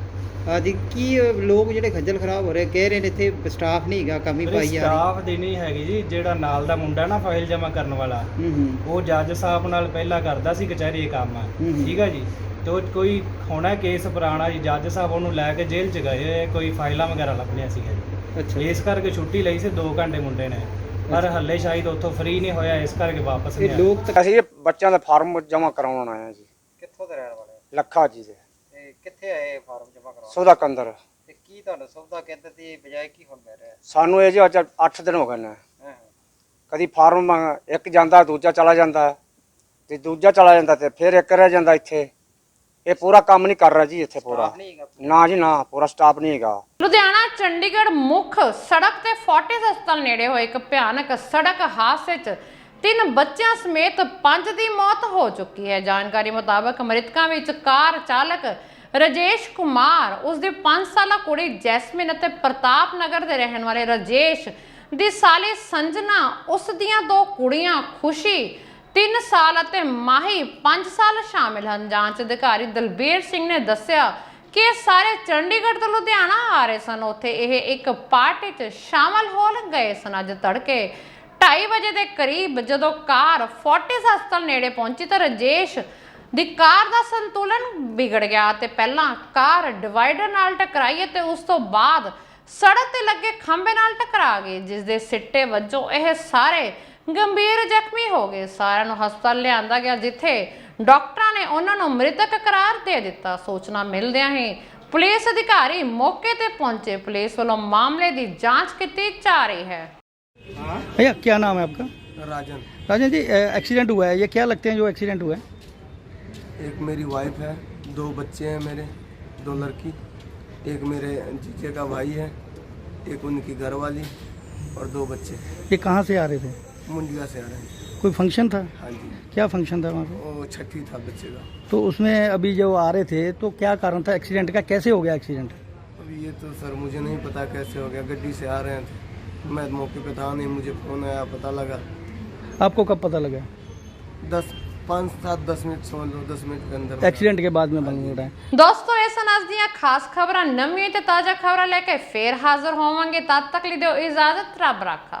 ਹਾਂਜੀ। ਕੀ ਲੋਕ ਜਿਹੜੇ ਖੱਜਲ ਖਰਾਬ ਹੋ ਰਹੇ ਕਹਿ ਰਹੇ ਨੇ ਇੱਥੇ ਸਟਾਫ ਨਹੀਂ ਹੈਗਾ, ਕਮੀ ਪਾਈ ਜਾ ਰਹੀ। ਸਟਾਫ ਦੀ ਨਹੀਂ ਹੈਗੀ ਜੀ। ਜਿਹੜਾ ਨਾਲ ਦਾ ਮੁੰਡਾ ਨਾ ਫਾਈਲ ਜਮ੍ਹਾਂ ਕਰਨ ਵਾਲਾ, ਉਹ ਜੱਜ ਸਾਹਿਬ ਨਾਲ ਪਹਿਲਾਂ ਕਰਦਾ ਸੀ ਕਚਹਿਰੀ ਕੰਮ, ਠੀਕ ਹੈ ਜੀ। ਤੇ ਕੋਈ ਹੋਣਾ ਕੇਸ ਪੁਰਾਣਾ ਜੀ, ਜੱਜ ਸਾਹਿਬ ਉਹਨੂੰ ਲੈ ਕੇ ਜੇਲ੍ਹ 'ਚ ਗਏ, ਕੋਈ ਫਾਈਲਾਂ ਵਗੈਰਾ ਲੱਭਣੀਆਂ ਸੀਗਾ ਜੀ। ਅੱਛਾ। ਇਸ ਕਰਕੇ ਛੁੱਟੀ ਲਈ ਸੀ 2 ਘੰਟੇ ਮੁੰਡੇ ਨੇ, ਪਰ ਹੱਲੇ ਸ਼ਾਇਦ ਉੱਥੋਂ ਫ੍ਰੀ ਨਹੀਂ ਹੋਇਆ, ਇਸ ਕਰਕੇ ਵਾਪਸ ਨਹੀਂ ਆਇਆ। ਅਸੀਂ ਬੱਚਿਆਂ ਦਾ ਫਾਰਮ ਜਮ੍ਹਾਂ ਕਰਾਉਣ ਆਏ ਹਾਂ ਜੀ। ਕਿੱਥੋਂ ਦੇ ਰਹਿਣ ਵਾਲੇ? ਲੱਖਾ ਜੀ ਦੇ। ਤੇ ਕਿੱਥੇ ਆਏ ਫਾਰਮ ਜਮ੍ਹਾਂ ਕਰਾਉਣ? ਸੌਦਾ ਕੇਂਦਰ। ਤੇ ਕੀ ਤੁਹਾਨੂੰ ਸੌਦਾ ਕੇਂਦਰ ਦੀ ਬਜਾਏ ਕੀ ਹੁਣ ਮਿਲ ਰਿਹਾ? ਸਾਨੂੰ ਇਹ ਜੀ ਅੱਜ 8 ਦਿਨ ਹੋ ਗਏ ਨੇ। ਕਦੀ ਫਾਰਮ ਇੱਕ ਜਾਂਦਾ, ਦੂਜਾ ਚਲਾ ਜਾਂਦਾ, ਤੇ ਦੂਜਾ ਚਲਾ ਜਾਂਦਾ ਤੇ ਫਿਰ ਇੱਕ ਰਹਿ ਜਾਂਦਾ ਇੱਥੇ। ਇਹ ਪੂਰਾ ਕੰਮ ਨਹੀਂ ਕਰ ਰਿਹਾ ਜੀ ਇੱਥੇ ਪੂਰਾ। ਨਾ ਜੀ ਨਾ, ਪੂਰਾ ਸਟਾਫ ਨਹੀਂ ਹੈਗਾ। ਲੁਧਿਆਣਾ ਚੰਡੀਗੜ੍ਹ ਮੁੱਖ ਸੜਕ ਤੇ ਫੋਰਟਿਸ ਹਸਪਤਾਲ ਨੇੜੇ ਹੋਏ ਇੱਕ ਭਿਆਨਕ ਸੜਕ ਹਾਦਸੇ 'ਚ 3 ਬੱਚਿਆਂ ਸਮੇਤ 5 ਦੀ ਮੌਤ ਹੋ ਚੁੱਕੀ ਹੈ। ਜਾਣਕਾਰੀ ਮੁਤਾਬਕ ਮ੍ਰਿਤਕਾਂ ਵਿੱਚ ਕਾਰ ਚਾਲਕ ਰਾਜੇਸ਼ ਕੁਮਾਰ, ਉਸ ਦੀ 5 ਸਾਲਾ ਕੁੜੀ ਜੈਸਮਿਨ ਅਤੇ ਪ੍ਰਤਾਪ ਨਗਰ ਦੇ ਰਹਿਣ ਵਾਲੇ ਰਾਜੇਸ਼ ਦੀ ਸਾਲੀ ਸੰਜਨਾ, ਉਸ ਦੀਆਂ 2 ਕੁੜੀਆਂ ਖੁਸ਼ੀ 3 ਸਾਲ ਅਤੇ ਮਾਹੀ 5 ਸਾਲ ਸ਼ਾਮਿਲ ਹਨ। ਜਾਂਚ ਅਧਿਕਾਰੀ ਦਲਬੀਰ ਸਿੰਘ ਨੇ ਦੱਸਿਆ ਕਿ ਇਹ ਸਾਰੇ ਚੰਡੀਗੜ੍ਹ ਤੋਂ ਲੁਧਿਆਣਾ ਆ ਰਹੇ ਸਨ। ਉੱਥੇ ਇਹ ਇੱਕ ਪਾਰਟੀ 'ਚ ਸ਼ਾਮਲ ਹੋ ਗਏ ਸਨ। ਅੱਜ ਤੜਕੇ 2:30 ਵਜੇ ਦੇ ਕਰੀਬ ਜਦੋਂ ਕਾਰ ਫੋਰਟਿਸ ਹਸਪਤਾਲ ਨੇੜੇ ਪਹੁੰਚੀ ਤਾਂ ਰਾਜੇਸ਼ ਦੀ ਕਾਰ ਦਾ ਸੰਤੁਲਨ ਵਿਗੜ ਗਿਆ ਤੇ ਪਹਿਲਾਂ ਕਾਰ ਡਿਵਾਈਡਰ ਨਾਲ ਟਕਰਾਈ ਅਤੇ ਉਸ ਤੋਂ ਬਾਅਦ ਸੜਕ ਤੇ ਲੱਗੇ ਖੰਭੇ ਨਾਲ ਟਕਰਾ ਗਈ, ਜਿਸ ਦੇ ਸਿੱਟੇ ਵਜੋਂ ਇਹ ਸਾਰੇ ਗੰਭੀਰ ਜ਼ਖਮੀ ਹੋ ਗਏ। ਸਾਰਿਆਂ ਨੂੰ ਹਸਪਤਾਲ ਲਿਆਂਦਾ ਗਿਆ, ਜਿੱਥੇ ਡਾਕਟਰਾਂ ਨੇ ਉਹਨਾਂ ਨੂੰ ਮ੍ਰਿਤਕ ਕਰਾਰ ਦੇ ਦਿੱਤਾ। ਸੂਚਨਾ ਮਿਲਦਿਆਂ ਹੀ ਪੁਲਿਸ ਅਧਿਕਾਰੀ ਮੌਕੇ ਤੇ ਪਹੁੰਚੇ। ਪੁਲਿਸ ਵੱਲੋਂ ਮਾਮਲੇ ਦੀ ਜਾਂਚ ਕੀਤੀ ਜਾ ਰਹੀ है। भैया क्या नाम है आपका? राजन जी एक्सीडेंट हुआ है, ये क्या लगते हैं जो एक्सीडेंट हुआ है? एक मेरी वाइफ है, 2 बच्चे हैं मेरे, 2 लड़की, एक मेरे जीजे का भाई है, एक उनकी घरवाली और 2 बच्चे। ये कहाँ से आ रहे थे? मुंडिया से आ रहे हैं। कोई फंक्शन था? हाँ जी। क्या फंक्शन था वहाँ पे? वो छठी था बच्चे का। तो उसमें अभी जो आ रहे थे तो क्या कारण था एक्सीडेंट का, कैसे हो गया एक्सीडेंट? अभी ये तो सर मुझे नहीं पता कैसे हो गया, गड्डी से आ रहे थे, मैं मौके पे था नहीं, मुझे फ़ोन आया, पता लगा। आपको कब पता लगा? 10 मिनट समझ लो, 10 मिनट के अंदर एक्सीडेंट के बाद में बन रहा है। ਦੋਸਤੋ ਇਸ ਨਾਲ ਦੀਆਂ ਖਾਸ ਖਬਰਾਂ ਨਵੀਆਂ ਤੇ ਤਾਜ਼ਾ ਖਬਰਾਂ ਲੈ ਕੇ ਫੇਰ ਹਾਜ਼ਰ ਹੋਵਾਂਗੇ। ਤਦ ਤੱਕ ਲਈ ਦਿਓ ਇਜਾਜ਼ਤ, ਰੱਬ ਰਾਖਾ।